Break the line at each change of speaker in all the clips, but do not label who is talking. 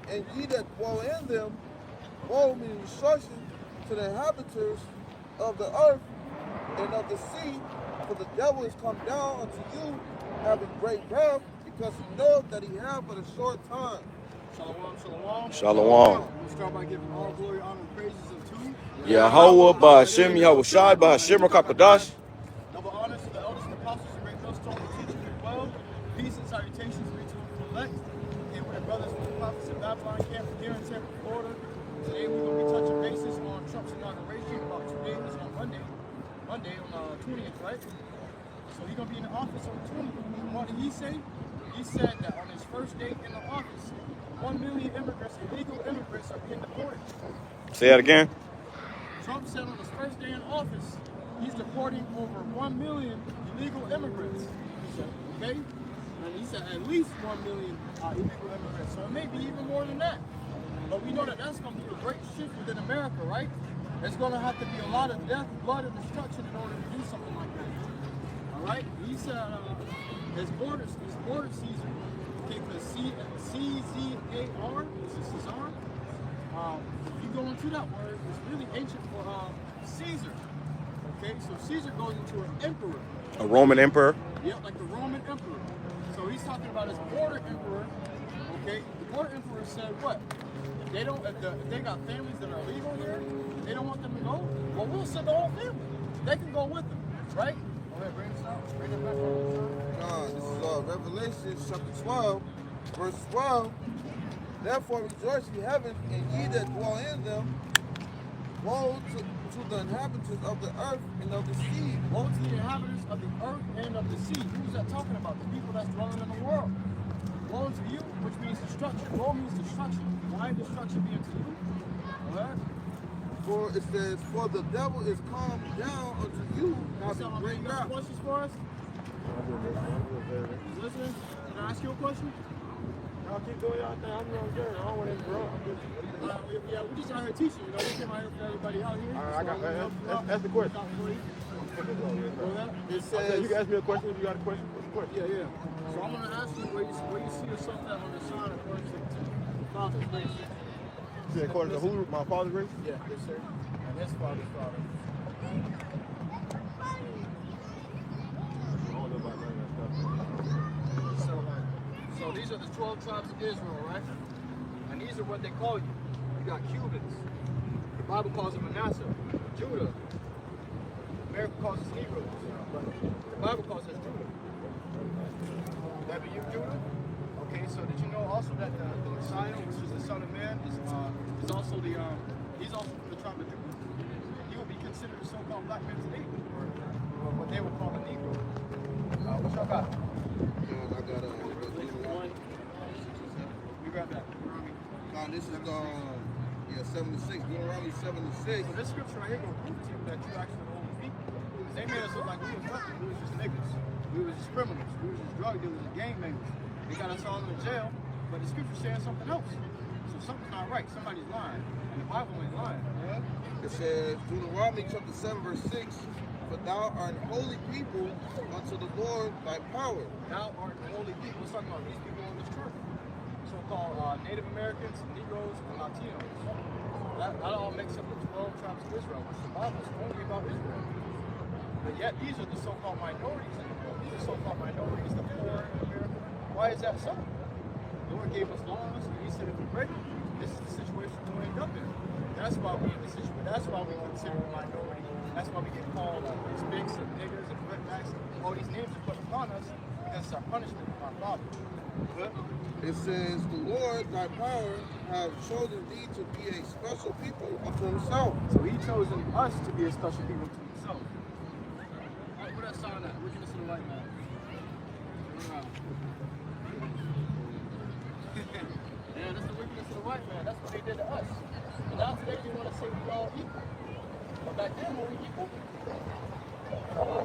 and ye that dwell in them, woe meaning destruction to the inhabitants of the earth and of the sea, for the devil is come down unto you, having great wrath, because he knoweth that he hath but a short time.
Shalom, shalom.
Shalom.
We'll start by giving all glory, honor, and praises unto
Yahweh Ba'Hashem Yahushai Ba'Hashem Rakakadash.
double honors to the elders and apostles and great millstone and teachers as well. Peace and salutations be to the elect. And with the brothers from the prophets in Babylon camp here in Tampa, Florida. Today we're going to be touching bases on Trump's inauguration about 2 days on Monday on the 20th, right? So he's going to be in the office on the 20th. What did he say? He said that on his first day in the office, 1 million immigrants, illegal immigrants, are being deported.
Say that again.
Trump said on his first day in office, he's deporting over 1 million illegal immigrants. Okay? And he said at least 1 million illegal immigrants. So it may be even more than that. But we know that that's going to be a great shift within America, right? There's going to have to be a lot of death, blood, and destruction in order to do something like that. All right? He said his border Caesar, okay, the C-Z-A-R, this is Caesar. If you go into that word, it's really ancient for Caesar. Okay, so Caesar goes into an emperor.
A Roman emperor.
Yeah, like the Roman emperor. So he's talking about his border emperor. Okay, the border emperor said what? If they don't, if they got families that are legal here, they don't want them to go. Well, we'll send the whole family. They can go with them, right? Go ahead, bring this out. Bring it back.
This is Revelation chapter 12, verse 12. Therefore rejoice ye heaven, and ye that dwell in them. Woe to the inhabitants of the earth and of the sea.
Woe to the inhabitants of the earth and of the sea. Who's that talking about? The people that's dwelling in the world. Woe to you, which means destruction. Woe means destruction. Why destruction be unto you? What?
For it says, for the devil is come down unto you, having great
You got
wrath.
questions for us? You listening? Can I ask you a question?
Y'all keep doing y'all thing. I'm not good. I don't want to interrupt.
Yeah, we're just out here teaching. You know, we came out here for everybody out here.
All right, I got that's the question.
It
So
says,
you can ask me a question if you got a question. What's the question?
yeah. So I'm going to ask you where you see yourself at on the sign according to the Father's grace.
You said according to who? My father's race?
Yeah, yes, sir. And his father's father.
I don't know about none of that stuff.
So these are the 12 tribes of Israel, right? And these are what they call you. You got Cubans. The Bible calls them Manasseh. Judah. America calls us Negroes. But the Bible calls us Judah. That be you, Judah? Okay, so did you know also that the Messiah, which is the Son of Man, is also he's also from the tribe of Judah. He will be considered a so-called black man today, or what they would call a Negro. What y'all got?
I got
We got that.
this is 76. Deuteronomy 76.
So this scripture right here will prove to you that you actually the holy people. Because they made us look like we was nothing. We was just niggas. We was just criminals. We was just drug dealers and gang members. They got us all in jail, but the scripture's saying something else. So something's not right. Somebody's lying. And the Bible ain't lying.
It says, Deuteronomy chapter 7, verse 6, for thou art an holy people unto the Lord thy power.
Thou art the holy people. Let's talk about these people on this church. So-called Native Americans, Negroes, and Latinos. That all makes up the 12 tribes of Israel, which the Bible is only about Israel. But yet these are the so-called minorities in the world. These are so-called minorities, the poor in America. Why is that so? The Lord gave us laws, and He said if we break them, this is the situation we'll end up in. That's why we in the situation. That's why we consider a minority. That's why we get called spics and niggers and wetbacks. All these names are put upon us because it's our punishment from our Father. But
It says, the Lord thy power have chosen thee to be a special people unto himself.
so He chosen us to be a special people to Himself. Where that sign at? Wickedness of the white man. Yeah, that's the wickedness of the white man. That's what they did to us. But now today they want to say we all equal. But back then, were we equal?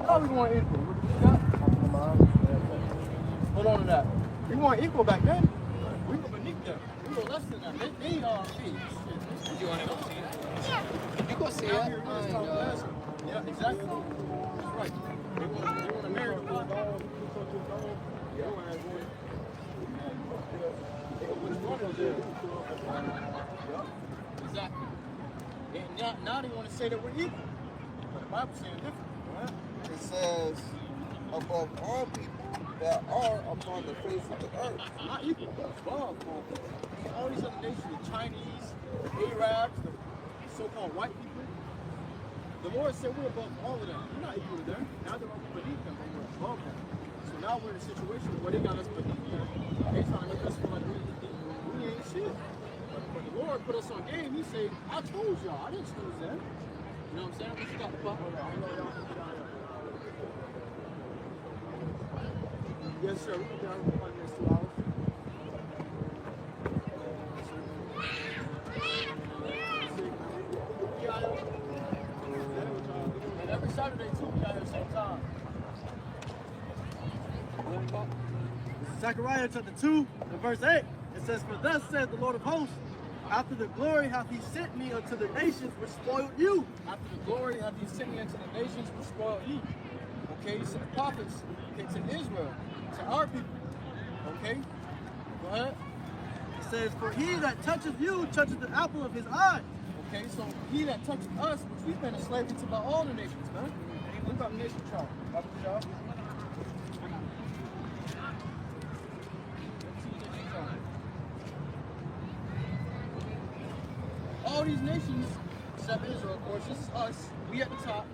How we weren't equal? What did we got? Hold on to that. We weren't equal back then. We were beneath them. We were less than them. They you want to go see it? Yeah. You go see it. Yeah, exactly. That's right. They want to marry the They can put his running there. Exactly. And now they want to say that we're evil. But the Bible's saying different. Right?
It says, above all people that are upon the face of the earth.
Not equal, but above all people. All these other nations, the Chinese, the Arabs, the so-called white people, the Lord said we're above all of them. We're not equal to them. Neither are we beneath them, but we're above them. So now we're in a situation where they got us beneath them. They trying to make us feel like we ain't shit. But the Lord put us on game. He said, I told y'all. I didn't choose them. You know what I'm saying? We just got the buck. Yes, sir. We'll be down in the next 2 hours. And every Saturday, too, we got here same time.
Zechariah chapter 2 and verse 8. It says, for thus said the Lord of hosts, after the glory hath he sent me unto the nations which spoiled you.
After the glory hath he sent me unto the nations which spoiled you. Okay, he sent the prophets to Israel, to our people. Okay, go ahead.
It says, for he that toucheth you toucheth the apple of his eye.
Okay, so he that touches us, which we've been in slavery to by all the nations, man. Look about nation chart. Bible chart. All these nations, except Israel, of course, this is us. We at the top.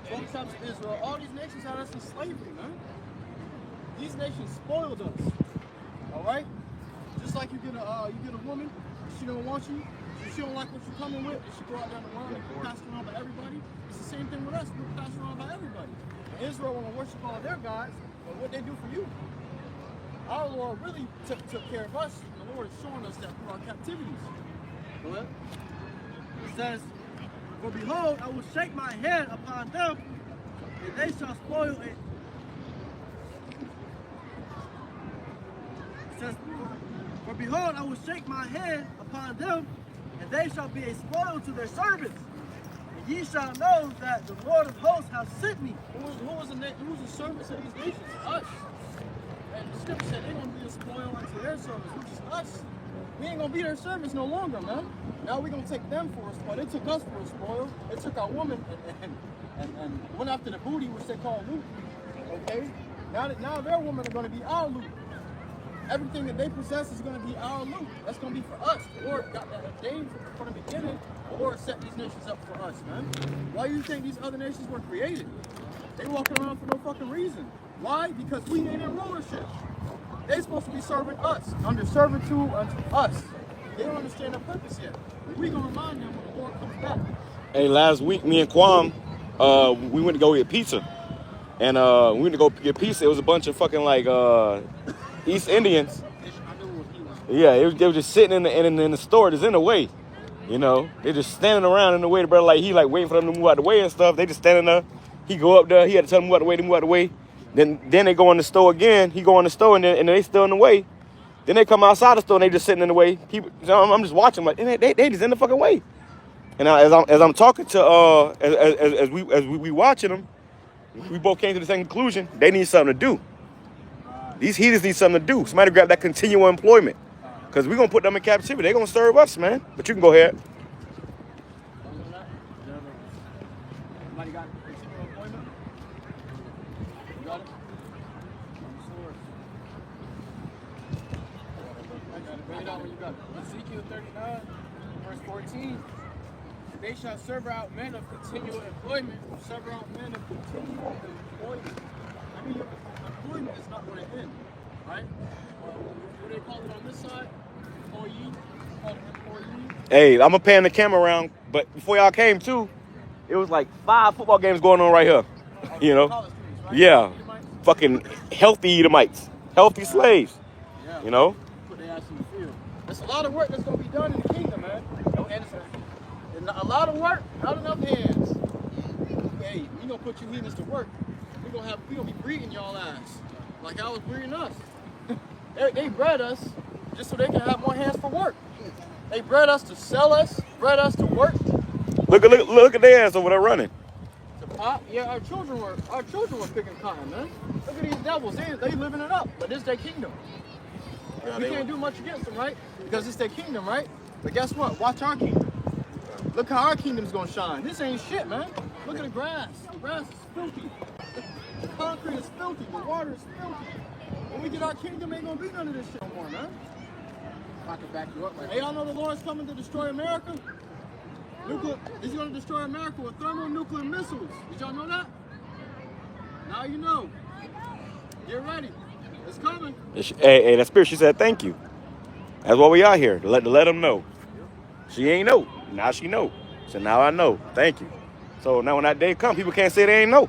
12 tribes of Israel. All these nations had us in slavery, man. These nations spoiled us. All right? Just like you get a woman, she don't want you. If she don't like what you're coming with, and she go out there in the world and get passed around by everybody. It's the same thing with us. We're passed around by everybody. And Israel want to worship all their gods, but what they do for you? Our Lord really took care of us. The Lord is showing us that through our captivities. Go ahead.
It says, for behold, I will shake my hand upon them, and they shall spoil it. It says, for behold, I will shake my hand upon them, and they shall be a spoil to their servants. And ye shall know that the Lord of hosts hath sent me.
Who's the servants of these nations? Us. And the scripture said they're going to be a spoil unto their servants, which is us. We ain't going to be their servants no longer, man. Now we're going to take them for a spoil. They took us for a spoil. They took our woman and went after the booty, which they call loot. Okay? Now their women are going to be our loot. Everything that they possess is going to be our loot. That's going to be for us. The Lord got that ordained from the beginning. The Lord set these nations up for us, man. Why do you think these other nations were created? They walking around for no fucking reason. Why? Because we ain't in rulership. They're supposed to be serving us, under servitude unto us. They don't understand the purpose yet. We're going to remind them when the Lord comes back.
Hey, last week, me and Kwam, we went to go get pizza. And we went to go get pizza. It was a bunch of fucking, like, East Indians. Yeah, they were just sitting in the store, just in the way. You know, they're just standing around in the way. The brother, like, he, like, waiting for them to move out the way and stuff. They just standing there. He go up there. He had to tell them to move out the way. Then they go in the store again. He go in the store, and then they still in the way. Then they come outside the store, and they just sitting in the way. People, I'm just watching, like, they just in the fucking way. And as I'm talking to as we watching them, we both came to the same conclusion. They need something to do. These heathens need something to do. Somebody grab that continual employment, because we're gonna put them in captivity. They're gonna serve us, man. But you can go ahead.
Somebody got continual employment? You got it? I got it. Bring it out when you got it. Ezekiel 39, verse 14. They shall serve out men of continual employment. Serve out men of continual employment. I mean, your employment is not going to end, right? What do they call it on this side? Employee. Call it employee.
Hey, I'm gonna pan the camera around, but before y'all came too, it was like 5 football games going on right here. You know?
College students, right?
Yeah. Fucking healthy Edomites. Healthy slaves.
Yeah.
You know?
Put their ass in the field. There's a lot of work that's going to be done in the kingdom, man. And a lot of work, not enough hands. Hey, we going to put you heathens to work. We gonna be breeding y'all ass. Like I was breeding us. They bred us just so they can have more hands for work. They bred us to sell us, bred us to work.
Look at their ass over there running.
To pop, yeah, our children were picking cotton, man. Look at these devils, they living it up, but this is their kingdom. We can't do much against them, right? Because it's their kingdom, right? But guess what? Watch our kingdom. Look how our kingdom's gonna shine. This ain't shit, man. Look at the grass. The grass is filthy. The concrete is filthy. The water is filthy. When we get our kingdom, ain't gonna be none of this shit no more, man. If I can back you up, hey, y'all know the Lord's coming to destroy America? He's gonna destroy America with thermonuclear missiles. Did y'all know that? Now you know. Get ready. It's coming.
Hey, that spirit, she said thank you. That's why we out here, to let them know. She ain't know. Now she know. So now I know. Thank you. So now when that day comes, people can't say they ain't know.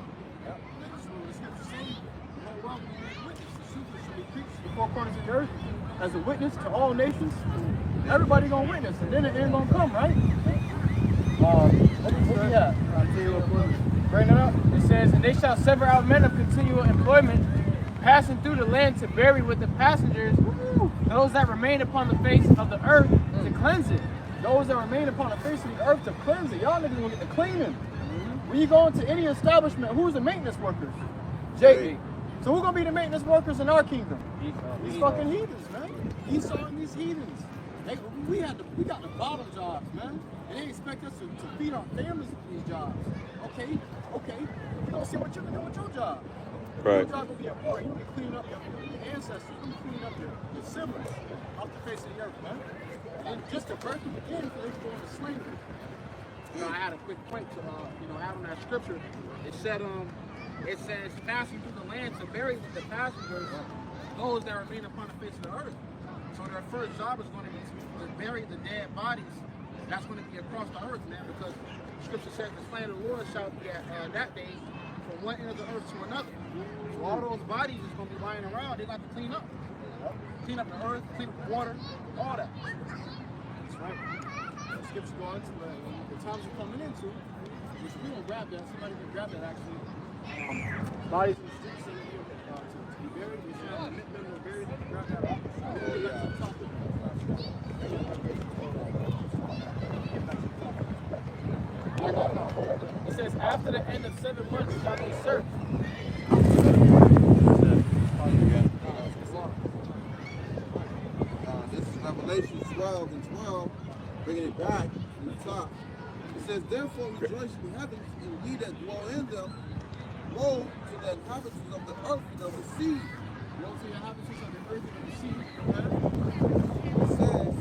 Four corners of the earth as a witness to all nations. Everybody gonna witness, and then the end gonna come, right? Yeah. Bring it up. It says, and they shall sever out men of continual employment, passing through the land to bury with the passengers those that remain upon the face of the earth to cleanse it. Those that remain upon the face of the earth to cleanse it. Y'all niggas gonna get the cleaning. When you go into any establishment, who's the maintenance workers? Jake. So who's gonna be the maintenance workers in our kingdom? These fucking heathens, man. Esau and these heathens. We got the bottom jobs, man. And they expect us to feed our families with these jobs. Okay. You don't see what you can do with your job.
Right.
Your job will be important. You can clean up your ancestors. You can clean up your siblings off the face of the earth, man. And just to birth them again before they go into slavery. I had a quick point to add on that scripture. It says passing through the land to bury with the passengers those that remain upon the face of the earth. So their first job is going to be to bury the dead bodies. That's going to be across the earth, man, because scripture says the slain of the Lord shall be at that day from one end of the earth to another. So all those bodies is going to be lying around. They got to clean up. Clean up the earth, clean up the water, all that. That's right. The scripture go into the times we're coming into, which we don't grab that. Somebody can grab that actually. Bodies in the streets to be buried. We should admit them were buried. Grab that. It says after the end of 7 months shall they search.
This is Revelation 12 and 12, bringing it back to the top. It says, therefore rejoice in the heavens, and ye that dwell in them. Woe to the inhabitants of the earth and of the sea.
Woe to the inhabitants of the earth and of the sea.
It says,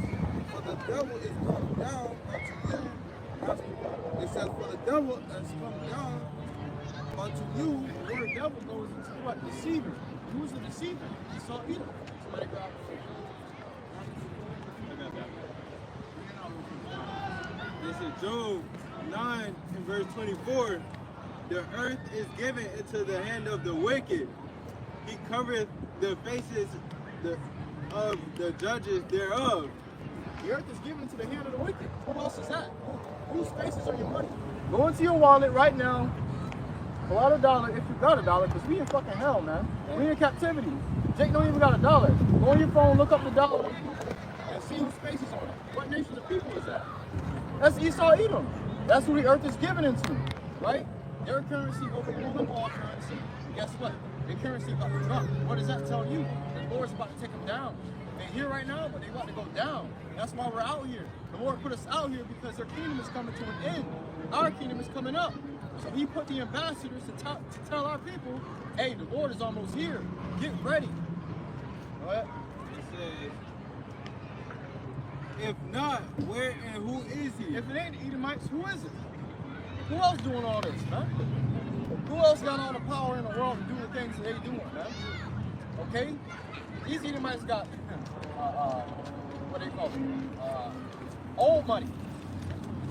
for the devil is come down unto you. It says, for the devil has come down unto you.
The word devil goes into what? Deceiver. Who's the deceiver? Esau, Edom. Somebody grab it.
This is Job 9 and verse 24. The earth is given into the hand of the wicked. He covereth the faces of the judges thereof.
The earth is given into the hand of the wicked. Who else is that? Whose faces are your money? Go into your wallet right now. Pull out $1 if you got $1, because we in fucking hell, man. We in captivity. Jake don't even got $1. Go on your phone, look up the dollar, and see whose faces are it. What nation of people is that? That's Esau Edom. That's who the earth is given into, right? Their currency overruling all currency. And guess what? Their currency about to drop. What does that tell you? The Lord's about to take them down. They're here right now, but they're about to go down. That's why we're out here. The Lord put us out here because their kingdom is coming to an end. Our kingdom is coming up. So he put the ambassadors to tell our people, hey, the Lord is almost here. Get ready. What?
It says, if not, where and who is he?
If it ain't the Edomites, who is it? Who else doing all this, man? Who else got all the power in the world to do the things that they doing, man? Okay? These Edomites got, what they call it? Old money.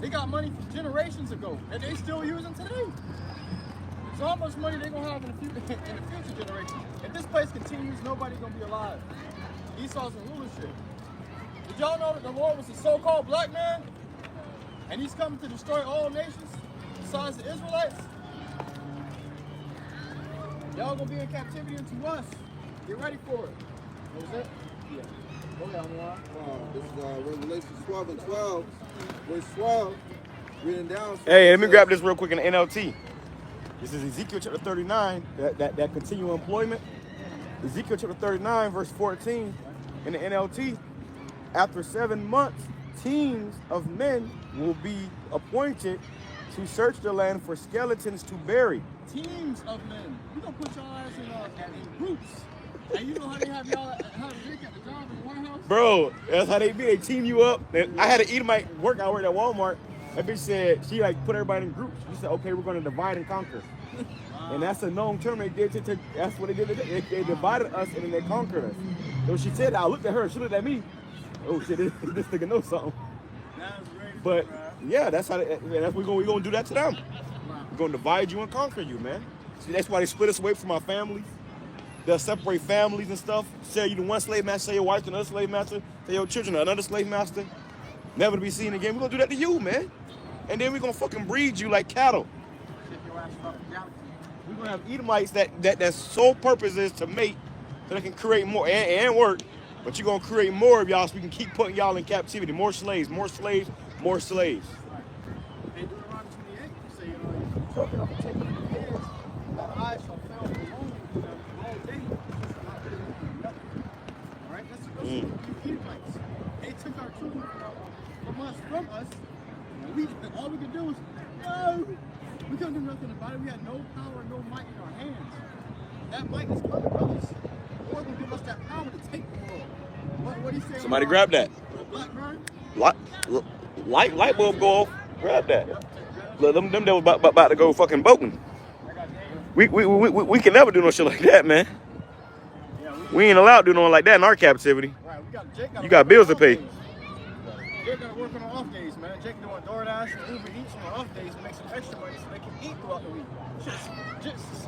They got money from generations ago that they still using today. So how much money they gonna have in the future generations? If this place continues, nobody's gonna be alive. Esau's in rulership. Did y'all know that the Lord was a so-called black man? And he's coming to destroy all nations besides the Israelites? Y'all gonna be in captivity unto us. Get ready for it. What was it? Yeah. Go ahead, Amar.
This is Revelation 12 and 12, verse 12, reading down.
Hey, let me grab this real quick in the NLT. This is Ezekiel chapter 39, that continual employment. Ezekiel chapter 39, verse 14. in the NLT, after 7 months, teams of men will be appointed to search the land for skeletons to bury.
Teams of men. We gonna put y'all ass in groups. And you know how they have y'all have a drink at the job in the warehouse?
Bro, that's how they be. They team you up. I had an Edomite work. I worked at Walmart. That bitch said, she like put everybody in groups. She said, okay, we're gonna divide and conquer. And that's a known term they did. That's what they did. They divided us and then they conquered us. So she said, I looked at her. She looked at me. Oh shit, this nigga knows something. But yeah, that's how. That's we gonna do that to them. We're gonna divide you and conquer you, man. See, that's why they split us away from our families. They'll separate families and stuff. Sell you to one slave master, sell your wife to another slave master, sell your children to another slave master. Never to be seen again. We're gonna do that to you, man. And then we're gonna fucking breed you like cattle. We're gonna have Edomites that sole purpose is to mate so they can create more and work. But you're gonna create more of y'all so we can keep putting y'all in captivity. More slaves, more slaves, more slaves.
In Deuteronomy 28, you say, you took it up and taken it in your hands, that I shall found alone with them all day. Not really doing nothing. All right, that's the you Edomites. They took our children from us, and all we could do was, no, we couldn't do nothing about it. We had no power, no might in our hands. That might is coming, brothers. The Lord will give us that power to take the world. What he say?
Somebody grab that.
Blackburn?
Light bulb go off. Grab that. Look, them devils about to go fucking boating. We can never do no shit like that, man. We ain't allowed to do nothing like that in our captivity.
Right,
You got bills to pay.
Jake got to work on the off days, man. Jake doing DoorDash and Uber Eats on the off days to make some extra money so they can eat throughout the week.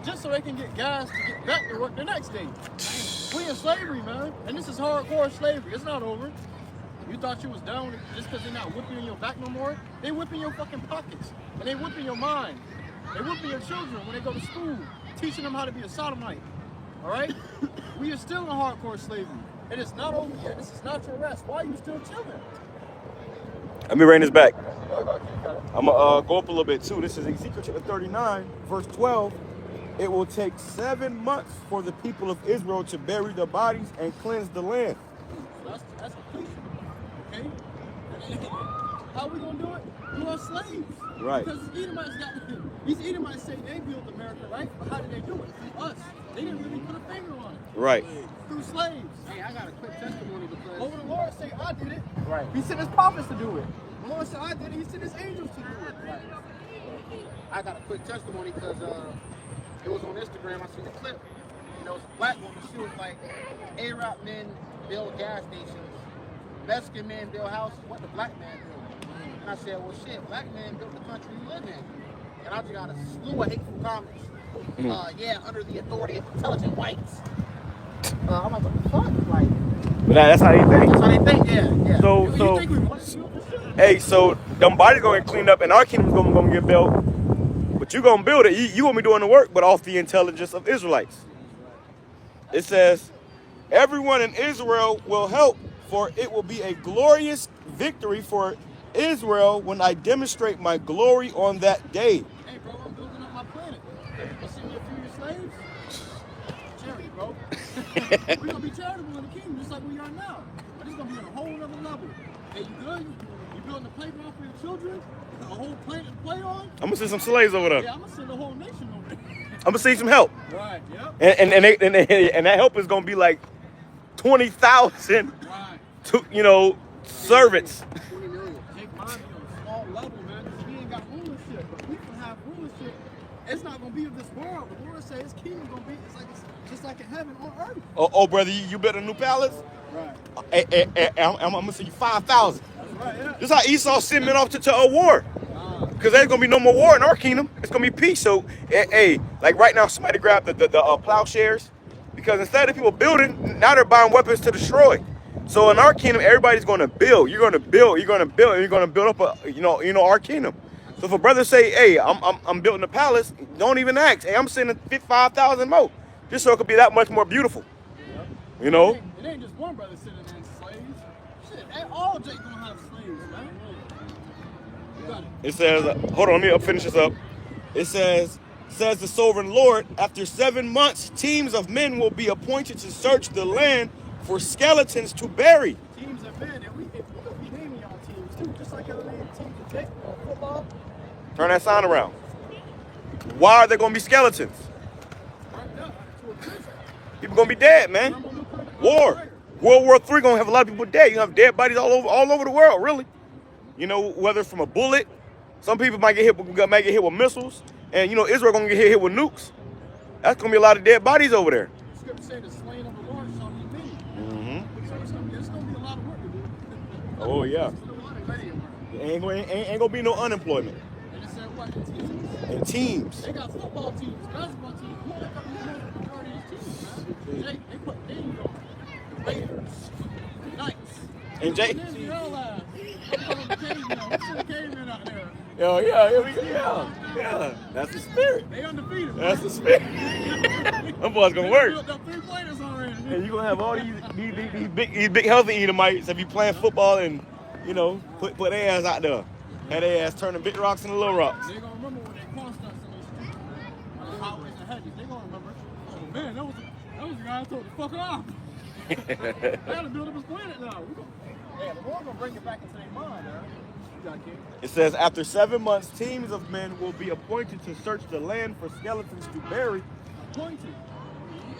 Just so they can get gas to get back to work the next day. We in slavery, man. And this is hardcore slavery. It's not over. You thought you was done just because they're not whipping in your back no more? They whipping your fucking pockets. And they whipping your mind. They whipping your children when they go to school, teaching them how to be a sodomite. All right? We are still in hardcore slavery. It is not over yet. This is not your rest. Why are you still chilling?
Let me rein this back. I'm going to go up a little bit too. This is Ezekiel chapter 39, verse 12. It will take 7 months for the people of Israel to bury their bodies and cleanse the land.
So that's completion. Okay? How are we going to do it? Through our slaves.
Right.
Because these Edomites say they built America, right? But how did they do it? Through us. They didn't really put a finger on it.
Right.
Through slaves. Hey, I got a quick testimony because over the Lord say I did it.
Right.
He sent his prophets to do it. The Lord said I did it. He sent his angels to do it. Right. I got a quick testimony because it was on Instagram. I seen the clip. You know, it's a black woman. She was like, Arab men build gas stations. Mexican men build houses. What the black man do? And I said, well, shit, black men built the country we live in. And I just got a slew of hateful comments. Yeah, under the authority of intelligent whites. I'm like, what the fuck? Like,
But that's how they think.
that's how they think, yeah.
So-
you think we want to do this shit?
Hey, so them bodies going to get cleaned up and our kingdom's going to get built. But you going to build it. You going to be doing the work, but off the intelligence of Israelites. It says, everyone in Israel will help, for it will be a glorious victory for Israel when I demonstrate my glory on that day.
Hey, bro, I'm building up my planet. You see me a few years slaves? Charity, bro. We're going to be charitable in the kingdom just like we are now. But it's going to be on a whole other level. Hey, you good? You building a playground for your children? A whole planet to play on?
I'm going to send some slaves over there.
Yeah, I'm going to send the whole nation over there.
I'm going to see some help.
Right, yep.
And that help is going to be like 20,000,
Right.
servants.
20 million. Take mine on a small level, man, because we ain't got rulership. But we can have rulership. It's not going to be of this world. The Lord says his kingdom going to be it's just like in heaven on earth.
Oh, brother, you built a new palace?
Right.
I'm going to send you 5,000.
That's right, yeah.
This is how Esau sent men off to a war. Because there's going to be no more war in our kingdom. It's going to be peace. So, hey, like right now, somebody grabbed the plowshares. Because instead of people building, now they're buying weapons to destroy. So in our kingdom, everybody's going to build. You're going to build. You're going to build. And you're going to build up our kingdom. So if a brother say, hey, I'm building a palace, don't even ask. Hey, I'm sending 5,000 more. Just so it could be that much more beautiful. You know?
It ain't just one brother sitting there in slaves. Shit, all Jake going to have slaves, man. You got it.
It says, hold on, let me finish this up. It says the sovereign Lord, after 7 months, teams of men will be appointed to search the land for skeletons to bury.
Teams have been, and we naming y'all teams too, just like other teams of football.
Turn that sign around. Why are there going to be skeletons? People going to be dead, man. War. World War III going to have a lot of people dead. You have dead bodies all over the world, really. You know, whether from a bullet, some people might get hit with missiles, and you know Israel going to get hit with nukes. That's going to be a lot of dead bodies over there.
Scripture say the slain of the Lord shall be many.
Mm-hmm.
So it's going to be a lot of work to do.
Oh yeah. Ain't gonna be no unemployment.
And it said what? Teams.
And teams.
They got football teams, basketball teams. Who the fuck is the majority of these teams, man? They put names on it. Raiders, Knights.
And Jay.
What's the caveman out there?
Yeah. That's the spirit.
They undefeated.
That's the spirit. Them boys gonna work.
Built up 3 pointers already.
And you gonna have all these big healthy Edomites that be playing football and you know put their ass out there. Had their ass turning big rocks into little rocks.
They gonna remember when they crossed us in the street. On the highways and hedges. They gonna remember. Oh man, that was the guy I told to fuck off. I gotta build up his planet now. Yeah, the Lord gonna bring it back into their mind, man.
It says, after 7 months, teams of men will be appointed to search the land for skeletons to bury.
Appointed.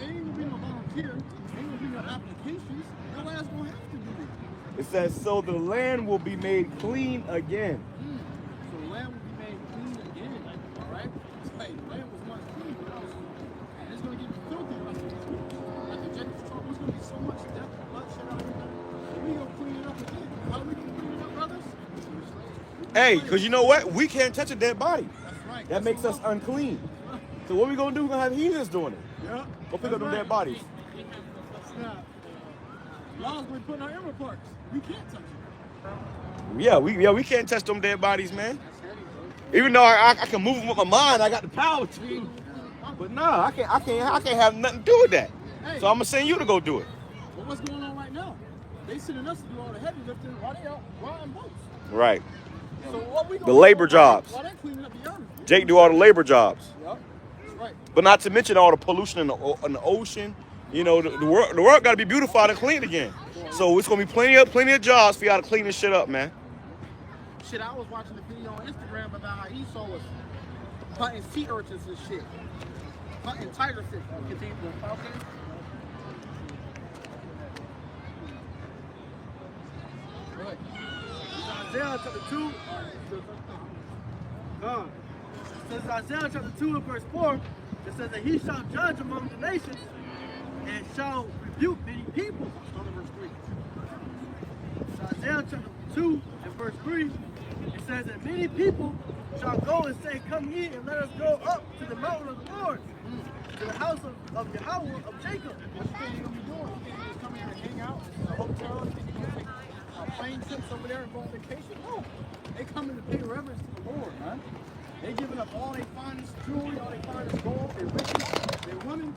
Ain't gonna be no volunteer. Ain't gonna be no applications. No ass gonna have to do it.
It says, so the land will be made clean again.
So the land will be made clean again. All right? It's like, the land was once clean, and it's gonna get filthy like this. Like the Jacob's trouble, there's gonna be so much death and bloodshed out there. So we gonna clean it up again. How are we gonna clean it up, brothers?
Hey, because you know what? We can't touch a dead body.
That's right.
That makes us unclean. So what we going to do? We're going to have heathens doing it.
Yeah.
Go pick up them dead bodies.
Laws we put in our emerald parks. We can't touch it.
Yeah, we can't touch them dead bodies, man. Even though I can move them with my mind, I got the power to. But nah, I can't have nothing to do with that. So I'm going to send you to go do it.
But what's going on right now? They sending us to do all the heavy lifting while they out riding boats.
Right.
So what we
The labor jobs.
While they cleaning up the earth.
Jake do all the labor jobs.
Yep. That's right.
But not to mention all the pollution in the ocean. You know, the world got to be beautified and clean again. So it's gonna be plenty of jobs for y'all to clean this shit up, man.
Shit, I was watching a video on Instagram about how Esau was hunting sea urchins and shit, hunting tiger fish. Continue to okay.
Isaiah chapter 2. It says Isaiah chapter 2 and verse 4. It says that he shall judge among the nations and shall rebuke many people.
Start at verse 3.
So Isaiah chapter 2 and verse 3. It says that many people shall go and say, come ye and let us go up to the mountain of the Lord, to the house of Yahweh of Jacob.
What you think you're gonna be doing? You think you're just coming here and hang out in a hotel? You think you're gonna take plane trips over there and go on vacation? No. They coming to pay reverence to the Lord, man. They giving up all their finest jewelry, all their finest gold, their riches, their women.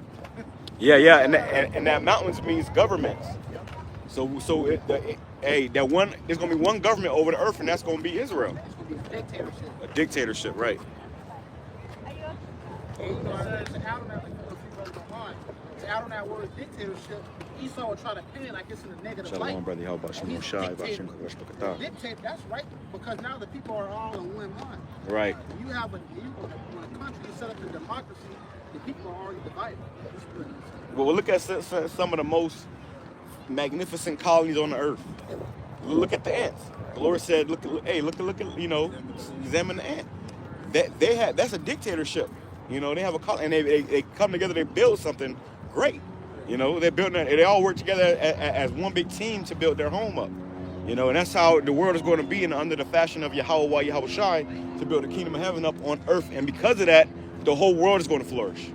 Yeah, and that mountains means governments. So that one, there's gonna be one government over the earth, and that's gonna be Israel.
It's gonna be a dictatorship.
A dictatorship, right?
And you know, to add on that, like, if you really don't mind, to add on that word dictatorship, Esau will try to paint it like it's in a negative light.
Shalom, brother. How about
And
you?
he's
Shy,
dictating. Dictate, that's right, because now the people are all in one mind.
Right.
When you have when a country is set up in democracy, the people are already divided.
Well, look at some of the most magnificent colonies on the earth. Look at the ants. The Lord said, look at, you know, examine the ant. That's a dictatorship. You know, they have a colony, and they come together, they build something great. You know, they all work together as one big team to build their home up. You know, and that's how the world is going to be under the fashion of Yahweh Shai, to build the kingdom of heaven up on earth. And because of that, the whole world is going to flourish.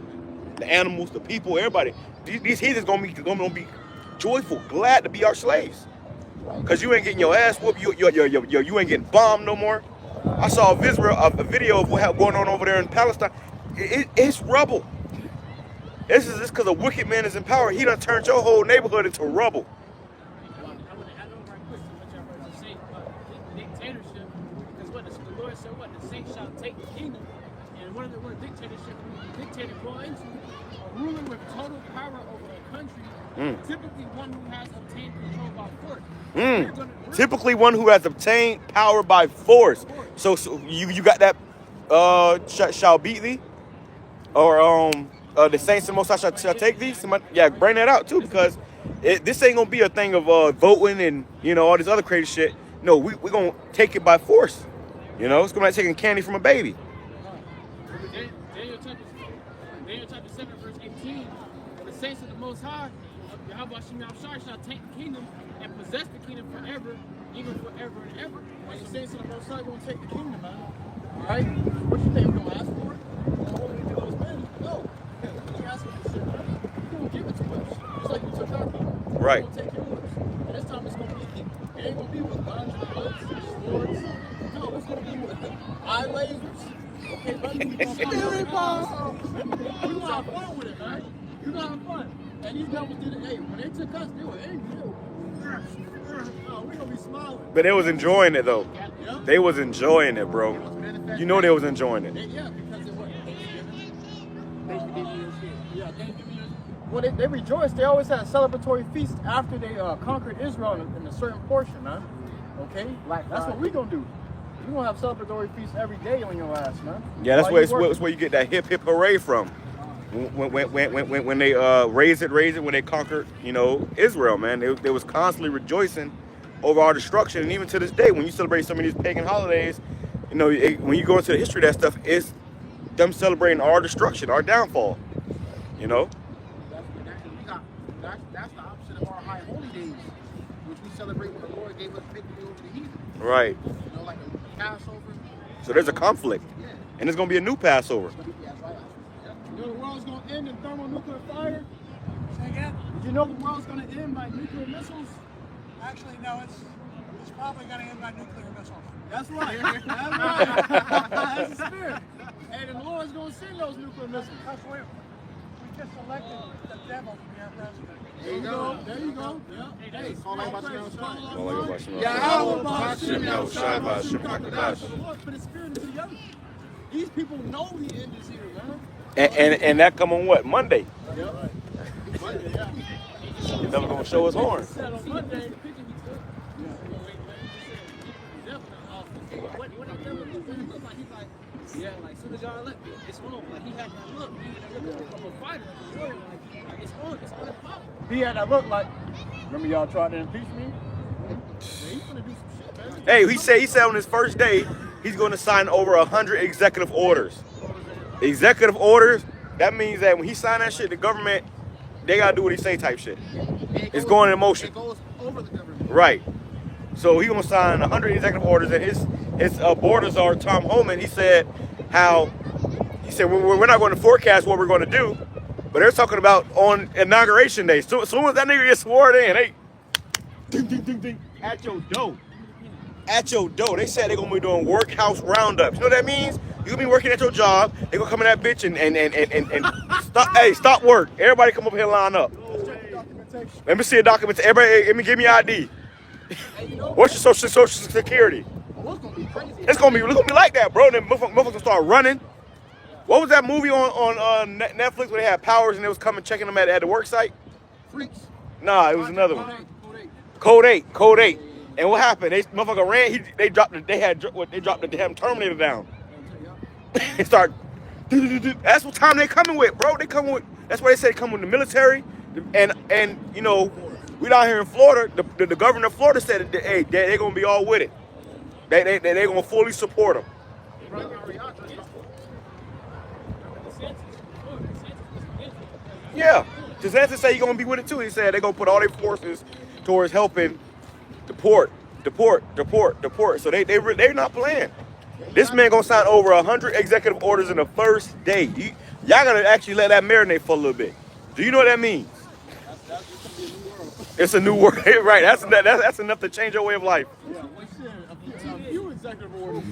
The animals, the people, everybody. These heathens going to be joyful, glad to be our slaves. Because you ain't getting your ass whooped, you ain't getting bombed no more. I saw a video of what's going on over there in Palestine. It's rubble. This is just because a wicked man is in power. He done turned your whole neighborhood into rubble.
I know right quick what y'all brothers say about dictatorship, because what the Lord said, what the saints shall take the kingdom and And what a dictatorship dictator go into, a ruler with total power over a country, typically one who has obtained control by force.
Typically one who has obtained power by force. So you got that shall beat thee? Or the saints and most high shall take thee? Yeah, bring that out too, because this ain't gonna be a thing of voting and all this other crazy shit. No, we gonna take it by force. It's gonna be like taking candy from a baby.
Daniel chapter 7 verse 18. The saints of the Most High, Yahweh shall take the kingdom and possess the kingdom forever, even forever and ever.
And the saints of the Most High gonna take the kingdom, man. All right? What you think? We're gonna ask for it? What we do those men? No. We ask for this shit, man. We're gonna give it to us, just like we took our kingdom.
Right.
We're gonna take yours. And this time it's gonna be. It ain't gonna be with guns and bullets and swords. No, it's gonna be with eye lasers. Okay, buddy? Spirit bomb. You gonna have fun with it, man. You gonna have fun. And these devils did it. Hey, when they took us, they were angry. No, we're gonna be smiling.
But they was enjoying it though.
Yeah.
They was enjoying it, bro. You know they was enjoying it.
Yeah, because it wasn't Thanksgiving. Yeah, Thanksgiving. Well, they rejoiced. They always had a celebratory feast after they conquered Israel in a certain portion, man. Okay? That's what we gonna do. We gonna have celebratory feasts every day on your ass, man.
Yeah, that's where you get that hip hip hooray from. When they raised it when they conquered, Israel, man. They was constantly rejoicing over our destruction, and even to this day, when you celebrate some of these pagan holidays, when you go into the history of that stuff, it's them celebrating our destruction, our downfall.
That's the opposite of our high holy days, which we celebrate when the Lord gave us victory over the heathen.
Right.
Like a Passover.
So there's a conflict, and it's gonna be a new Passover.
You know the world's going to end in thermonuclear fire?
Say again?
Did you know the world's going to end by nuclear missiles?
Actually, no, it's probably going to end by nuclear missiles.
That's right. That's right. That's the spirit. And the Lord's going to send those nuclear missiles.
That's weird. We just elected the devil to be our president.
There you go. There you go. Yeah. Hey, call like for the spirit is together. These people know the end is here, man.
And that come on what? Monday.
Yep. Monday, yeah.
He's never gonna show his horn.
Said on Monday, the picture he took.
Yeah, like soon as y'all look, it's on. Like he had that look. He had that look of a fighter, like a warrior. Like it's on. It's on and pop.
He had that look like, remember y'all tried to impeach me? Yeah, he's gonna do some shit, man.
Hey, he said on his first day he's gonna sign over 100 executive orders. Executive orders. That means that when he signed that shit, the government they gotta do what he say type shit. It's going in motion.
It goes over the government.
Right. So he gonna sign 100 executive orders, and his borders are Tom Homan. He said we're not going to forecast what we're going to do, but they're talking about on inauguration day. So as soon as that nigga gets sworn in, hey, ding, ding, ding, ding, at your door. At your door. They said they're gonna be doing workhouse roundups. You know what that means? You gonna be working at your job. They gonna come in that bitch and stop. Hey, stop work. Everybody come up here and line up. Let me see a document. Everybody, give me your ID. What's your social security? It's gonna be like that, bro. Then motherfuckers gonna start running. What was that movie on Netflix where they had powers and they was coming checking them at the work site?
Freaks.
Nah, it was another one. Code 8. And what happened? They motherfucker ran. They dropped the damn Terminator down. They start. That's what time they coming with, bro. They coming with. That's why they say they come with the military, and we down here in Florida. The governor of Florida said that hey, they gonna be all with it. They gonna fully support them. Yeah, DeSantis said he gonna be with it too. He said they gonna put all their forces towards helping deport. So they're not playing. This man gonna sign over 100 executive orders in the first day. Y'all gotta actually let that marinate for a little bit. Do you know what that means? It's a new world, right? That's enough to change your way of life.
Yeah, a few executive orders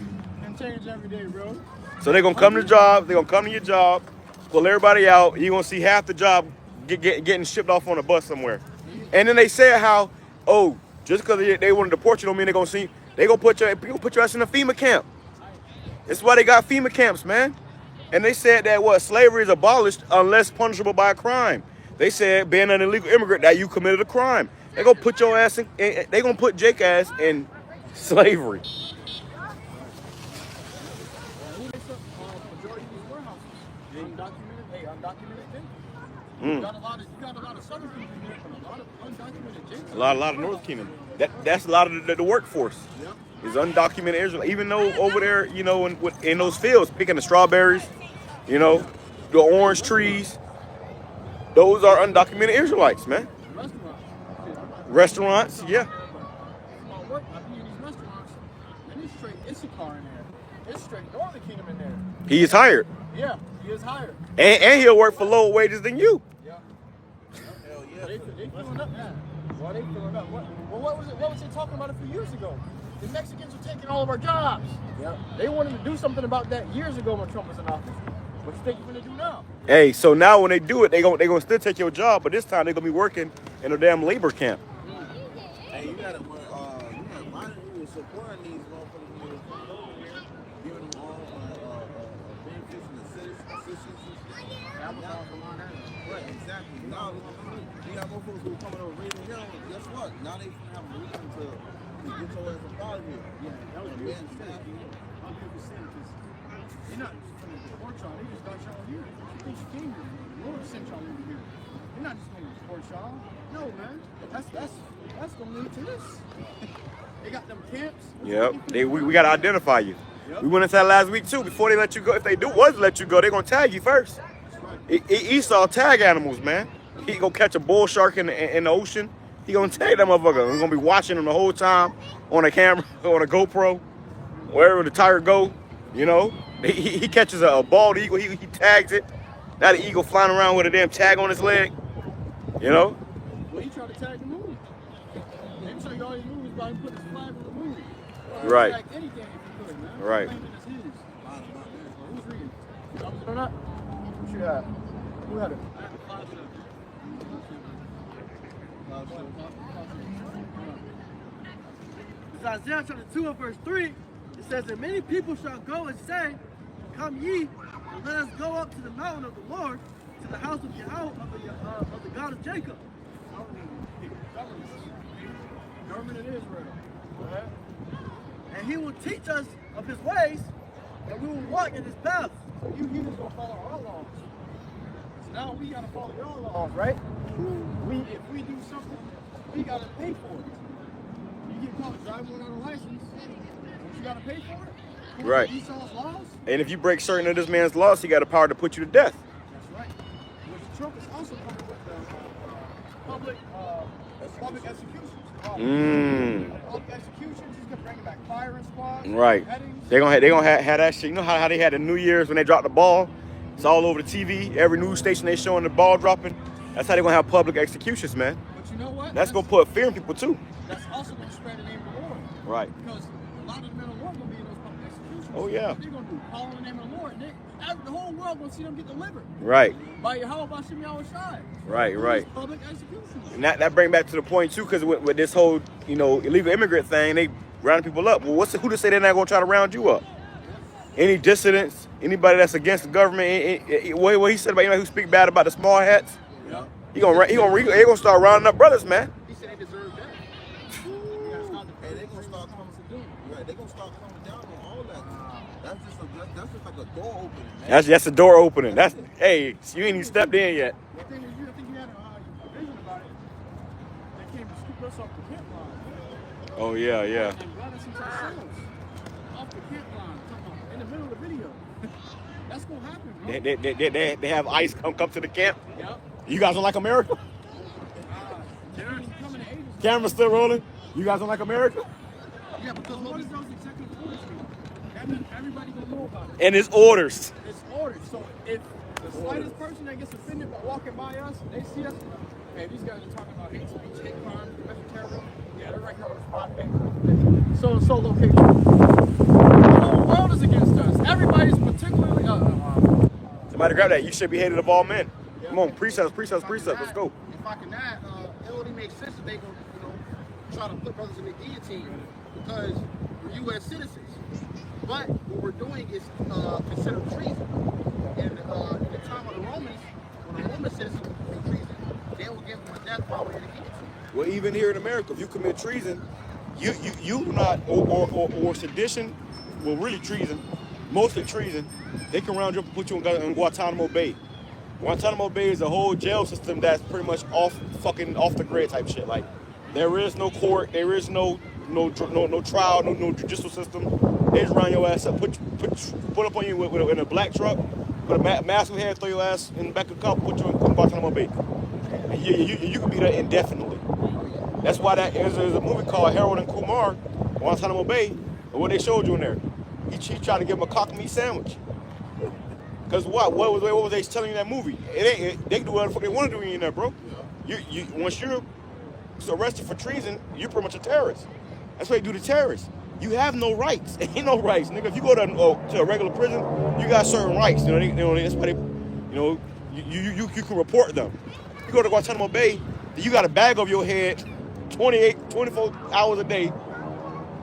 can change every day, bro.
So they're gonna come to the job. They're gonna come to your job, pull everybody out. You're gonna see half the job getting shipped off on a bus somewhere. And then they said how, oh, just because they want to deport you don't mean they're gonna put your ass in a FEMA camp. That's why they got FEMA camps, man. And they said that what slavery is abolished unless punishable by a crime. They said being an illegal immigrant that you committed a crime. They gonna put your ass in. They gonna put Jake ass in slavery.
Majority of these warehouses, undocumented things.
Mm.
You got a lot of Southern people here, but a lot of undocumented Jake's.
A lot of North Kingdom. That's a lot of the workforce.
Yep.
Is undocumented Israel. Even though over there, you know, in those fields, picking the strawberries, you know, the orange trees, those are undocumented Israelites, man. Restaurants, yeah.
Small work, I be in these restaurants, and it's straight Issachar in there. It's straight Northern Kingdom in there.
He is hired.
Yeah, he is hired.
And he'll work for lower wages than you.
Yeah. Hell yeah. They filling up now. Well, they filling up. What was it talking about a few years ago? The Mexicans are taking all of our jobs. Yeah. They wanted to do something about that years ago when Trump was in office. What you think you're gonna do now?
Hey, so now when they do it, they gonna still take your job, but this time they're gonna be working in a damn labor camp.
Hey, you gotta work. Biden was supporting these motherfuckers who were over here, giving them all benefits and assistance. Right, exactly. Now, you got motherfuckers who are coming over raising hell. Guess what? Now they have a reason to get your ass up out of here.
Yeah, that was good. 100%. Because you're not just going to support y'all. They just got y'all here. You think you came here? The Lord sent y'all over here. You're not just going to support y'all. No, man. That's going to lead to this. They got them camps.
Yep. We got to identify you. Yep. We went into that last week too. Before they let you go, if they was let you go, they're gonna tag you first. Right. Esau tag animals, man. He gonna catch a bull shark in the ocean. He gonna tag that motherfucker. We're gonna be watching him the whole time on a camera, on a GoPro, wherever the tiger go. You know, he catches a bald eagle. He tags it. Now the eagle flying around with a damn tag on his leg. You know.
Well, he tried to tag the moon. They show you all these movies about him putting his flag on the moon.
Right.
Tag anything if you could, man.
Right.
Who's reading? Or not? What you got? Who had it?
It's Isaiah chapter 2 and verse 3. It says, and many people shall go and say, come ye, and let us go up to the mountain of the Lord, to the house of Yahweh, of the God of Jacob.
Government of Israel.
And he will teach us of his ways, and we will walk in his paths.
So you heathens gonna follow our laws. So now we gotta follow your laws, right? If we do something, we gotta pay for it. You get caught driving without a license, you gotta pay for it.
Right.
Esau's laws.
And if you break certain of this man's laws, he got the power to put you to death.
That's right. Which Trump is also coming with the public executions. Public executions. He's gonna bring back firing squads.
Right. They gonna have that shit. You know how they had the New Year's when they dropped the ball? It's all over the TV. Every news station they showing the ball dropping. That's how they gonna have public executions, man.
But you know what?
That's gonna put fear in people too.
That's also gonna spread the name of the Lord.
Right.
Because a lot of the men of the Lord gonna be in those public executions.
Oh yeah.
What they're gonna do? Call on the name of the Lord. The whole world gonna see them get delivered.
Right.
By Yahweh Bashim Yahushai.
Right.
Public executions.
And that bring back to the point too, because with this whole illegal immigrant thing, they round people up. Well, who to say they're not gonna try to round you up? Any dissidents, anybody that's against the government, what he said about anybody who speak bad about the small hats, yeah. He gonna start rounding up brothers, man.
He said they deserve that.
Hey, they gonna start coming. Right, they gonna start coming down on all that. That's just like a door opening, man.
That's a door opening. That's hey, you ain't even stepped in yet.
The thing is, I think you had a vision about it. They came to scoop us off the camp line.
Oh yeah.
And brought us into ourselves off the camp line. In the middle of the video. That's gonna happen, bro.
They have ICE come to the camp.
Yep.
You guys don't like America? Camera's still rolling. You guys don't like America?
Yeah, because what is those executive orders? That means everybody gonna know about it.
And it's orders.
It's orders. So if the slightest person that gets offended by walking by us, they see us, man, these guys are talking about hate speech, hate crime, domestic terrorism. Yeah, they're right here on the spot. So and so location. The whole world is against us. Everybody's particularly.
Somebody grab that. You should be hated of all men. Yeah. Come on, precepts. Let's go.
If I can add, it only makes sense that they gonna, try to put brothers in the guillotine because we're U.S. citizens. But what we're doing is considered treason.
in the time of the Romans, when a Roman citizen commit treason, they will give them a death by way of the guillotine.
Well, even here in America, if you commit treason, you not or sedition, well, really treason, mostly treason, they can round you up and put you in Guantanamo Bay. Guantanamo Bay is a whole jail system that's pretty much off the grid type shit. Like, there is no court, there is no trial, no judicial system. They just round your ass up, put up on you in a black truck, put a mask on your head, throw your ass in the back of the car, put you in Guantanamo Bay. And you can be there indefinitely. That's why there's a movie called Harold and Kumar, Guantanamo Bay, and what they showed you in there. He tried to give him a cock meat sandwich. Because what was they telling you in that movie? They can do whatever the fuck they want to do in there, bro. Once you're arrested for treason, you're pretty much a terrorist. That's what they do to terrorists. You have no rights. Ain't no rights, nigga. If you go to a regular prison, you got certain rights. You know, that's why you can report them. You go to Guantanamo Bay, you got a bag over your head 24 hours a day.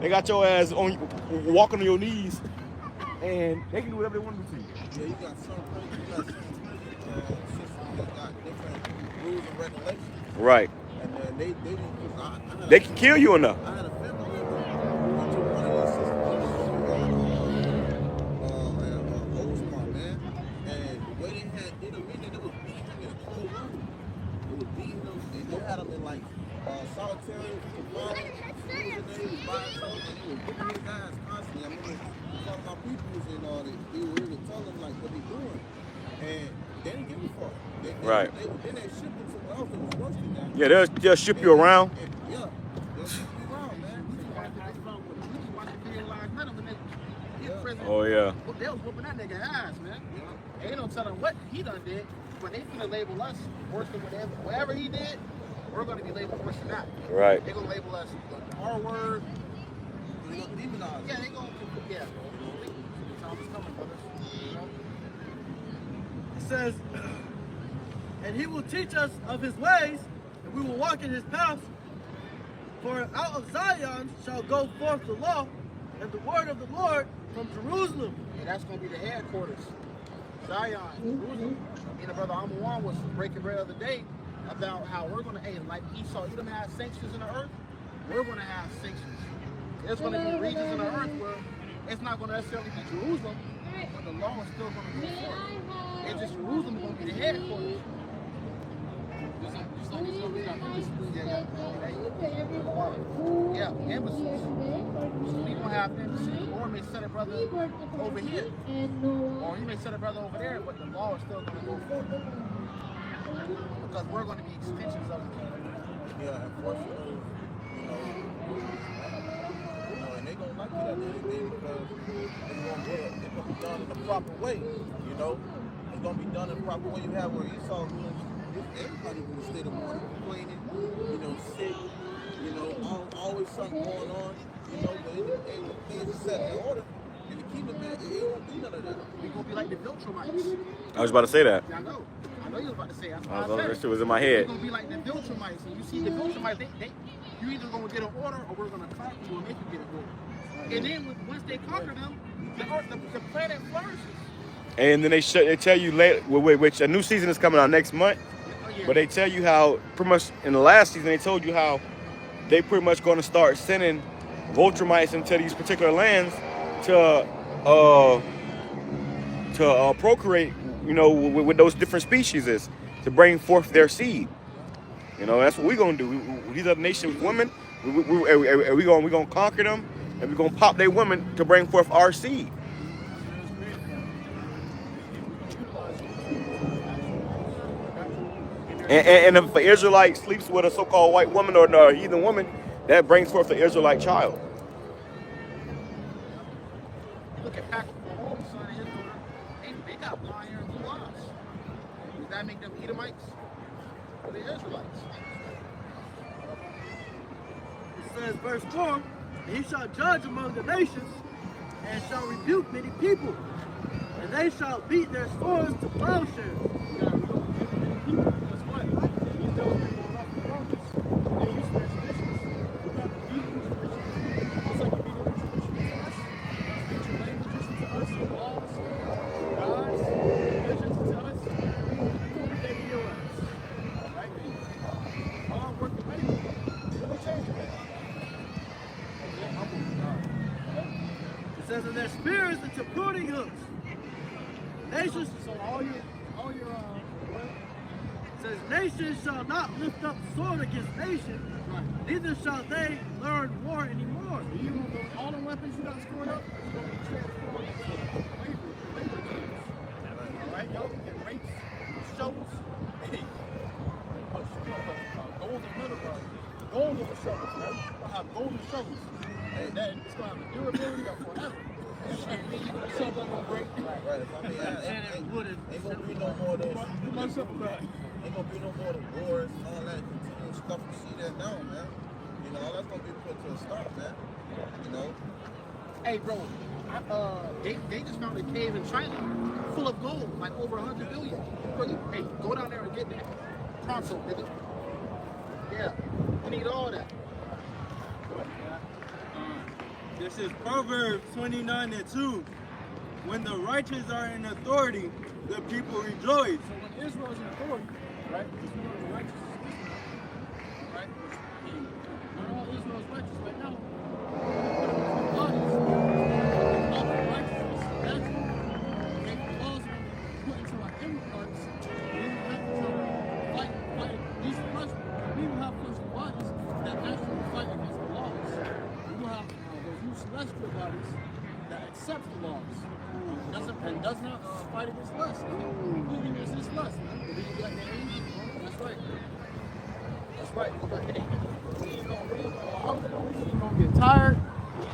They got your ass walking on your knees, and they can do whatever they want to do to you.
Yeah, you got some systems that got different rules and regulations.
Right.
And then they didn't.
They can kill you enough.
I had a family member who went to one of those systems, Osmar, man. And the way they had did him in there, they was beating him in a cold room. They was beating him, and they had him in like solitary confinement. He was by himself, and they were whipping his ass constantly. I remember some of my peoples and all that. They would tell them like what they doing, and they didn't give a fuck.
Right.
Then they shipped him somewhere else that was worse than that.
Yeah, they'll ship you around.
Yeah, they'll ship you around, man.
Oh yeah.
They was whooping that nigga ass, man. Yeah. Ain't no telling what he done did, but they finna label us worse than whatever he did. We're gonna be labeled worse than that.
Right.
They gonna label us the R word.
They gonna demonize.
Yeah, they gonna. Yeah. Time is coming, brothers. You know?
It says, and he will teach us of his ways, and we will walk in his paths. For out of Zion shall go forth the law and the word of the Lord from Jerusalem.
And that's going to be the headquarters. Zion, Jerusalem. And the brother Amawan was breaking bread the other day about how we're going to, hey, like Esau, you don't have sanctions in the earth. We're going to have sanctions. There's going to be regions in the earth where it's not going to necessarily be Jerusalem, but the law is still going to go forth. It's just Jerusalem is going to be the headquarters. Yeah, embassies. So we gonna have embassies, or may set a brother over here, or he may set a brother over there, but the law is still gonna go forward because we're gonna be extensions of the kingdom.
Yeah, unfortunately, and they gonna like it at the end of the day because it's gonna be done in the proper way. It's gonna be done in the proper way. You have where Esau everybody in the state of mourning, complaining, sick, always something going on, but things are set in order. And the kingdom, man, it won't be none of that.
We're going to be like the Viltrumites.
I was about to say that.
Yeah, I know you was about to say that.
That shit was in my head.
We're going to be like the Viltrumites. And you see the Viltrumites, you either going to get an order or we're going to conquer you and make you get an order. And then once they conquer them, the planet flourishes. And
then they tell you later, which a new season is coming out next month. But they tell you how, pretty much in the last season, they told you how they pretty much going to start sending Viltrumites into these particular lands to procreate, with those different species is to bring forth their seed. That's what we're going to do. These other nations with women, we're going to conquer them, and we're going to pop their women to bring forth our seed. And if an Israelite sleeps with a so-called white woman or a heathen woman, that brings forth the Israelite child.
Look at Patrick Mahomes' son and his daughter. They got blonde hair and blue eyes. Does that make them Edomites or the Israelites?
It says, verse 4, and he shall judge among the nations and shall rebuke many people, and they shall beat their swords to plowshares. says, and their spears into pruning hooks. Nations,
So all your
says, nations shall not lift up sword against nation, neither shall they learn war anymore.
all the weapons you got stored up, you're gonna be transformed into labor camps. All right, y'all can get rapes, shovels, gold over shovels, man. We'll have golden shovels. And then it's gonna have a durability of forever. Shovel gonna break.
Right. If I mean, ain't gonna be no more of those. Ain't gonna be no more of the wars and all that continuous stuff. You see that now, man. You know, all that's gonna be put to a stop, man. You know.
Hey, bro, they just found a cave in China full of gold, like over 100 billion. Really? Hey, go down there and get that. Pronto, nigga. Yeah, we need all that.
This is Proverbs 29:2. When the righteous are in authority, the people rejoice.
So when Israel is in authority, right? Israel is righteous. Right? Not all Israel is righteous right now. God is righteousness. That's make the laws are put into our inner parts. We will have to fight these flesh. We will have fleshly bodies that actually fight against the laws. We will have those new celestial bodies that accept the laws. Does not fight against lust. Completely resist lust. That's right. That's right. You're gonna get tired.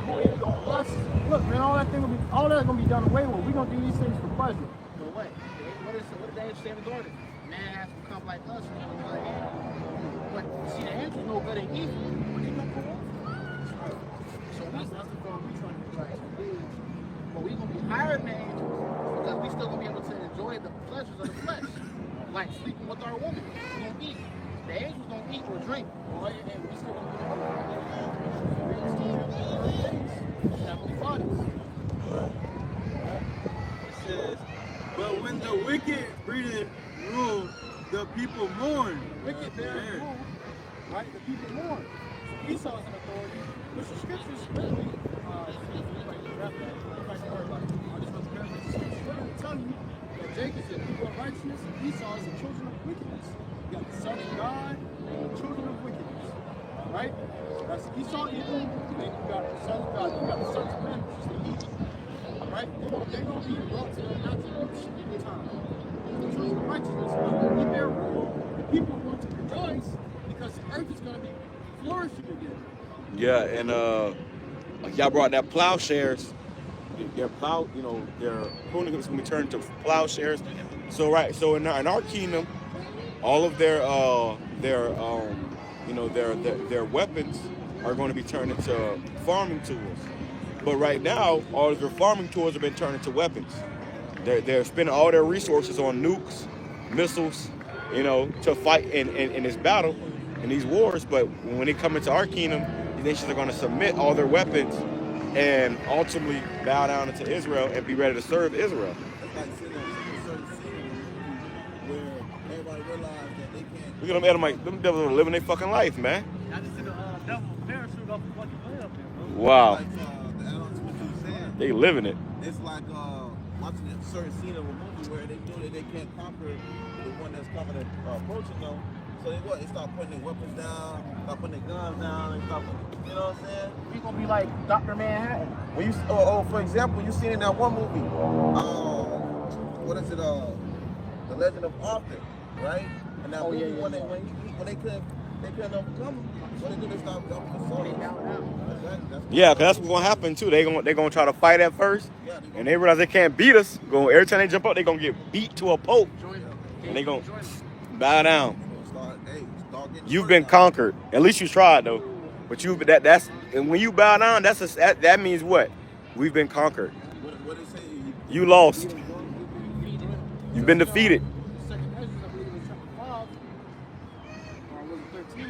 You're gonna lust. Look, man, all that's gonna be done away with. We're gonna do these things for pleasure.
No way. What did they say in the garden? Man has become like us. But see, the angels know better than evil. But they don't go off. So that's the point we're trying to get. But we're gonna be higher than the angels because we still gonna be able to enjoy the pleasures of the flesh, like sleeping with our woman. We gonna eat. The angels don't eat or drink.
All right, and we still gonna heavenly bodies.
It says, but when the wicked breedeth rule, the people mourn.
Wicked bear rule, right? The people mourn. So Esau is an authority, which the scriptures literally, tell you that Jacob is the people of righteousness and Esau is the children of wickedness. You got the sons of God and the children of wickedness. Right? That's Esau evil, and then you got the sons of God, you got the sons of men, which is the evil. Right? They're going to be brought to the natural evil time. The children of righteousness are going to be their rule. The people are going to rejoice because the earth is going to be flourishing again.
Yeah, and y'all brought that plowshares. Their pruning hooks gonna be turned to plowshares. So in our kingdom, all of their weapons are going to be turned into farming tools. But right now, all of their farming tools have been turned into weapons. They're spending all their resources on nukes, missiles, to fight in this battle, in these wars. But when they come into our kingdom, the nations are going to submit all their weapons and ultimately bow down to Israel and be ready to serve Israel.
It's like sitting on a certain scene where everybody realized that they can't.
Look at them Edomites, them devils are living their fucking life, man.
I just see the devil parachute off the fucking plane up there, bro.
Wow.
Like the Alex, what you saying.
They living it.
It's like watching a certain scene of a movie where they know that they can't conquer the one that's coming and approaching them. So they start putting their weapons down, start putting their guns down, and start putting, you know what I'm saying?
We gonna be like Dr. Manhattan.
When you, for example, you seen in that one movie, what is it? The Legend of Arthur, right? And that movie when they couldn't overcome him, what they do? They start jumping the sword.
Yeah, because that's what's gonna happen too. They gonna try to fight at first, and they realize they can't beat us. Every time they jump up, they gonna get beat to a pulp, and they gonna bow down. You've been conquered. At least you tried though. But and when you bow down, that means what? We've been conquered.
What they say?
You lost. You've been defeated.
Second Ezra, I believe it was chapter 5, or was it 13,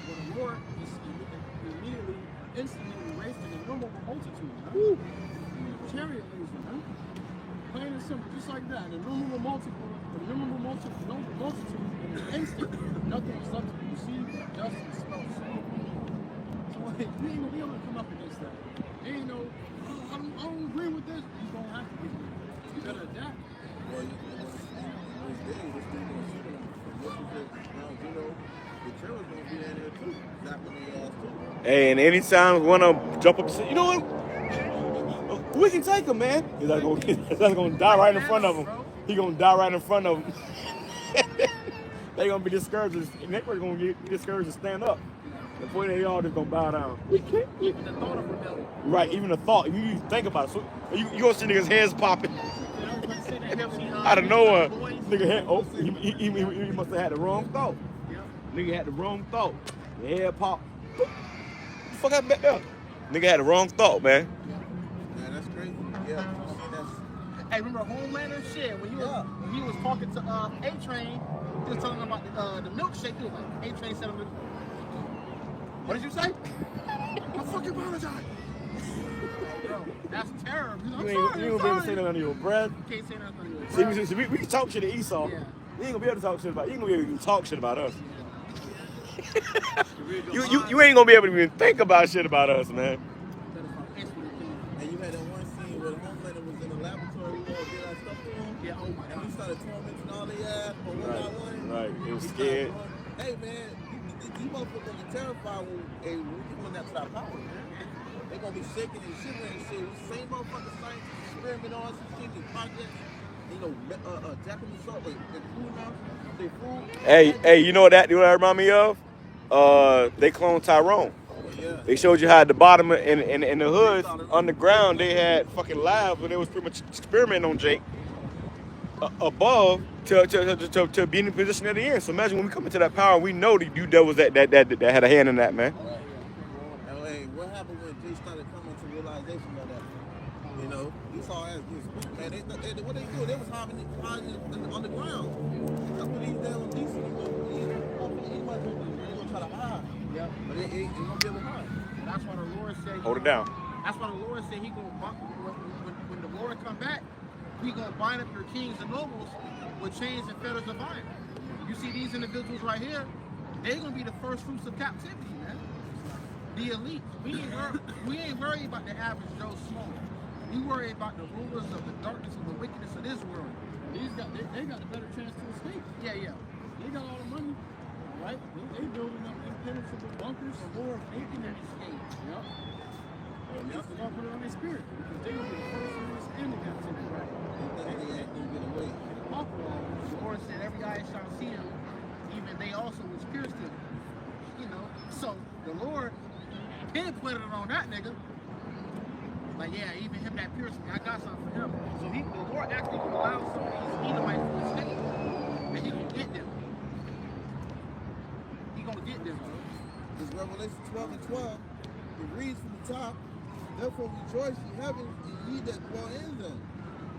where the Lord immediately, instantly raised an innumerable multitude, man. Chariot raising, man. Plain and simple, just like that. An innumerable multitude in an instant. Nothing was left to be received, dust and smoke. So we ain't gonna be able to come up against that. There ain't no don't agree with this. You're gonna have to get it. You better adapt.
Well, this day, this thing gonna see them. This is the terror's gonna be in there too. Zapping their ass too.
Hey, and anytime one of them jump up and say, you know what? We can take him, man. He's not gonna die right in front of him. He's gonna die right in front of him. They're gonna be discouraged. And they're gonna get discouraged to stand up. Before they all just gonna bow down.
Even the thought of rebellion.
Right, even the thought. You even think about it. So you gonna see niggas' heads popping out of nowhere. Nigga head, oh, he must have had the wrong thought. Nigga had the wrong thought. The head pop. What the fuck happened back there? Nigga had the wrong thought, man.
Man, that's crazy. Yeah, you seen that.
Hey, remember Homelander? Shit, when he was talking to A-Train, he was telling him about the milkshake. He was like, A-Train said, what did you say? I fucking apologize. Bro, that's terror.
You ain't gonna be able to say that under your breath.
You can't say nothing under your breath.
See, we can talk shit to Esau.
Yeah.
You ain't gonna be able to talk shit about. You ain't gonna be able to talk shit about us. you ain't gonna be able to even think about shit about us, man.
And you had that one scene where Homelander was in the laboratory, we all did our stuff to him.
Yeah, oh my
And
God.
we started tormenting all they ass for one by one.
Right, it was
We
scared.
started going, hey man, these motherfuckers gonna be terrified when we come out to our power, man. They gonna be shaking and shivering and shit. The same motherfucking scientists experiment on some shit and projects. You know, Japanese salt, including us, they food.
Hey, you know what that remind me of? They cloned Tyrone.
Yeah.
They showed you how at the bottom in the hood, underground, they had fucking labs where they was pretty much experimenting on Jake. Above to be in the position at the end. So imagine when we come into that power, we know that you devils that had a hand in that, man.
Hey, what happened when Jay started coming to realization of that? You know, he saw as this man. What they do? They was hiding on the ground. That's what these damn decent. He gonna try to hide.
Yeah.
But they ain't gonna be able to hide.
That's why the Lord said.
Hold it down.
That's why the Lord said he gonna when the Lord come back, he gonna bind up your kings and nobles with chains and fetters of iron. You see these individuals right here, they're gonna be the first fruits of captivity, man. The elite. We ain't worried about the average Joe Small. We worry about the rulers of the darkness and the wickedness of this world.
They got a better chance to escape.
Yeah.
They got all the money, right? They building up impenetrable bunkers.
The Lord making them escape.
Yep. Yep. They're gonna put it on their spirit because they're gonna be the first ones in the captivity. Right.
They ain't gonna get away.
The Lord said every eye shall see him, even they also which pierced him. You know, so the Lord pinpointed it on that nigga. Like, yeah, even him that pierced me, I got something for him. So the Lord actually gonna allow some of these Edomites to escape, and he gonna get them. He gonna get them.
It's Revelation 12 and 12. It reads from the top. Therefore rejoice ye heaven, and ye that dwell in them.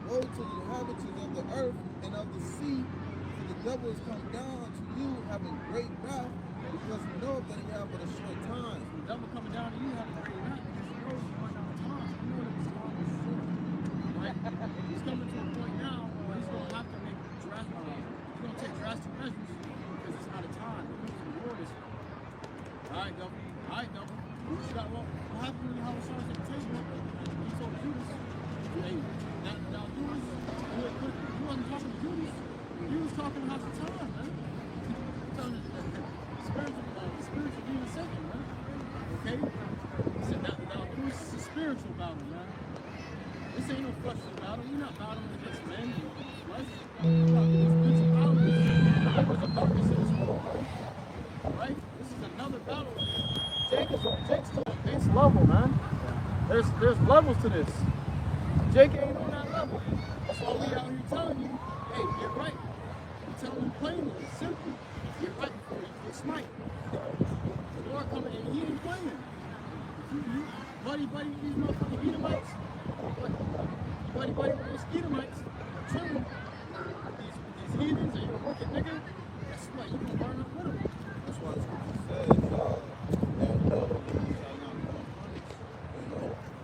Woe to the inhabitants of the earth and of the sea, for the devil is come down to you having great wrath, because you know that he have but a short time.
The devil coming down to you having to pay that because you know he's running out of time. You know that this time is short. Right? He's coming to a point now where he's gonna have to make he's gonna take drastic measures because it's out of time. Because the Lord is alright, devil. You got what happened when you have a sergeant at the table? He told Judas, hey, now Judas, you wasn't talking to Judas. You was talking about the time, man. Telling you spiritual being second, man. Okay? He said, now this is a spiritual battle, man. This ain't no fleshly battle. You're not battling against men and flesh. You're not against principalities. There's a purpose in this world, right? This is another battle. Jake's to the next level, man. There's levels to this. Jake ain't on that level. That's why we out here telling you, hey, get right. I'm telling you plainly, simply, get right before you get smite. The Lord coming and he ain't playing. You buddy these motherfucking Edomites. Buddy with those Edomites. Chilling. These heathens and you're a wicked nigga. Guess what? You gonna burn up with them.
That's why the scripture says that no man shall not go unpunished.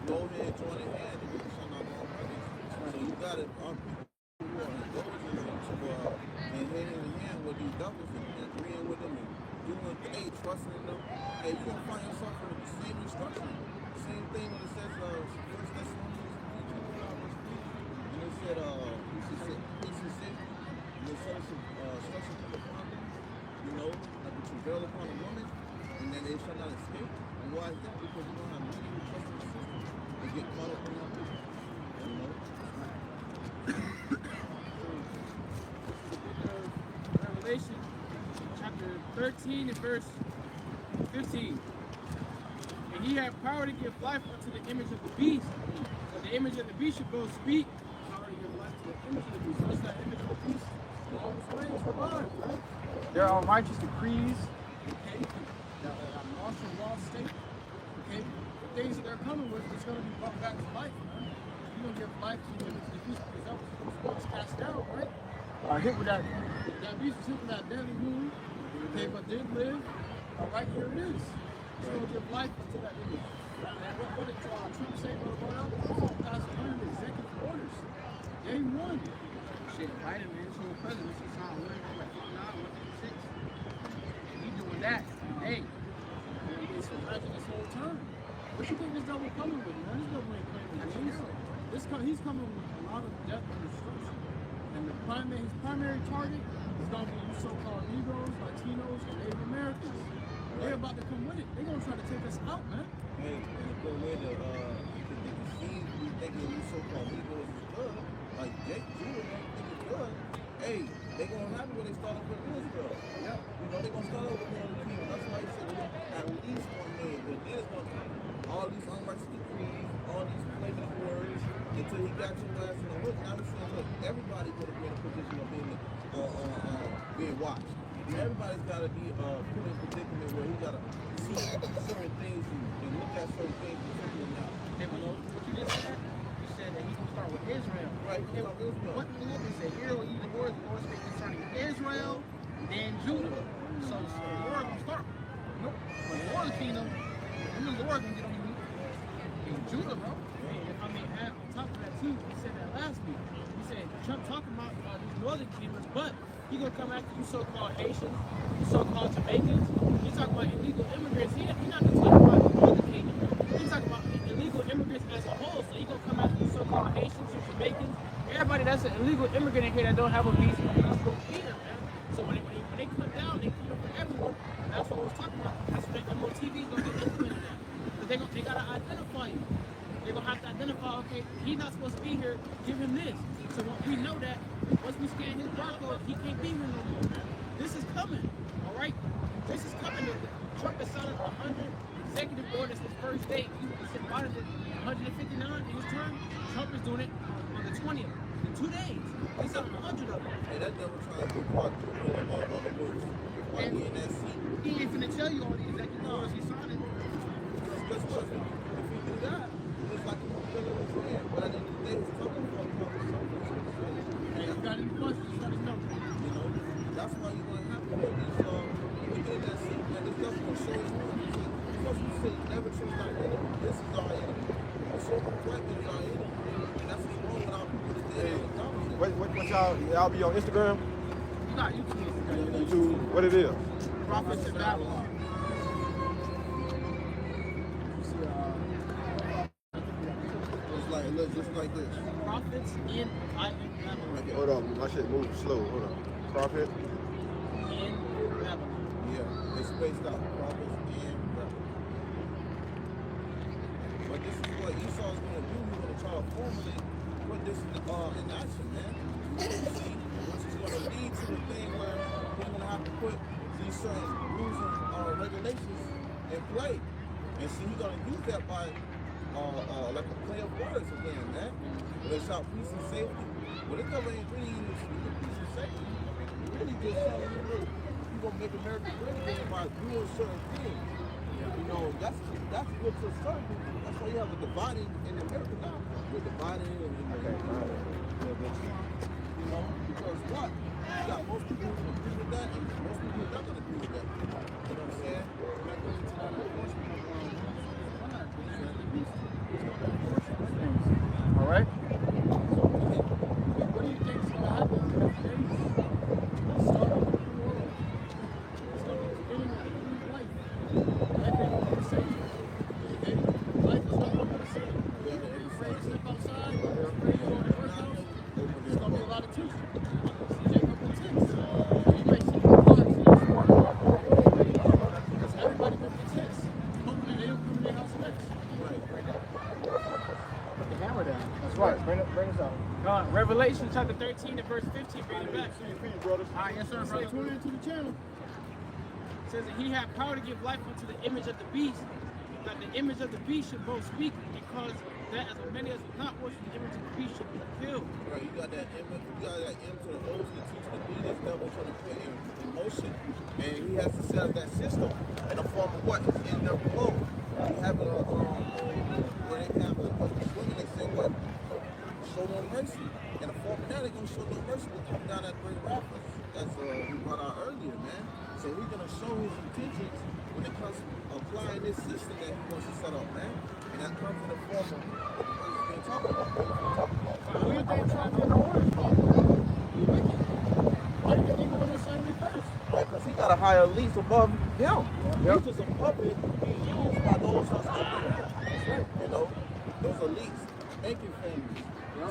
No man join in hand, and we shall not go unpunished. So you got it, our people who are indulgent and hand in hand with these devils and agreeing with them and doing, hey, trusting in them, hey, you're gonna find yourself in the same instruction. Same thing when it says, 1 Thessalonians get caught up in that business. You know?
Revelation, chapter 13 and verse 15. And he had power to give life unto the image of the beast. So the image of the beast should go speak. Power to give life to the image of the beast. So it's that image of the beast. All this way is alive, right? There are righteous decrees, okay, that are martial law state, okay? The things that they're coming with is going to be brought back to life, right? You're going to give life to the image of the beast because that was cast down, right? Hit with that beast was hit with that deadly wound, okay, but did live. All right, here it is. It's going to give life to that image. And what did Trump say about it? Pass 100 executive orders. Day one. Shit, Biden, man, so the presidency signed 159, 156. And he doing that. Hey, it's imagine this whole time. What you think this devil coming with, man? This devil ain't playing with games. He's coming with a lot of death and destruction. And his primary target is going to be you so-called Negroes, Latinos, and Native Americans. They're about to come with it. They're going to try to take us out, man.
Hey, and the way that the seeds we thinking we so-called Negroes is good, like Jake Jew and everything is good. Hey, they're going to have it when they start up with Israel. Yeah. You know, they're going to start over with the kingdom. That's why he said at least 1 million. But then it's going to come all these unrighteous decrees, all these flaming words, until he got your ass in the hook. Now he's saying, look, everybody's going to be in a position of being watched. Everybody's got to be put in a predicament where he got to see certain things and look at certain things particularly now.
Hey, but what you just said? You said that he can start with Israel.
Right, he start with Israel.
What the Lord said, hear what ye the Lord speak concerning Israel, then Judah. So the Lord will start. Nope. But the Lord's kingdom, and the Lord can get on you in Judah, bro. I mean, on top of that too, he said that last week. He said, Trump talking about these northern kingdoms, but he gonna come after you so-called Haitians, you so-called Jamaicans. He's talking about illegal immigrants. He's not just talking about the northern kingdom. He's talking about illegal immigrants as a whole. So he gonna come after you so-called Haitians and Jamaicans. Everybody that's an illegal immigrant in here that don't have a visa, he's gonna beat them, man. So when they come down, they come for everyone. That's what I was talking about. That's what the MOTV is gonna get implemented now. But they gotta identify you. They're gonna have to identify, okay, he's not supposed to be here, give him this. So we know that once we scan his barcode, he can't be here no more. This is coming, all right? This is coming. Trump has signed 100 executive orders his first day. He said Biden did 159 in his term. Trump is doing it on the 20th. In 2 days. He signed 100 of them.
Hey, that devil trying to do part two of other words. Like he in that seat.
He ain't finna tell you all these executive orders he's signing.
Guess what? If he do that, it's like a fulfilling his hand. But at the end of the day, he's talking about
Hey, you got any questions? Let us know.
you know, that's why you're going to have to get this, when you in that seat, man, this devil will show his hand. Because you say, never trust our enemy. This is our enemy. The so-called white man is our enemy. And that's what's wrong with our people today.
What y'all be on Instagram?
Nah, YouTube.
YouTube? What it is?
Prophets in Babylon.
It looks just like this.
Prophets in Babylon.
Hold on, my shit moves slow. Hold on. Prophet.
In Babylon.
Yeah, it's spaced out. Prophets and Babylon. But this is what Esau's going to do. He's going to try to formulate put this in action, man. See, which is going to lead to the thing where we're going to have to put these certain rules and regulations in play. And see, he's going to use that by like a play of words again, man. When they shout peace and safety. But it doesn't really even speak of peace and safety. It really just telling you, look, you're going to make America great again by doing certain things. You know, that's good to certain people. That's why you have a dividing in America now. We're dividing and you know, because what? You got most people who agree with that and most people who are not going to agree with that. You know what I'm saying?
All right. What do you think is going to happen in the days? Start of the new world. Start of the beginning of the new life. Life ain't going to be the same. Okay? Life is not going to be the same.
camera down.
That's right. Bring us out.
Revelation chapter 13 and verse 15. Bring it back.
All right, yes, sir, brother.
Tune into the channel. It says that he had power to give life unto the image of the beast, that the image of the beast should both speak, because that as many as will not worship the image of the beast should be killed.
Right, you got that M, you got that M to the O to the T to the B, this devil trying to put in motion. And he has to set up that system in the form of what? It's in their below. You have a, where they have a swing and they say what? Show no mercy. In the form of that, they're going to show no mercy. We'll come down that great rapper. That's we brought out earlier, man. So he's going to show his intentions when it comes to applying this system that he wants to set up, man. And that comes in the form of what he's been talking about.
Who you think trying to get the order from? Why do you think we're going to sign me first?
Because he got a higher lease above him. He's just a puppet being used by those who's right. You know, those elites, banking families.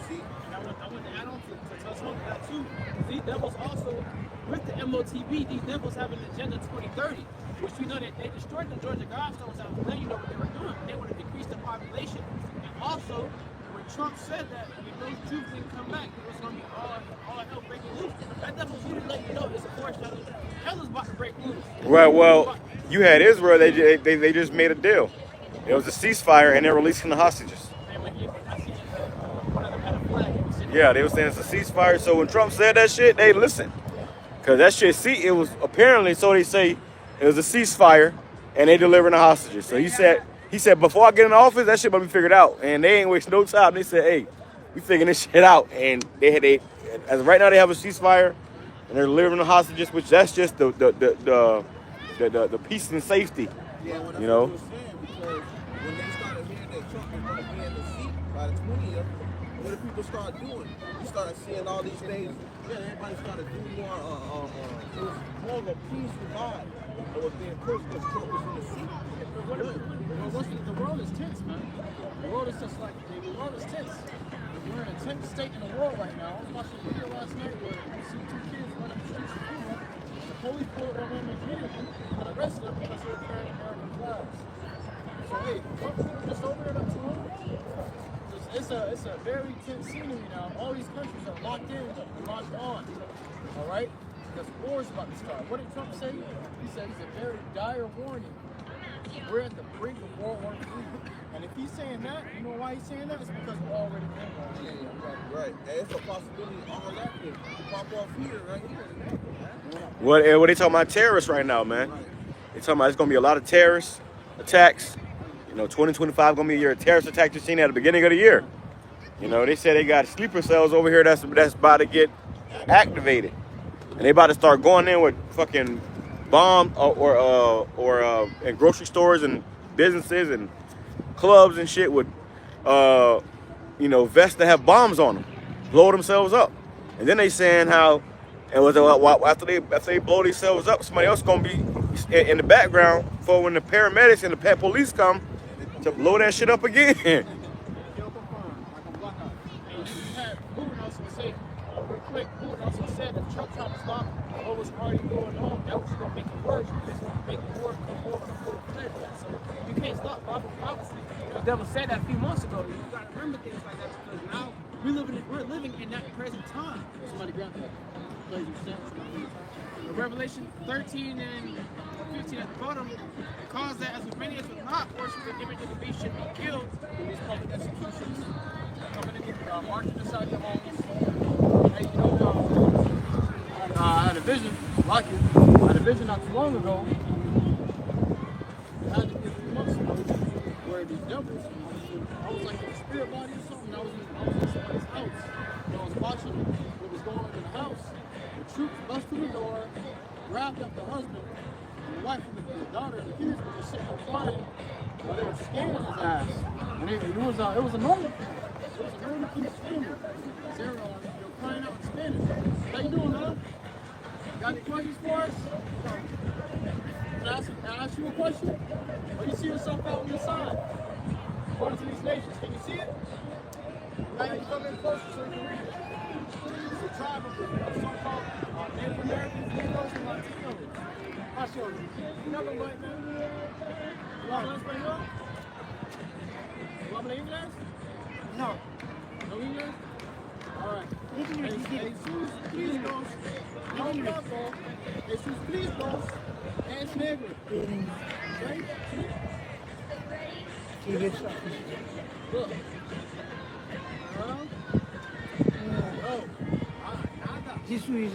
See?
I want to add on to touch on that too. These devils also, with the MOTB, these devils have an agenda 2030, which we know that they destroyed the Georgia Guidestones out there. You know what they were doing. They want to decrease the population. And also, when Trump said that when those Jews didn't come back, it was going to be all hell breaking loose. That devil's really let you know it's a foreshadow. Hell is about to break loose.
Right. Well, you had Israel. They just made a deal. It was a ceasefire, and they're releasing the hostages. Yeah, they were saying it's a ceasefire. So when Trump said that shit, they listened. Because that shit, it was apparently, so they say, it was a ceasefire, and they delivering the hostages. So he said, before I get in office, that shit better be figured out. And they ain't waste no time. They said, hey, we figuring this shit out. And they as of right now, they have a ceasefire, and they're delivering the hostages, which that's just the peace and safety.
Yeah, well, that's
you know.
what I was saying, because when they started hearing that Trump was going to be in the seat by the 20th, what did people start doing? You started seeing all these things. Yeah, everybody started doing more. It was more of a peaceful vibe that was being pushed because Trump was in the seat.
The world is tense, man. The world is just like the world is tense. We're in a tense state in the world right now. I was watching a video last night where you see two kids running the streets of Cuba. The police pulled over them immediately and arrested them because they were carrying American flags. So hey, Trump just over there not too long. It's a very tense scenery now. All these countries are locked in and locked on. All right? Because war is about to start. What did Trump say? He said it's a very dire warning. We're at the brink of World War III. And if he's saying that, you know why he's saying that? It's because we're already in World War III.
Right. And it's a possibility all that could pop off here, right here.
What they talking about terrorists right now, man? They talking about it's gonna be a lot of terrorist attacks. You know, 2025 gonna be a year of terrorist attack you've seen at the beginning of the year. You know, they said they got sleeper cells over here that's about to get activated, and they about to start going in with fucking bomb or in grocery stores and businesses and clubs and shit with vests that have bombs on them, blow themselves up, and then they saying how it was after they blow themselves up, somebody else gonna be in the background for when the paramedics and the police come to blow that shit up again.
Putin also said that Trump trying to stop what was already going on. That was going to make it worse. It's going to make it more So you can't stop prophecy. The devil said that a few months ago. You got to remember things like that because now we're living in that present time. Somebody grab that. Revelation 13 and 15 at the bottom, it calls that as many as will not worship the image of the beast should be killed in these public executions. Coming in, marching inside the homes. Hey, you know, I had a vision, I had a vision not too long ago. It had to be a few months ago, where these devils, I was like in a spirit body or something. I was in somebody's house. And I was watching what was going on in the house. The troops bust through the door, grabbed up the husband, and the wife and the daughter and the kids were just sitting there crying while they were scaring his ass. And it was a normal thing. It was a normal thing to scream. Zero, you're crying out in Spanish. How you doing, man? Got any questions for us? Can I ask you a question? Or you see yourself out on your side? According to these nations, can you see it? Now you come in closer so you can read it. It's a tribe of so-called Native Americans, Negroes, and Latinos. I'll show you. You know them white men? ¿You hablan español? ¿You hablan inglés? No. Jesus Christos, non loco, Jesus Christos es negro. Right? Look. Oh, nada.
This is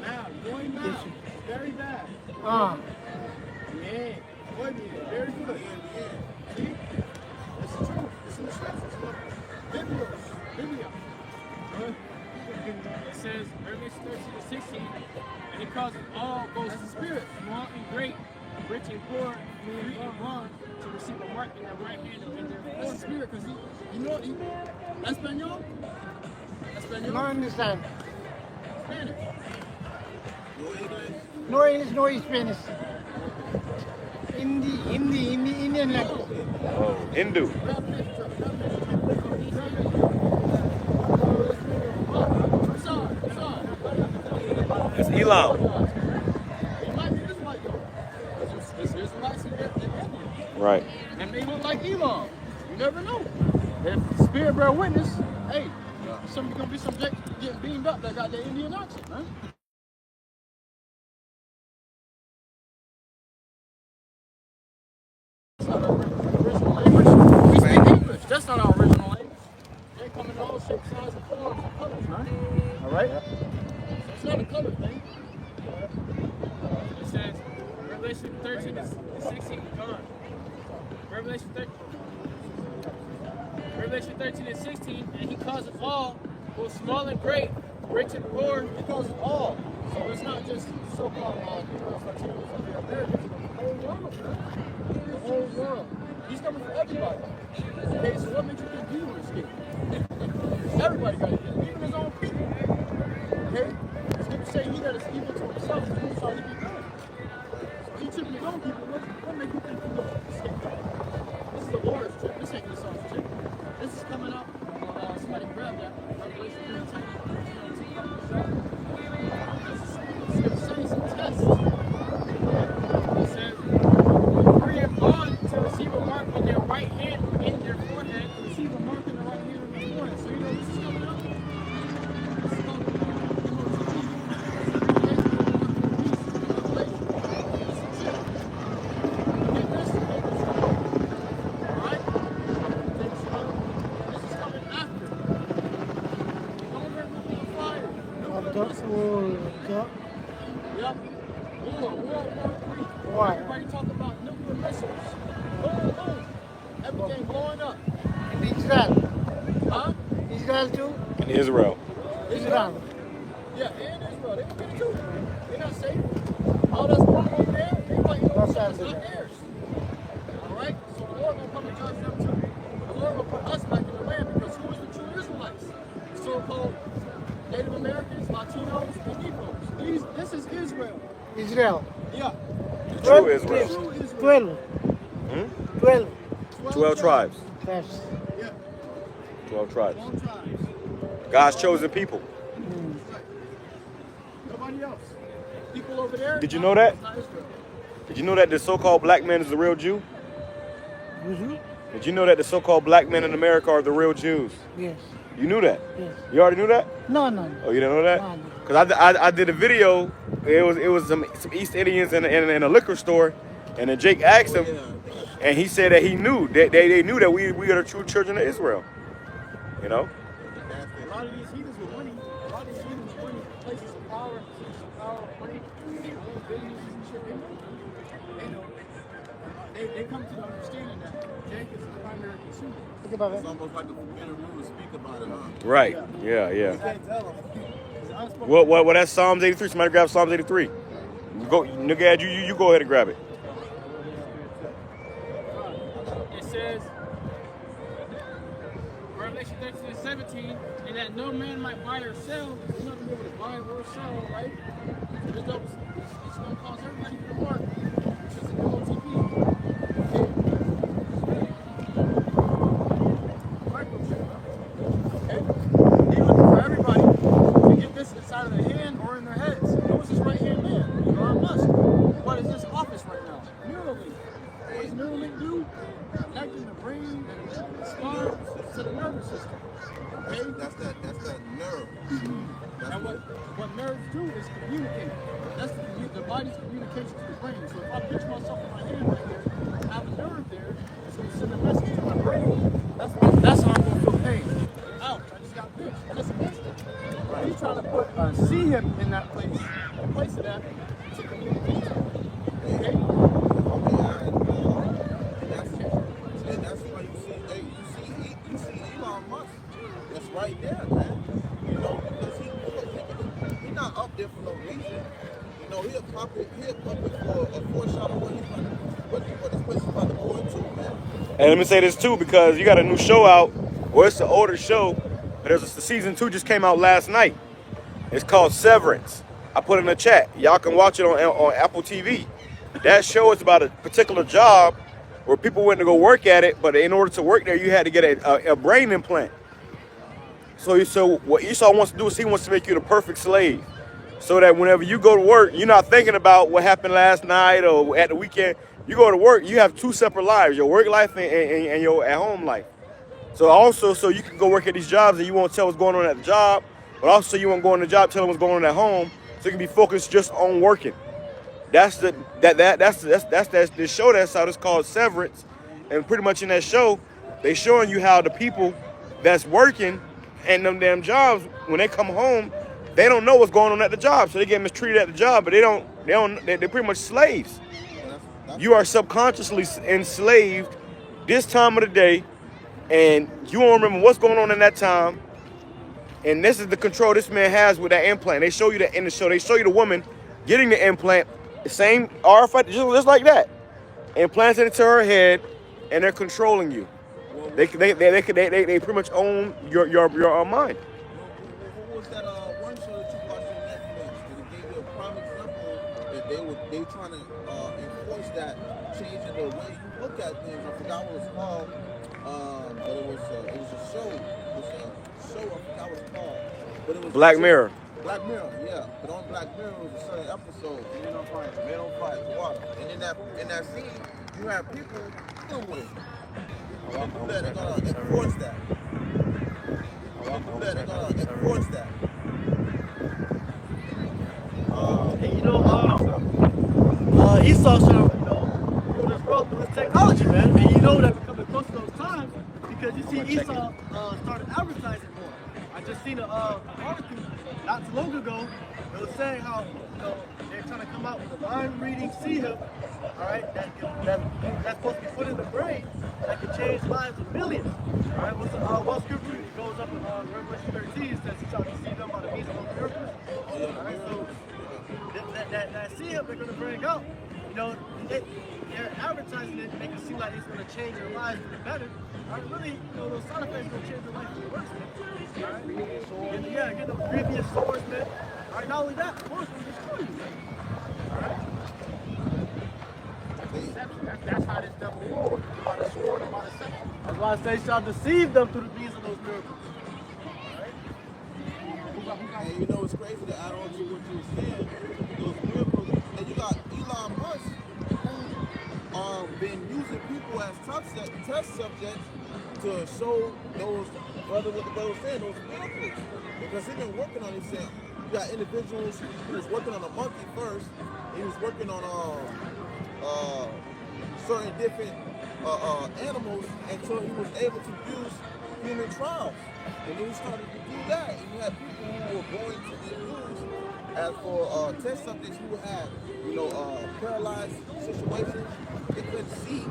Now, going now. Very bad.
ah.
Yeah. Muy bien. Very good. See? It's the truth. It's in the scriptures. Look. Biblia.
It says, Revelation 13:16, and he causes all, both spirit, small and great, rich and poor, free and bond, to receive a mark in their right hand or in their
It's the spirit, because you know, Espanol?
No understand.
Spanish.
No English, no Spanish. Hindi, Indian language.
Oh, Hindu. That's Elam. Right.
And they look like Elon. You never know. If spirit bear witness, hey, somebody's gonna be some getting beamed up that got the Indian accent, man. That's not our original language. We speak English. That's not our original language. They come in all shapes, sizes, and forms, and colors, man. All right. So it's not a color thing.
It says, Revelation 13:16, gone. Revelation 13:16, and he causes all, both small and great, rich and poor.
He calls it all. So it's not just so-called Negroes, Latinos, and the Americans, but the whole world. The whole world. He's coming for everybody. Okay, so what makes you think he would escape? Everybody got to get it, even his own people. Okay? It's going to say he that is evil to himself is going to try to be good. So he tripping his own people. What makes you think he would escape? This is the Lord's trip. This ain't the son's trip. This is coming up. Somebody grab that. Revelation 13. It's going to say some tests.
It says, free and bond to receive a mark on their right hand or in their forehead.
Receive a mark in the right hand of the forehead. So you know this is coming up. This is called
Why?
Everybody talk about nuclear missiles. Boom, boom. Everything blowing up.
In Israel.
Huh?
Israel too?
In Israel.
Israel.
Yeah, and Israel. They gonna get it too. They're not safe. All that's going over there, they fighting over us, not theirs. Alright? So the Lord gonna come and judge them too. The Lord will put us back in the land because who is the true Israelites? The so-called Native Americans, Latinos, and Negroes. This is Israel.
Israel.
Yeah.
True Israel.
True Israel.
12. 12.
12 tribes.
Yes.
Yeah.
12 tribes.
12 tribes.
God's chosen people.
Right. Nobody else. People over there.
Did you know that?
It's not Israel.
Did you know that the so-called black man is the real Jew?
Mm-hmm.
Did you know that the so-called black men in America are the real Jews?
Yes.
You knew that?
Yes.
You already knew that?
No, no.
Oh, you didn't know that?
No, no.
Because I did a video. It was some East Indians in a liquor store, and then Jake asked him, and he said that he knew that they knew that we are the true children of Israel. You know?
A lot of these heathens with money, a lot of these heathens with money, places of power, positions of power, money, they own businesses and shit. They know. They come to the understanding that Jake is the primary consumer.
Think about it.
It's almost like a forbidden rule to speak about it, huh?
Right. Yeah.
You can't tell them.
What? That's Psalms 83. Somebody grab Psalms 83. Go, nigga, you go ahead and grab it.
It says, Revelation 13:17, and that no man might buy or sell.
There's nothing able to buy or sell, right? It's going to cause everybody to work, which is the MOTP. Okay? He looking for everybody to get this inside of their hand or in their heads. Who is this right hand man? Elon Musk. What is this office right now? Neuralink. What does Neuralink do? Connecting the brain and the skull to the nervous nervous system.
That's that nerve.
And what nerves do is communicate. That's the body's communication to the brain. So if I pinch myself in my hand right here, I have a nerve there. It's going to send a message to my brain. That's how I'm going to feel pain. Ouch, I just got pinched. That's instant. Right. He's trying to put see him in that place, in place of that, to communicate to him. Okay?
And that's why you see Elon Musk. That's right there, man. You know, because he's not up there for no reason. You know, he'll puppet for a foreshadow what this place is about to go into, man.
And let me say this too, because you got a new show out. Well, it's an older show, but the season 2 just came out last night. It's called Severance. I put it in the chat. Y'all can watch it on Apple TV. That show is about a particular job where people went to go work at it, but in order to work there, you had to get a brain implant. So what Esau wants to do is he wants to make you the perfect slave, so that whenever you go to work, you're not thinking about what happened last night or at the weekend. You go to work, you have 2 separate lives, your work life and your at-home life. So also, so you can go work at these jobs and you won't tell what's going on at the job, but also you won't go on the job telling what's going on at home, so you can be focused just on working. That's the show that's out. It's called Severance, and pretty much in that show, they showing you how the people that's working and them damn jobs, when they come home, they don't know what's going on at the job, so they get mistreated at the job, but they're pretty much slaves. You are subconsciously enslaved this time of the day, and you don't remember what's going on in that time. And this is the control this man has with that implant. They show you that in the show. They show you the woman getting the implant, the same RFID, just like that, implants it into her head, and they're controlling you. They pretty much own your mind.
What was that one show that you watched on Netflix? That it gave you a prime example that they trying to enforce that, changing the way you look at things. I forgot what it was called, but it was a show. It was a show. I forgot what it's called. But it was
Black Mirror.
Black Mirror, yeah. But on Black Mirror, it was a certain episode. Men on fire, water. And in that scene, you have people dealing with it. People that are gonna enforce that. People that are gonna enforce that.
And you know, Esau's trying to put this growth through his technology, man. And you know that we're coming close to those times because you see Esau started advertising more. I just seen an article not too long ago. It was saying how they're trying to come out with a mind-reading seal, all right, that's supposed to be put in the brain that can change lives of millions. All right, one scripture it goes up in Revelation 13. It says, "You shall see them by the means of those miracles." All right, so that seal they're going to bring out, they're advertising it, make it seem like it's going to change their lives for the better. All right, really, those side effects going to change their life for the worse, man. All right, get those previous swords, man. All right, not only that, of course, we'll destroy you, man. All right.
That's how this devil works. By the sword and by the deception.
That's why I say shall deceive them through the means of those miracles.
And you know it's crazy to add on to what you were saying, those miracles, and you got Elon Musk who been using people as test subjects to show those what the brother was saying, those miracles. Because he's been working on it. You got individuals who was working on a monkey first, he was working on certain different animals until he was able to use human trials. And then he started to do that, and you had people who were going to be used as for test subjects who had, paralyzed situations. They couldn't see,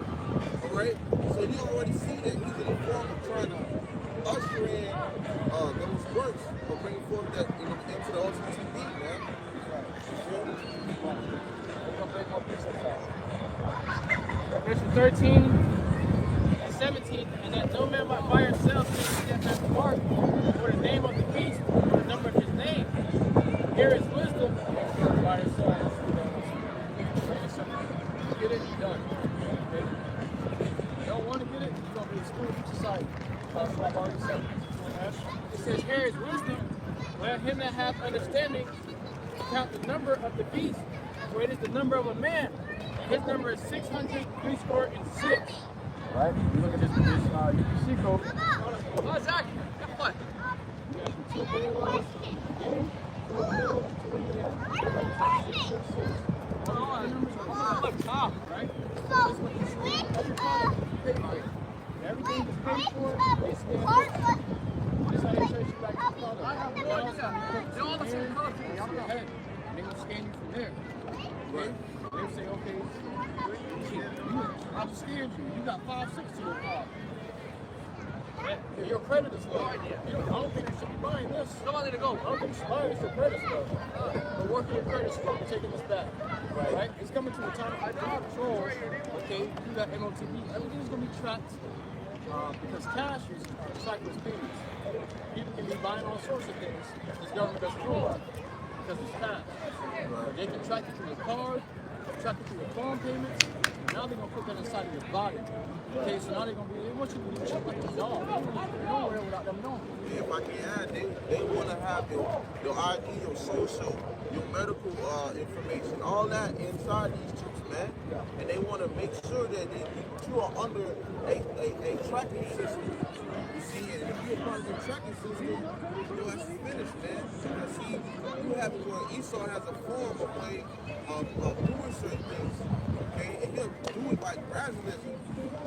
all right? So you already see that he's in the form of trying to usher in those works of bringing forth that, into the ultimate TV, man.
Revelation 13 and 17, and that no man might buy or sell things that has the mark, or the name of the beast, or the number of his name. Here is wisdom, buy or sell. Get it done. Okay? You don't want to get it, you're going to be excluded from society. That's what I've already said. It says, here is wisdom, let him that hath understanding count the number of the beast, for it is the number of a man. His number is 666. Right? You look at this UPC code. Oh, Zach, what? Look, Tom, right?
Everything is paid for. They scan it. Just how they trace you back to the product.
I have no idea. They're all the same color.
Your head. And they will scan you from there. Right? They'll say, okay, I've scanned you. You got 5, 6 to your car. Your credit is low. I don't think you should be buying this.
Come on, let it go.
I don't think you should buy this. Your credit score. But working your credit score, we're taking this back. Right? It's coming to a time of high control. Okay, you got MOTP. Everything's going to be tracked. Because cash is trackless payments. People can be buying all sorts of things. This government doesn't know about it because it's cash. They can track it through your card, track it through your phone payments. Now they're gonna put that inside of your body. Okay, so now they want you to be checked like a dog. You don't go nowhere without them knowing.
If I can add, they want to have your ID, your social, your medical information, all that inside these chips, man. And they want to make sure that you are under a tracking system. You see, and if you're part of the tracking system, you'll have to finish, man. Because you have to where Esau has a form of way of doing certain things. Okay, and he'll do it by gradualism.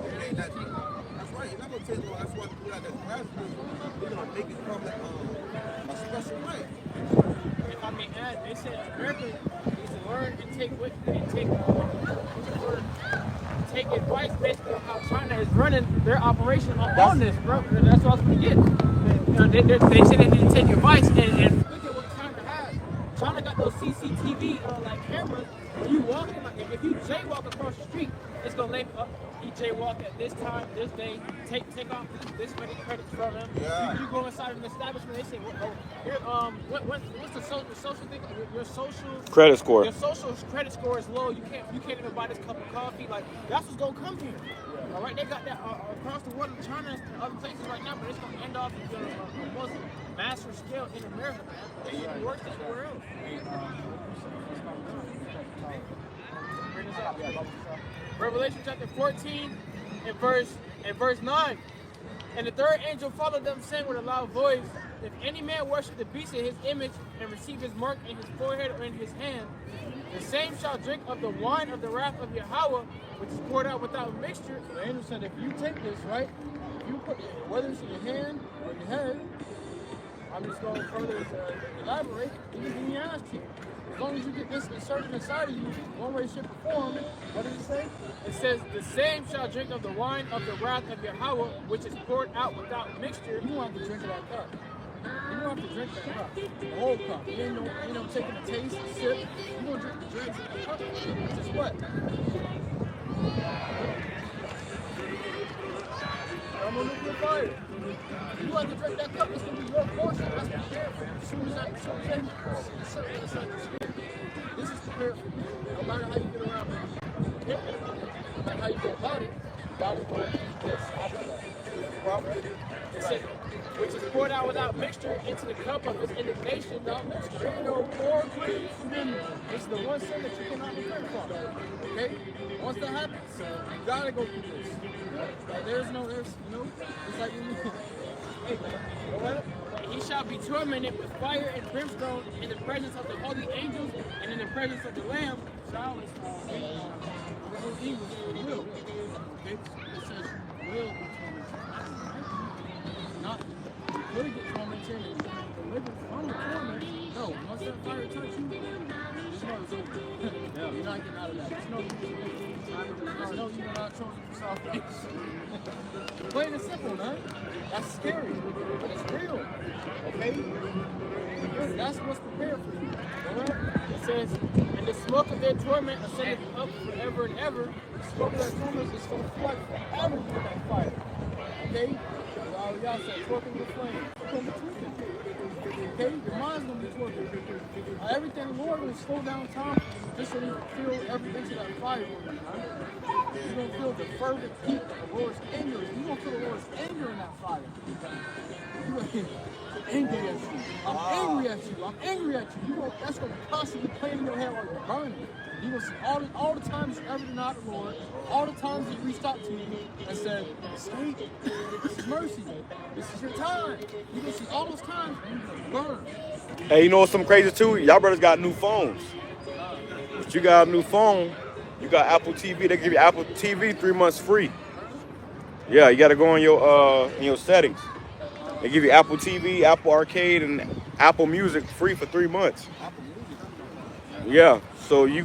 Okay, that's right. You're not gonna take no. That's why people like that gradualism. They're gonna make it come a special way.
If I may add, they said America needs to learn and take advice basically on how China is running their operation on this, bro. That's what I was gonna get. They said they need to take advice and look at what China has. China got those CCTV like cameras. When you walk in, like, if you jaywalk across the street, it's gonna label up. He jaywalked at this time, this day. Take off this many credits from him.
Yeah.
You go inside an establishment, they say, what's the social thing? Your social
Credit score.
Your social credit score is low. You can't even buy this cup of coffee. Like that's what's gonna come here. All right, they got that across the world in China and other places right now, but it's gonna end off in a Muslim master scale in America, man. It even works anywhere else. Revelation chapter 14 and verse 9. And the third angel followed them, saying with a loud voice, if any man worship the beast in his image and receive his mark in his forehead or in his hand, the same shall drink of the wine of the wrath of Yahweh, which is poured out without mixture. The angel said, if you take this, right, if you put whether it's in your hand or your head, I'm just going to further elaborate, it can be your ass cheek. As long as you get this inserted inside of you, one way, shape, or form, what does it say? It says, the same shall drink of the wine of the wrath of Yahweh, which is poured out without mixture. You want to drink of that cup. You don't have to drink that cup. The whole cup. You ain't no taking a taste, a sip. You're going to drink the dregs of the cup, which is what? I'm going to nuclear fire. You have to drink that cup, it's going to be your portion. That's prepared for you. As soon as that this is prepared for you. No matter how you get around it, no matter how you go about it, God is going to use this after that. It said, which is poured out without mixture into the cup of his indignation without mixture. There are no more great sin. This is the one sin that you cannot repent from. Okay? Once that happens, you gotta go through this. It's like hey, go ahead. He shall be tormented with fire and brimstone in the presence of the holy angels and in the presence of the Lamb. Child is will. Okay? It says will be tormented. Not really get tormented and delivered from the torment. No, once that fire touches you, just know it's over. You're not getting out of that. Just know you're not chosen for salvation. Plain and simple, man. That's scary, but it's real. Okay? That's what's prepared for you. Alright? It says, and the smoke of their torment ascended up forever and ever. The smoke of their torment is going to flood forever with that fire. Okay? Y'all said, twerking with flame. It's going to be twisted. Okay? Your mind's going to be twerking. Everything, the Lord will slow down time just so you can feel everything to that fire. You're going to feel the fervent heat of the Lord's anger. You're going to feel the Lord's anger in that fire. angry at you. I'm angry at you. I'm angry at you. That's going to constantly play in your head while you're burning. You're going to see all the times you ever denied the Lord, all the times He reached out to you and said, escape, this is mercy, this is your time. You're going to see all those times and you're going to burn.
Hey, you know what's some crazy too? Y'all brothers got new phones. But you got a new phone, you got Apple TV. They give you Apple TV 3 months free. Yeah, you got to go in your settings. They give you Apple TV, Apple Arcade, and Apple Music free for 3 months. Yeah, so you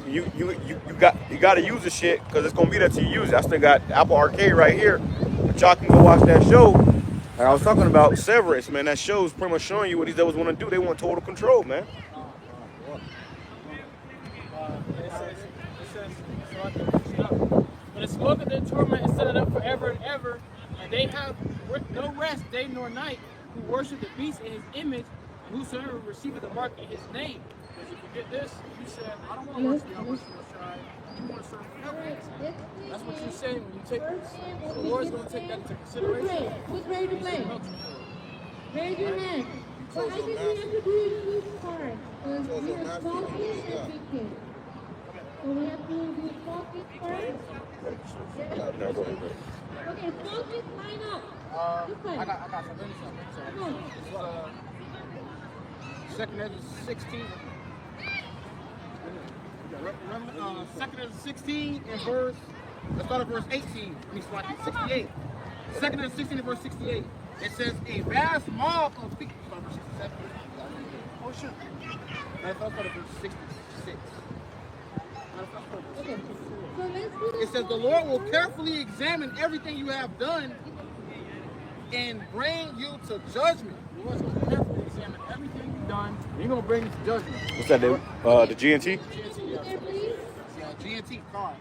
got to use the shit because it's gonna be there till you use it. I still got Apple Arcade right here, but y'all can go watch that show. Like I was talking about Severance, man. That show is pretty much showing you what these devils want to do. They want total control, man.
But it's smoke of their torment is set up forever and ever, and they have no rest day nor night who worship the beast in his image, and whosoever receiveth the mark in his name. Because if you get this, you said, I don't want to worship Yahweh Shai. You want to serve heaven. That's what you're saying when you take this. So the Lord's going to take that into consideration.
Who's ready to play? Raise your hand. Well, I think we have to do it in each part. Because we have small kids and big kids. So we have to do small kids first. Okay, small kids line up. This way.
I got some.
Come on.
2nd Ezra 16. 2nd Ezra 16 and verse. Let's start at verse 18. I mean, 68. 2nd Ezra 16 and verse 68. It says, a vast mob of people. Start verse 67. Oh shit. Let's start at verse 66.
Okay. So let's do
It says, the Lord will carefully examine everything you have done and bring you to judgment.
The Lord's going to carefully examine everything you've done, and He's going to bring you to judgment.
What's that, dude? The GNT?
GNT card.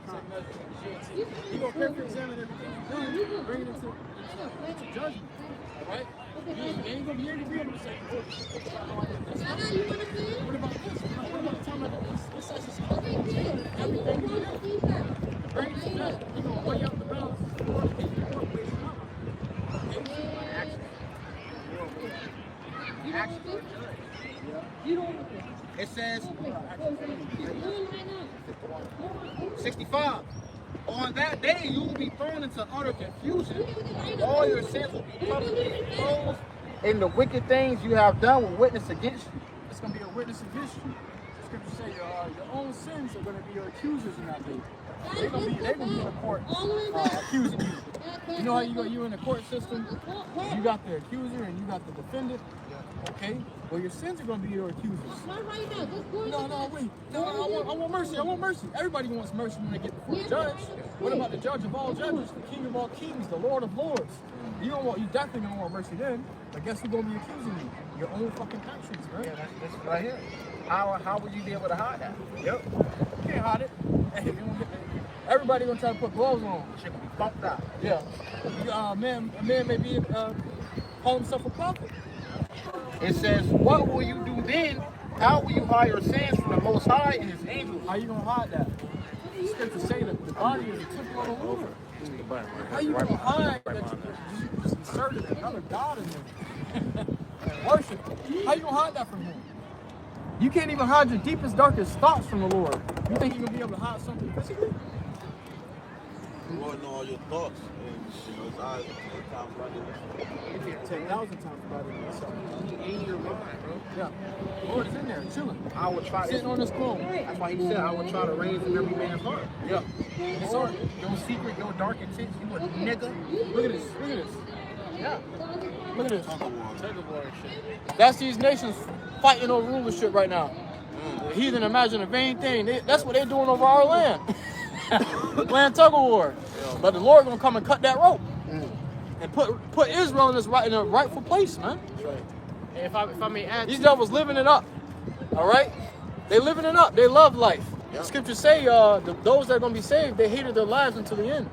He's going to carefully examine everything you've done and bring it into judgment. All right? You ain't going to be able to say, what about this? What about the time of this says everything you do? Bring it to judgment. He's going to weigh out the balance.
It says 65. On that day you will be thrown into utter confusion. All your sins will be publicly exposed, and the wicked things you have done will witness against you.
It's going to be a witness against you. The scriptures say your own sins are going to be your accusers in that day. They're going to be in the court accusing you. You know how you're in the court system? You got the accuser and you got the defendant. Okay? Well, your sins are going to be your accusers.
Not right now. Just go
No, wait. No, I want mercy. I want mercy. Everybody wants mercy when they get before the judge. What about the judge of all judges, the king of all kings, the Lord of lords? You definitely don't want mercy then. But guess who's going to be accusing you? Your own fucking actions, right?
Yeah, that's right here. How would you be able to hide that?
Yep. You can't hide it. Everybody gonna try to put gloves on.
Shit will be bumped out.
Yeah. A man may be call himself a prophet.
It says, what will you do then? How will you hide your sins from the Most High and His angels?
How you gonna hide that? The scriptures say that the body is a temple of the Lord. How you gonna hide that you just inserted another God in there? Worship. How you gonna hide that from Him? You can't even hide your deepest, darkest thoughts from the Lord. You think you're gonna be able to hide something physically?
You want to know all your thoughts. And His eyes 10,000 times
10,000 times better than yourself.
In your mind, bro.
Yeah. The Lord is in there, chilling.
I would try
Sitting on His throne.
That's why He said I would try to reign in every man's heart.
Yeah.
Your secret, your dark intents, you a nigga.
Look at this. Look at this.
Yeah.
Look at this. That's these nations fighting over rulership right now. The heathen imagine a vain thing. That's what they're doing over our land. Land tug of war. But the Lord gonna come and cut that rope and put Israel in a rightful place, man.
And if I may add,
These devils living it up. All right, they living it up. They love life. The scriptures say those that are gonna be saved, they hated their lives until the end.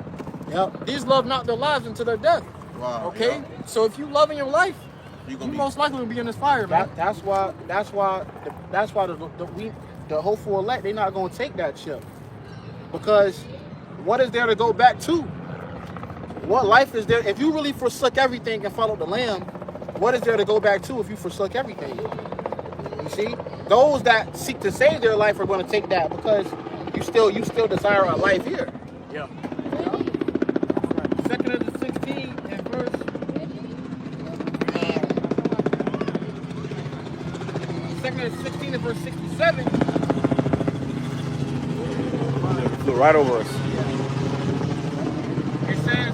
Yep.
These love not their lives until their death.
Wow.
Okay, so if you loving your life, you most likely will be in this fire, man.
That's why the hopeful elect, they're not gonna take that chip. Because what is there to go back to? What life is there? If you really forsook everything and followed the Lamb, what is there to go back to if you forsook everything? You see, those that seek to save their life are going to take that because you still desire a life here.
Yeah.
Second of the 16 and verse. Second of the 16 and verse 67.
Flew right over us.
It says,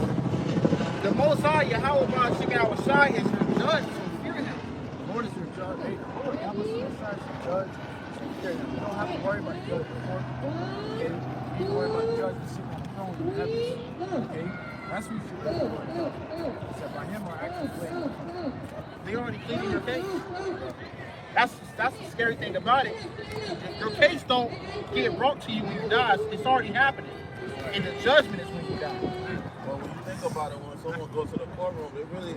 the Most High Yahweh Ba'ashik Shai is your judge, so fear him.
The Lord is your judge. Hey, the Lord, Yahweh is your judge. So fear him. You don't have to worry about judge before. Okay? You don't worry about judge that's sitting on the throne in the heavens. Okay? That's who you should really worry about. Except by him are actually playing.
They already pleading your case. That's the scary thing about it. Your case don't get brought to you when you die. It's already happening. And the judgment is when you die.
Well, when you think about it, when someone goes to the courtroom, they really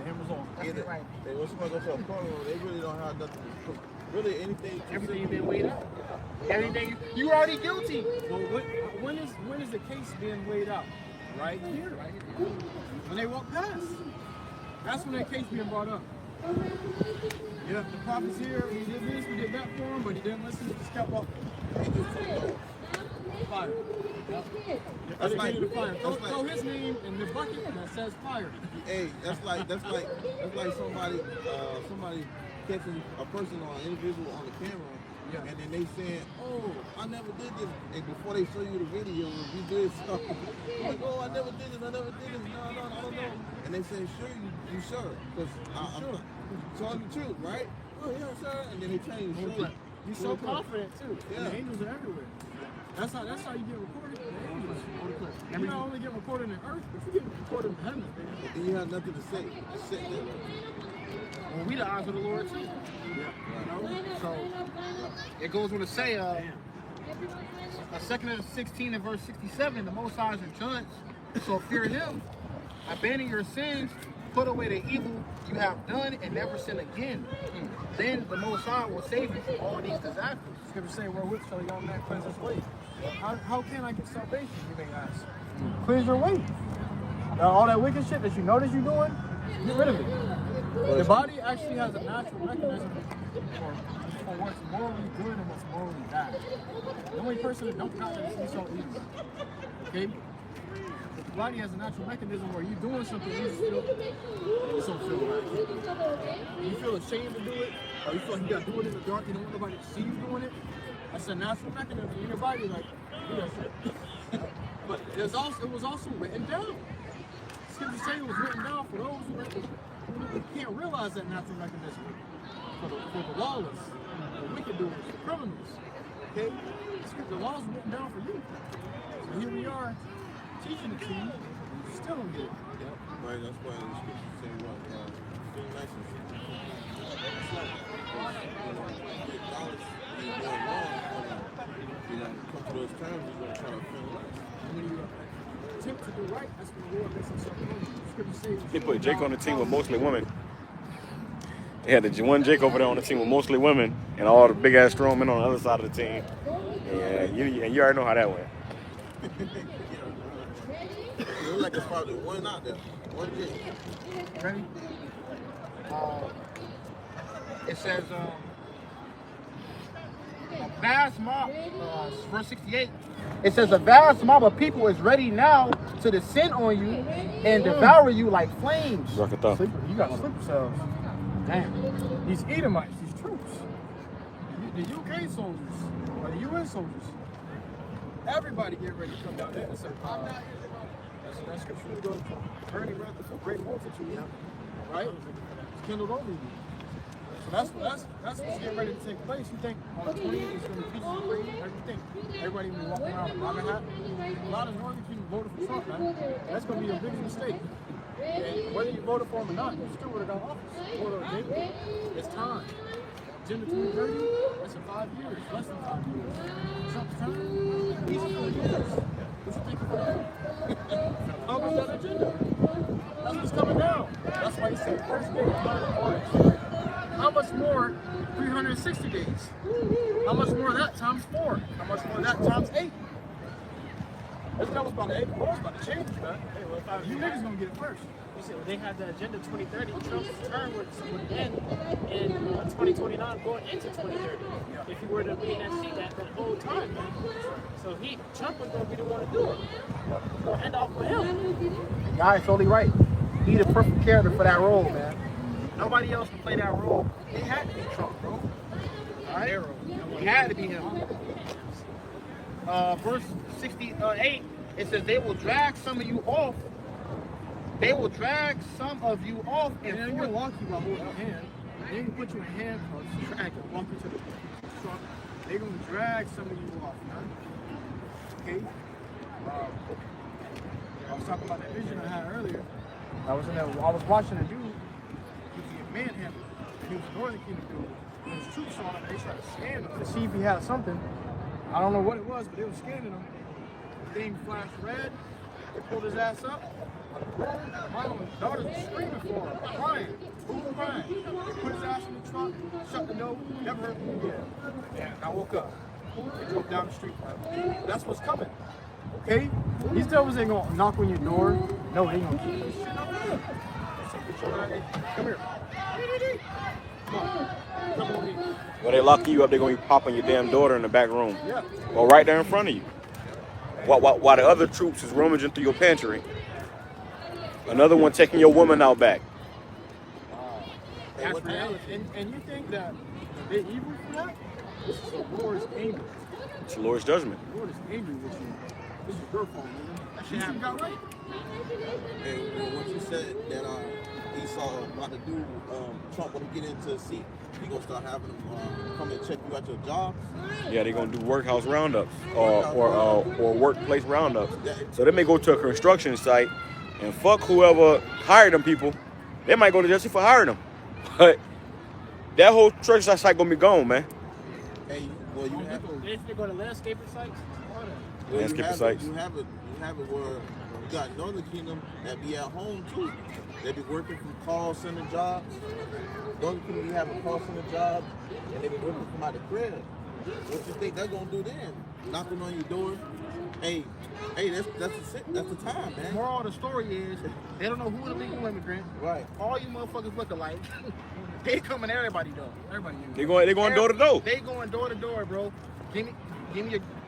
either when someone goes to a courtroom, they really don't have nothing to really anything.
Everything's been weighed out. Everything you already guilty.
Well, when is the case being weighed out? Right here. When they walk past. That's when that case being brought up. Yeah, the prophet's here, we did this, we did that for him, but he didn't listen, he just kept walking. Fire.
That's like
Throw his name in the bucket and that says fire.
Hey, that's like somebody catching a person or an individual on the camera.
Yeah.
And then they saying, oh, I never did this. And before they show you the video, if you did something, like, oh, I never did this. No, I don't know. And they say, sure, you sure? Because I'm telling the truth, right? Oh, yeah, sure. And then they change. Sure.
You're so confident too.
Yeah.
And the angels are everywhere. That's how you get recorded. The angels. You not only get recorded in earth, but you get recorded in heaven, man.
And you have nothing to say. Just sit there.
Well, we the eyes of the Lord too.
Yeah.
So it goes on to say, a second of 16 and verse 67, the Most High is your judge, so fear him. Abandon your sins, put away the evil you have done, and never sin again. Then the Most High will save you from all these disasters.
Scripture say, wherewith shall a young man cleanse his way? How can I get salvation, you may ask? Cleanse your way. All that wicked shit that you notice you're doing, get rid of it. The body actually has a natural mechanism for what's morally good and what's morally bad. The only person that don't got that is Esau Edom. Okay? The body has a natural mechanism where you're doing something you just feel, it don't feel right. You feel ashamed to do it, or you feel like you gotta do it in the dark, you don't want nobody to see you doing it. That's a natural mechanism in your body, like, do that shit. But it was also written down. Scripture say it was written down for those who can't realize that natural mechanism. For the lawless, the wicked doers, the criminals. Okay? The laws were written down for you. So here we are teaching it to you, and you still don't get it.
Right, that's why the scripture say what? Be nice and come to those times, you're going to try to feel right.
When you attempt to do right, that's when the Lord makes himself known. Scripture says,
They put Jake on the team with mostly women. They had the one Jake over there on the team with mostly women, and all the big ass strong men on the other side of the team. And you already know how that went.
It looks like it's probably one out there. One Jake.
Ready? It says, a vast mob, verse 68, it says, a vast mob of people is ready now to descend on you and devour you like flames.
Rock it up.
you got sleeper cells. Damn. These Edomites, these troops, the UK soldiers, or the US soldiers, everybody get ready to come down there and say, that's scripture to go burning wrath of a great multitude, right? It's kindled over you. So that's what's getting ready to take place. You think on the 20th it's going to be peace and freedom, everything. Everybody will be walking around with MAGA hat. A lot of Northern people voted for Trump, man. That's going to be a big mistake. And whether you voted for him or not, you still would have got office. It's time. Agenda 2030, that's in 5 years, less than 5 years. Trump's term, he's 4 years. What you think of that? Publish that agenda. That's what's coming down. That's why he said first day, 100 How much more 360 days? How much more of that times 4? How much more of that times 8? This devil's about to, hey, the world's about to change, man.
Hey, well, if I was
You niggas gonna get it first.
You said they had the Agenda 2030. Trump's term would end in 2029, going into 2030. If he were to be in that seat that whole time. So Trump was going to be the one to do it. It's going to end off with him.
Guy's totally right. He the perfect character for that role, man. Nobody else can play that role. It had to be Trump, bro. All right? It had to be him. Verse 68, it says, they will drag some of you off. They will drag some of you off
And they're gonna walk you by holding your hand. They're gonna put you in handcuffs, drag you, walk you to the truck. They're gonna drag some of you off, man. Okay? I was talking about that vision I had earlier. I was watching a dude, he was getting manhandled. And he was a Northern Kingdom dude. And his troops on him, and they tried to scan him to see if he had something. I don't know what it was, but they were scanning him. The thing flashed red. They pulled his ass up. My daughter's screaming for him, crying. Who's crying? They put his ass in the trunk, shut the door, never heard from him again. Yeah, I woke up. They drove down the street. That's what's coming. Okay? These devils ain't gonna knock on your door. No, they ain't gonna keep this shit up there. Come here. Come on. Come over here.
When they lock you up, they're gonna be popping your damn daughter in the back room.
Yeah.
Or right there in front of you. While the other troops is rummaging through your pantry. Another one taking your woman out back.
That's reality. And you think that they're evil for that? This is the Lord's anger.
It's the Lord's judgment.
The Lord is angry with you. This is your fault, man. That shit you got right.
And what you said that Esau about to do, Trump when he get into a seat, he gonna start having them come and check you at your jobs.
Yeah, they're gonna do workhouse roundups or workplace roundups. So they may go to a construction site and fuck whoever hired them people. They might go to justice for hiring them. But that whole construction site gonna be gone, man.
Hey, well you have
They go to landscaping sites.
Landscaping sites.
You have it where you got Northern Kingdom that be at home too. They be working from call center jobs. Northern Kingdom be having call center jobs, and they be working from out the crib. What you think they're gonna do then? Knocking on your door? Hey, that's the time, man.
Moral of the story is, they don't know who the legal immigrant.
Right.
All you motherfuckers look alike. They coming everybody though. Everybody.
They going door to door.
They going door to door, bro. Give me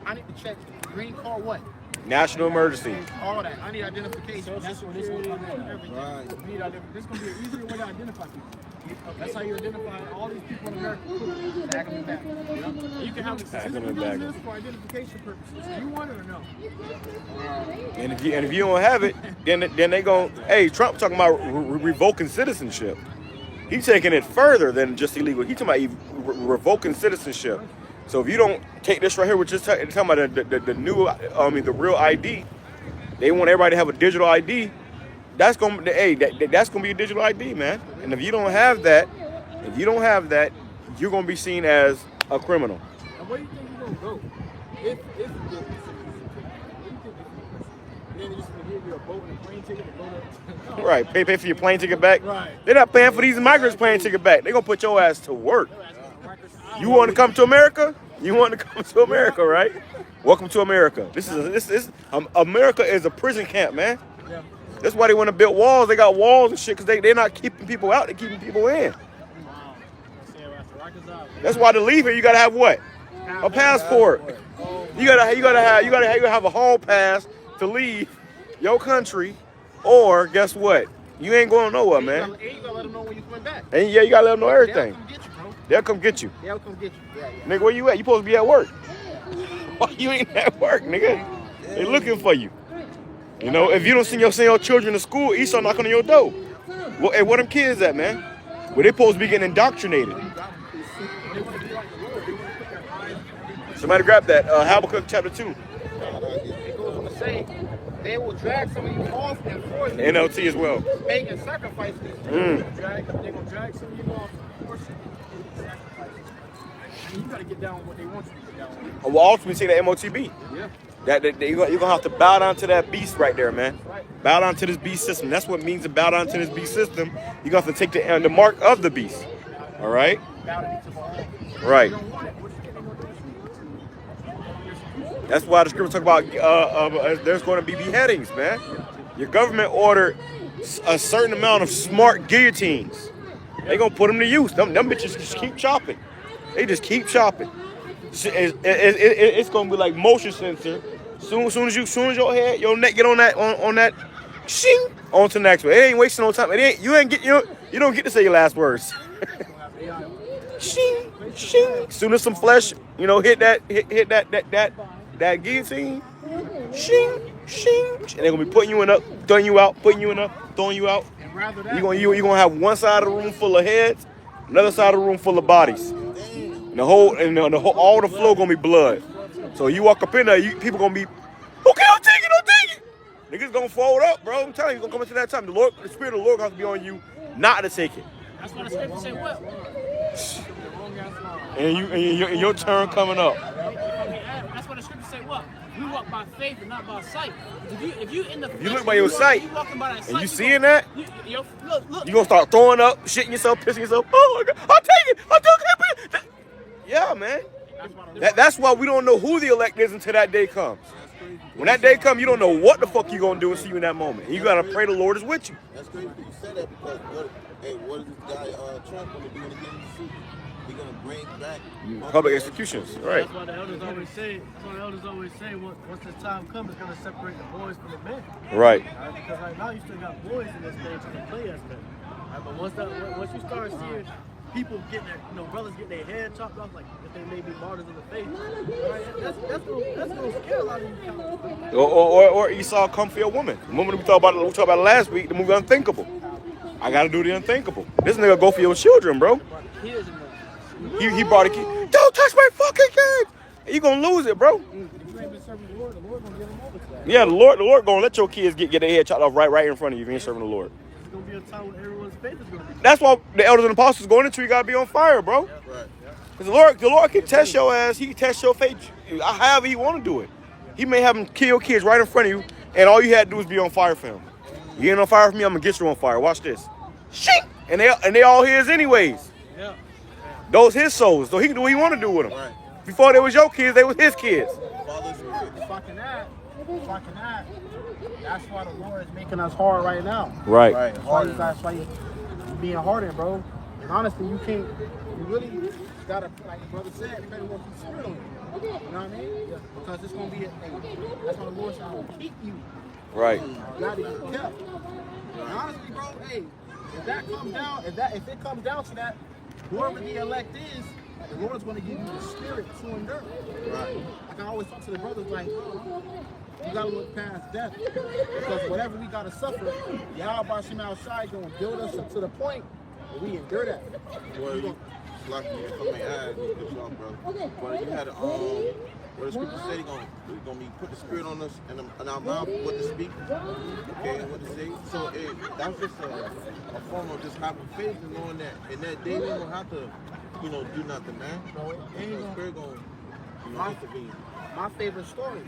I need to check green card what?
National emergency.
All that. I need identification.
That's what this is.
Right.
This is gonna be an easier way to identify people. That's how you identify all these people in America. Tag them back. You can have a specific list for identification purposes. You want it or no?
And if you don't have it, then they gon' hey, Trump talking about revoking citizenship. He's taking it further than just illegal. He's talking about revoking citizenship. So if you don't take this right here, which is talking about the new, the real ID, they want everybody to have a digital ID. That's gonna be a digital ID, man. And if you don't have that, you're gonna be seen as a criminal.
And where do you think you're gonna go? If you get then they're just gonna give you a boat and a plane ticket to go to.
Right, pay for your plane ticket back.
Right.
They're not paying for these migrants' plane ticket back. They're gonna put your ass to work. You want to come to America? You want to come to America, right? Welcome to America. This is America is a prison camp, man.
Yeah.
That's why they want to build walls. They got walls and shit because they're not keeping people out. They're keeping people in.
Wow.
That's why to leave here you gotta have what? A passport. You gotta have a hall pass to leave your country, or guess what? You ain't going nowhere, man.
And you gotta let them know when you coming back.
And yeah, you gotta let them know everything.
They'll come get you, bro.
They'll come get you.
They'll come get you. Yeah.
Nigga, where you at? You supposed to be at work. Why you ain't at work, nigga? They looking for you. You know, if you don't send your children to school, Esau knocking on your door. Well, hey, where them kids at, man? Where they supposed to be getting indoctrinated. Somebody grab that. Habakkuk chapter 2.
It goes on to say, they will drag some of you off and force you.
NLT as well.
Making sacrifices.
They're gonna drag some of you off and force you to sacrifices. And you gotta get down with what they want you to get down with.
Well, ultimately, see that MOTB.
Yeah.
That you're gonna have to bow down to that beast right there, man. Bow down to this beast system. That's what it means to bow down to this beast system. You're gonna have to take the mark of the beast. All right. Right. That's why the scripture talk about there's going to be beheadings, man. Your government ordered a certain amount of smart guillotines. They gonna put them to use. Them bitches just keep chopping. They just keep chopping. It's gonna be like motion sensor. Soon as your head, your neck get on that, shing, on to the next one. It ain't wasting no time. You don't get to say your last words. Shing, shing. Soon as some flesh, hit that guillotine. Shing, shing. And they're gonna be putting you in up, throwing you out, putting you in up, throwing you out. You're gonna have one side of the room full of heads, another side of the room full of bodies. And all the floor gonna be blood. So you walk up in there, people gonna be, okay, I'll take it. Niggas gonna fold up, bro. I'm telling you, it's gonna come into that time. The Spirit of the Lord has to be on you, not to take it.
That's why the scripture say what?
And your turn coming up.
That's why the scripture say what? We walk by faith and not by sight. If you in the
you look by your sight,
and
you seeing that,
look.
You gonna start throwing up, shitting yourself, pissing yourself. Oh my God, I'll take it. Yeah, man. That's why we don't know who the elect is until that day comes. When that day comes, you don't know what the fuck you gonna do and see you in that moment. You gotta pray the Lord is with you.
That's crazy that you said that because what is this guy Trump gonna do when he gets in the seat? He's gonna bring back
public executions, right?
That's why the elders always say. Once the time comes, it's gonna separate the boys from the men.
Right.
Because right now you still got boys in this stage trying to play as men. But once you start seeing people getting their, brothers getting their head chopped off, like if they may be martyrs of the faith, right? That's gonna scare a lot of you.
Or Esau come for a woman. The woman we talked about last week, the movie Unthinkable. I gotta do the unthinkable. This nigga go for your children, bro. He brought a kid. Don't touch my fucking kids. You gonna lose it, bro. Yeah, the Lord gonna let your kids get their head chopped off right in front of you if you ain't serving the Lord.
It's gonna be a time when everyone's faith is gonna be.
That's why the elders and apostles going into you gotta be on fire, bro.
Right.
Because the Lord can test your ass. He can test your faith however he want to do it. He may have them kill kids right in front of you, and all you had to do is be on fire for him. You ain't on fire for me, I'm gonna get you on fire. Watch this. Shink! And they all his anyways.
Yeah.
Those his souls. So he can do what he want to do with them.
Right.
Before they was your kids, they was his kids.
If I can add, that's why the Lord is making us hard right now.
Right.
That's why you're being hardened, bro. And honestly, you really gotta, like your brother said, better work the spirit on you. You know what I mean? Because it's gonna be that's why the Lord said, I will keep you.
Right.
You gotta get kept. And honestly, bro, hey, if it comes down to that, whoever the elect is, the Lord's going to give you the spirit to endure. Right. Like I always talk to the brothers, like, you got to look past death. Because whatever we got to suffer, Yahweh Bashim outside going to build us up to the point where we endure that.
Well, like you come and add, bro. But you had where the scripture said he's gonna be put the spirit on us and our mouth, what to speak, okay, and what to say. So that's just a form of just having faith and knowing that in that day we don't have to, do nothing, man. The spirit gonna intervene.
My favorite story,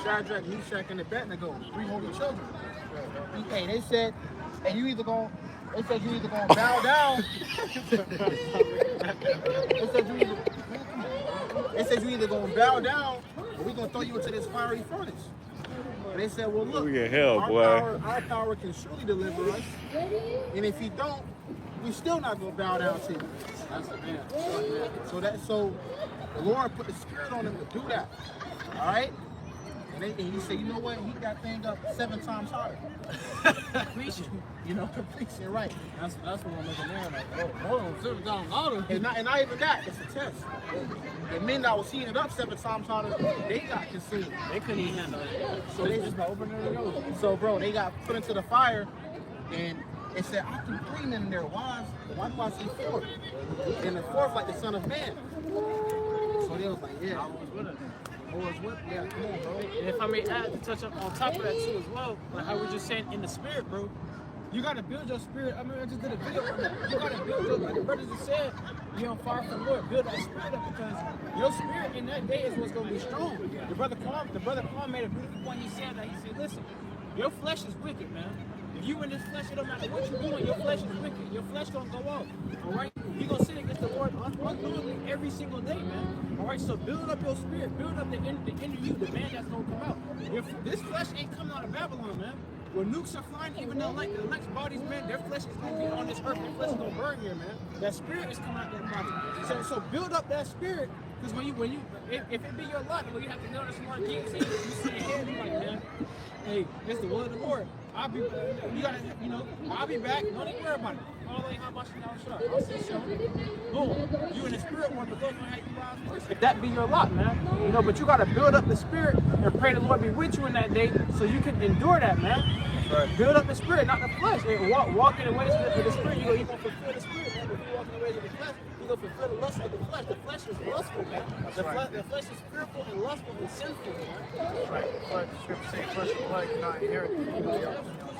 Shadrach, Meshach, and Abednego, 3 holy children. Hey, they said, hey, you either gonna bow down. They said you either gonna bow down or we gonna throw you into this fiery furnace. And they said, well, look,
We in hell,
our power can surely deliver us. And if you don't, we still not gonna bow down to you. That's a man. So the Lord put the spirit on them to do that. All right. And he said, you know what? He got things up 7 times harder. Preaching, preaching, right?
That's what I'm looking at. Like, hold on, 7 times harder.
And not even that. It's a test. The men that was heating it up 7 times harder, they got consumed.
They couldn't even handle it.
So they just opened their nose. So bro, they got put into the fire, and it said, I threw 3 men in there. Why do I see 4? And the 4th like the Son of Man. So they was like, yeah.
I was with it.
Yeah, come on, bro.
And if I may add to touch up on top of that too as well, like how we're just saying in the spirit, bro. You gotta build your spirit. I mean, I just did a video on that. You gotta build your, like the brothers just said, you're on fire for the Lord. Build that spirit up because your spirit in that day is what's gonna be strong. The brother Paul made a beautiful point. He said, listen, your flesh is wicked, man. If you in this flesh, it don't matter what you're doing, your flesh is wicked. Your flesh gonna go off. All right? You're gonna sin against the Lord unknowingly every
every single day, man. All right, so build up your spirit, build up the inner you, the man that's gonna come out. If this flesh ain't coming out of Babylon, man, when nukes are flying, even the elect's bodies, man, their flesh is gonna be on this earth. Their flesh is gonna burn here, man. That spirit is coming out that body. So build up that spirit, because when you if it be your lot, when you have to know this more games, you sit here, you like, man, hey, it's the will of the Lord. I'll be back. Don't even worry about it. How much I'll see you. Boom. You in the spirit one, but don't know how you rise first. If that be your lot, man. But you gotta build up the spirit and pray the Lord be with you in that day so you can endure that, man. Right. Build up the spirit, not the flesh. And walk in the ways of the spirit. You're gonna fulfill the spirit, man. If you walk in the ways of the flesh, you're gonna fulfill the lust of the flesh. The flesh is lustful, man. The flesh is fearful and lustful and sinful, man.
That's right. But scripture says flesh and blood cannot inherit the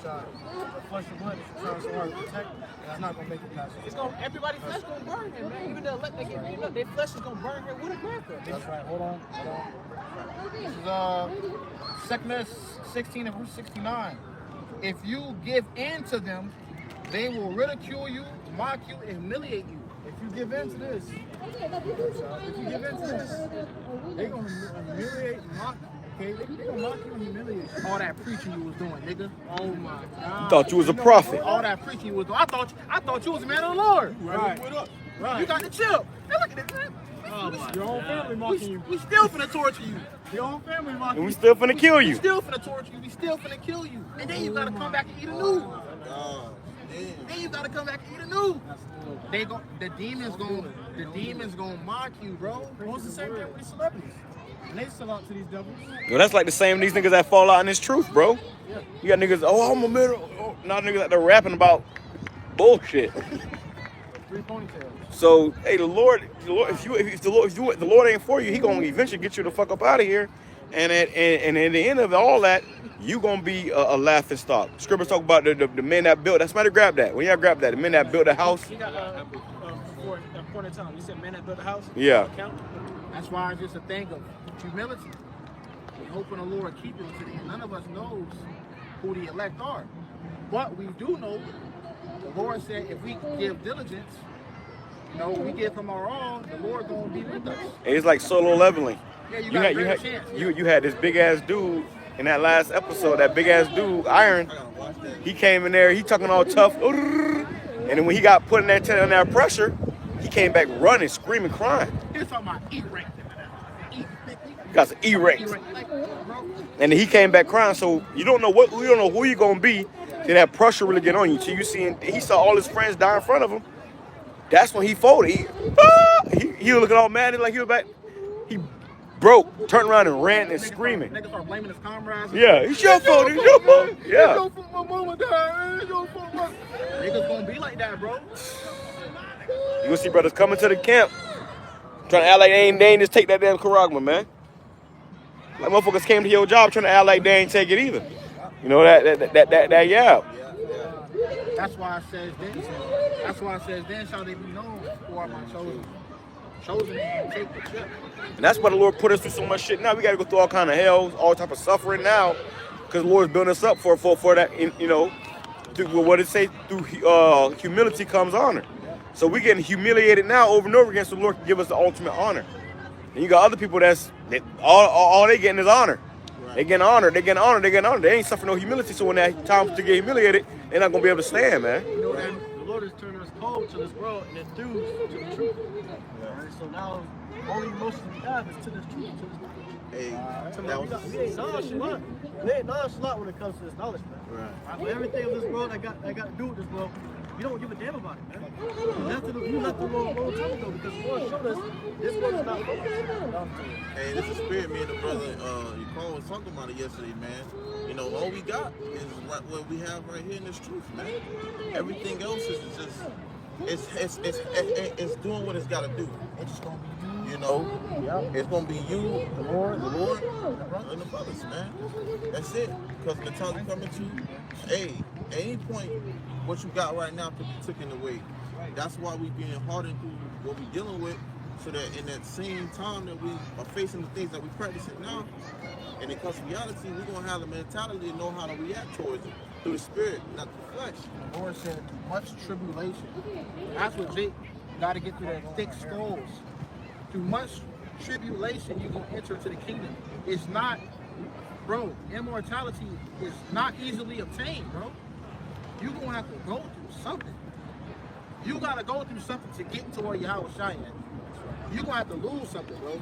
side. But flesh and blood is trying so hard to protect, and that's not gonna make it past.
Everybody's flesh gonna burn here, man. Even the elect that get beaten up, their flesh is gonna burn here with a cracker.
That's right. Hold on. This is 2 Corinthians 16 and verse 69. If you give in to them, they will ridicule you, mock you, and humiliate you.
If you give in to this, they're gonna humiliate, mock you. Okay, they're gonna mock you and humiliate you.
All that preaching you was doing, nigga. Oh my God.
Thought you was a prophet.
All that preaching you was doing. I thought you was a man of the Lord.
Right. Right.
You got to chill. Hey, look at this, man.
Your own family mocking you.
We still finna torture you.
Your own family mocking
And
you.
we still finna kill
We
you.
still finna torture you. We still finna kill you. And then you gotta come back and eat a new. Then you gotta come back and eat a new. The demons gonna mock you, bro.
It's the same thing with the celebrities. And they sell out to these devils.
Yo, that's like the same these niggas that fall out in this truth, bro. You got niggas, I'm a middle. Now niggas that they're rapping about bullshit.
3 ponytails.
So, hey, the Lord, if the Lord ain't for you, he gonna eventually get you the fuck up out of here. And at the end of all that, you gonna be a laughing stock. Scriptures talk about the men that built. That's somebody grab that. When y'all grab that, the men that built the house.
You got before that point in time. You said men that built a house.
Yeah.
That's why it's just a thing of humility. We hope in the Lord keep it to the end. None of us knows who the elect are. But we do know the Lord said if we give diligence, we give from our own, the Lord gonna be with us.
It's like solo leveling.
Yeah, you
had this big ass dude in that last episode. That big ass dude, Iron. He came in there. He talking all tough, and then when he got put in that pressure, he came back running, screaming, crying.
He's talking about E-rank.
Got some E-ranks. And then he came back crying. So you don't know who you're gonna be till that pressure really get on you. Till he saw all his friends die in front of him. That's when he folded. He was looking all mad, like he was back. He broke, turned around and ran and screaming.
Niggas start blaming his comrades.
Yeah, it's your fault. It's your fault. Yeah.
It's your fault. My mama died. It's your fault. Niggas gonna be like that, bro.
You gonna see brothers coming to the camp, trying to act like they ain't just take that damn charagma, man. Like motherfuckers came to your job trying to act like they ain't take it either. You know that yeah.
That's why it says then shall they be known who are my chosen. Chosen and take the chip.
And that's why the Lord put us through so much shit. Now we gotta go through all kind of hells, all type of suffering now, because the Lord's building us up for that. Through what it say, through humility comes honor. So we getting humiliated now over and over again, so the Lord can give us the ultimate honor. And you got other people all they getting is honor. Right. They getting honor. They ain't suffering no humility. So when that time to get humiliated, they're not gonna be able to stand, man.
The Lord has turned us cold to this world and enthused to the truth. Right? So now, only emotion we have is to this truth. We ain't nonchalant. We ain't nonchalant when it comes to this knowledge, man. Right. But everything of this world that got to do with this world, you don't give a damn about it, man. You left the world a long time ago because the Lord showed us this world is not for us.
Hey, this is spirit. Me and the brother, Yukon was talking about it yesterday, man. All we got is what we have right here in this truth, man. Everything else is just, it's doing what it's got to do. It's just gonna be you, It's gonna be you, the Lord, and the brothers, man. That's it. Because the time is coming to, at any point, what you got right now could be taken away. That's why we being hardened through what we dealing with, so that in that same time that we are facing the things that we practicing now, and it comes to reality, we're gonna have the mentality to know how to react towards it through the spirit, not the flesh.
The Lord said, much tribulation. That's what Jake got to get through that thick skulls.
through much tribulation, you're going to enter into the kingdom. It's not, bro, immortality is not easily obtained, bro. You're going to have to go through something. You got to go through something to get to where Yahweh Shai at. You're going to have to lose something, bro.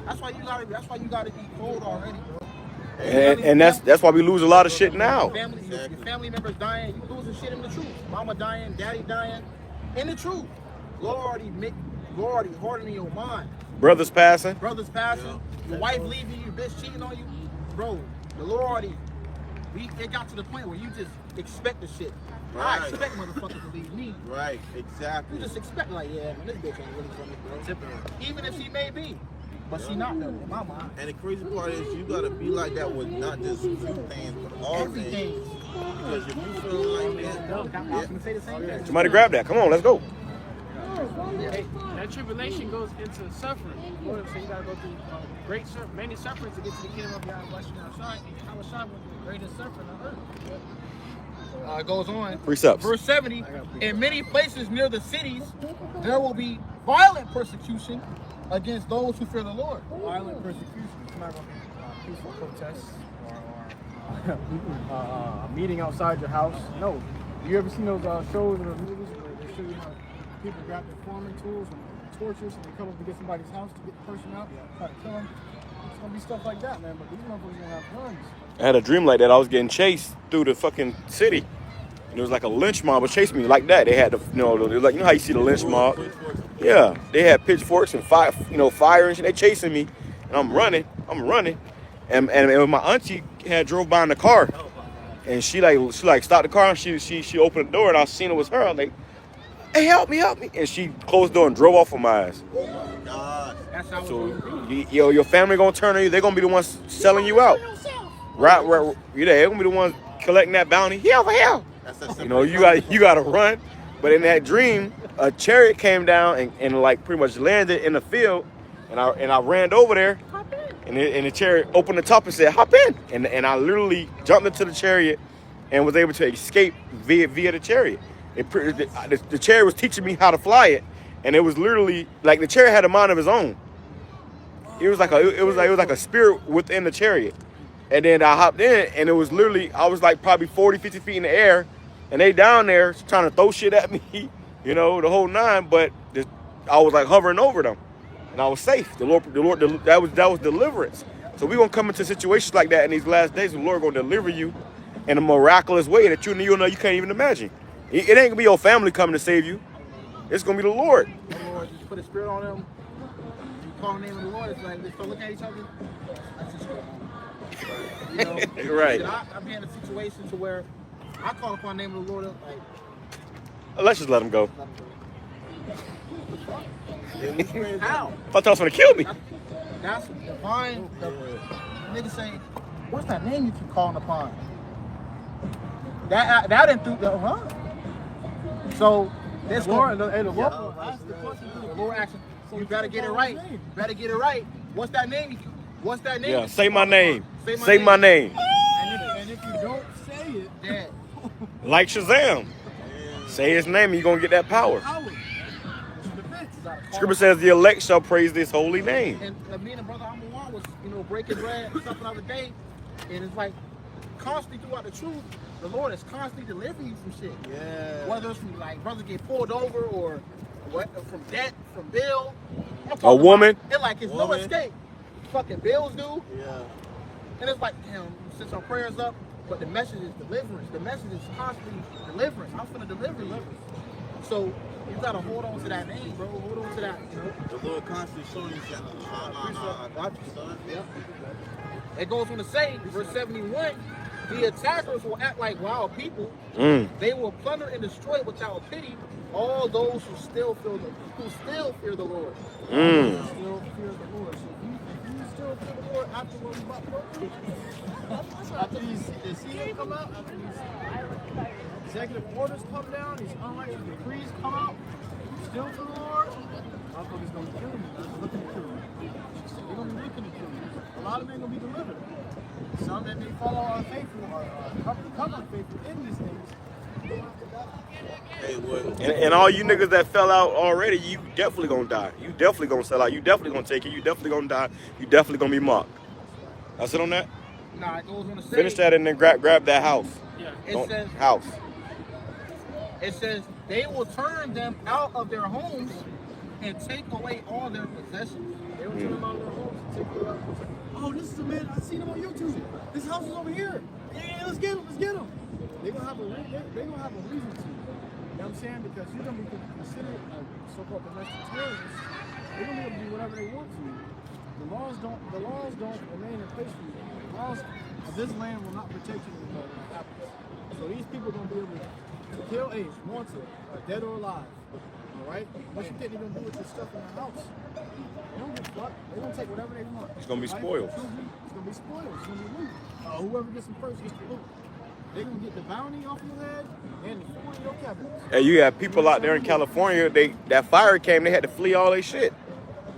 That's why you got to be cold already, bro.
And that's why we lose a lot of shit now.
Your family members dying, you losing shit in the truth. Mama dying, daddy dying, in the truth. Lord already hardening your mind.
Brothers passing.
Your wife leaving you, your bitch cheating on you. Bro, the Lord already, it got to the point where you just expect the shit.
Right.
I expect motherfuckers to leave me.
Right, exactly.
You just expect like, yeah, man, this bitch ain't really for me, bro. Even if she may be. But she not though, in my mind.
And the crazy part is you gotta be like that with not just few things, but all
Everything.
things. Because if you feel like that,
I'm gonna say the same thing.
Somebody grab that. Come on, let's go.
Hey, that tribulation goes into suffering. So you gotta go through many sufferings to get to the kingdom of Yahweh outside. And Yahweh was the greatest suffering on earth.
It goes on.
Precepts.
Verse 70. In many places near the cities, there will be violent persecution against those who fear the Lord.
Violent persecution. It's not going to be peaceful protests or a meeting outside your house. No. You ever seen those shows or movies where they show you how people grab their farming tools and torches and they come up to get somebody's house to get the person out, try to kill them? It's going to be stuff like that, man. But these motherfuckers going to have guns.
I had a dream like that. I was getting chased through the fucking city. And it was like a lynch mob was chasing me like that. They had the, like, you know how you see the lynch mob? Yeah, they had pitchforks and fire and shit. They chasing me, and I'm running, and my auntie had drove by in the car, and she stopped the car and she opened the door and I seen it was her. I'm like, hey, help me, and she closed the door and drove off on my ass.
oh my God.
That's how
So your family gonna turn on you. They're gonna be the ones selling you out. Right, they're gonna be the ones collecting that bounty. Hell. You gotta run. But in that dream, a chariot came down and like pretty much landed in the field, and I ran over there, and the chariot opened the top and said, hop in, and I literally jumped into the chariot and was able to escape via the chariot. The chariot was teaching me how to fly it, and it was literally like the chariot had a mind of its own. It was like a spirit within the chariot. And then I hopped in, and it was literally, I was like probably 40, 50 feet in the air, and they down there trying to throw shit at me, the whole nine, but I was like hovering over them, and I was safe. The Lord, that was deliverance. So we're going to come into situations like that in these last days, and the Lord going to deliver you in a miraculous way that you can't even imagine. It ain't going to be your family coming to save you. It's going to be the Lord.
the Lord just put a spirit on them. You call the name of the Lord, it's like, they start looking at each other. That's just
Right.
I've been in a situation to where I call upon the name of the Lord, like,
Let's just let him go.
how?
I thought I was going to kill me.
That's divine. The nigga say, what's that name you keep calling upon? That didn't do the So this
Lord,
the
the Lord
the Lord asked him, you better get it right. You better get it right. What's that name? What's that name?
Yeah, say my name. Say my name.
And if you don't say it,
Yeah.
Like Shazam. Say his name and you're going to get that power. Scripture says the elect shall praise this holy name.
And me and the brother Amuan was, breaking bread and stuff the other day. And it's like, constantly throughout the truth, the Lord is constantly delivering you from shit.
yeah.
Whether it's from, like, brothers get pulled over or from debt, from bill.
A woman.
It's like it's no escape. Fucking bills do.
Yeah.
And it's like, damn, since our prayers up, but the message is deliverance. The message is constantly deliverance. I'm finna deliver you. So you gotta hold on to that name, bro. Hold on to that,
The Lord constantly showing you that. I got you, son.
Yep. It goes on to say, verse 71, the attackers will act like wild people. They will plunder and destroy without pity all those who still fear the Lord.
Still fear the Lord. So if you still fear the Lord after what we about to go through, after these seasons come out, after these executive orders come down, these unrighteous decrees come out, still fear the Lord, motherfuckers gonna kill you. They're looking to kill you. They're gonna be looking to kill you. A lot of men gonna be delivered. Some that may follow unfaithful or come unfaithful in these things,
Hey, what?
And all you niggas that fell out already, you definitely gonna die. You definitely gonna sell out. You definitely gonna take it. You definitely gonna die. You definitely gonna be mocked. That's it on that.
Nah, it goes on to say.
Finish that and then grab that house.
Yeah,
Don't-
it says.
house.
It says they will turn them out of their homes and take away all their possessions.
They don't turn them out of their homes and take it out. Oh, this is a man, I seen him on YouTube. This house is over here. Yeah, let's get him, let's get him. They're gonna have a reason to. You know what I'm saying? Because you're gonna be considered so-called domestic terrorists. They're gonna be able to do whatever they want to you. The laws don't remain in place for you. The laws of this land will not protect you when it happens. So these people are gonna be able to kill wanted, dead or alive. Alright? What you think they're gonna do with your stuff in the house? They don't give a fuck. They're gonna take whatever they want.
It's gonna be spoiled.
It's gonna be spoiled. It's gonna be loot. Whoever gets them first gets the loot. They're gonna get the bounty off your head and the food in your cabinets.
Hey, you have people out there in California. That fire came. They had to flee all their shit.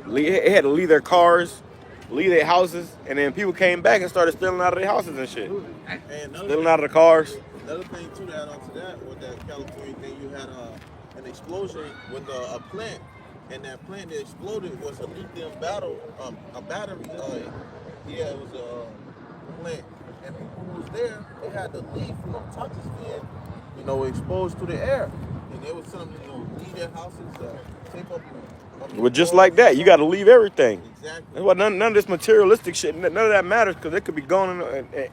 They had to leave their cars, leave their houses, and then people came back and started stealing out of their houses and shit.
And
Stealing out of the cars.
another thing too to add on to that, with that California thing, you had an explosion with a plant, and that plant that exploded was a lithium battery. Yeah, it was a plant, and people who was there, they had to leave from toxins being, exposed to the air, and they was telling them, leave their houses, tape up.
Well, just like that, you got to leave everything.
Exactly.
That's why none of this materialistic shit, none of that matters, because it could be gone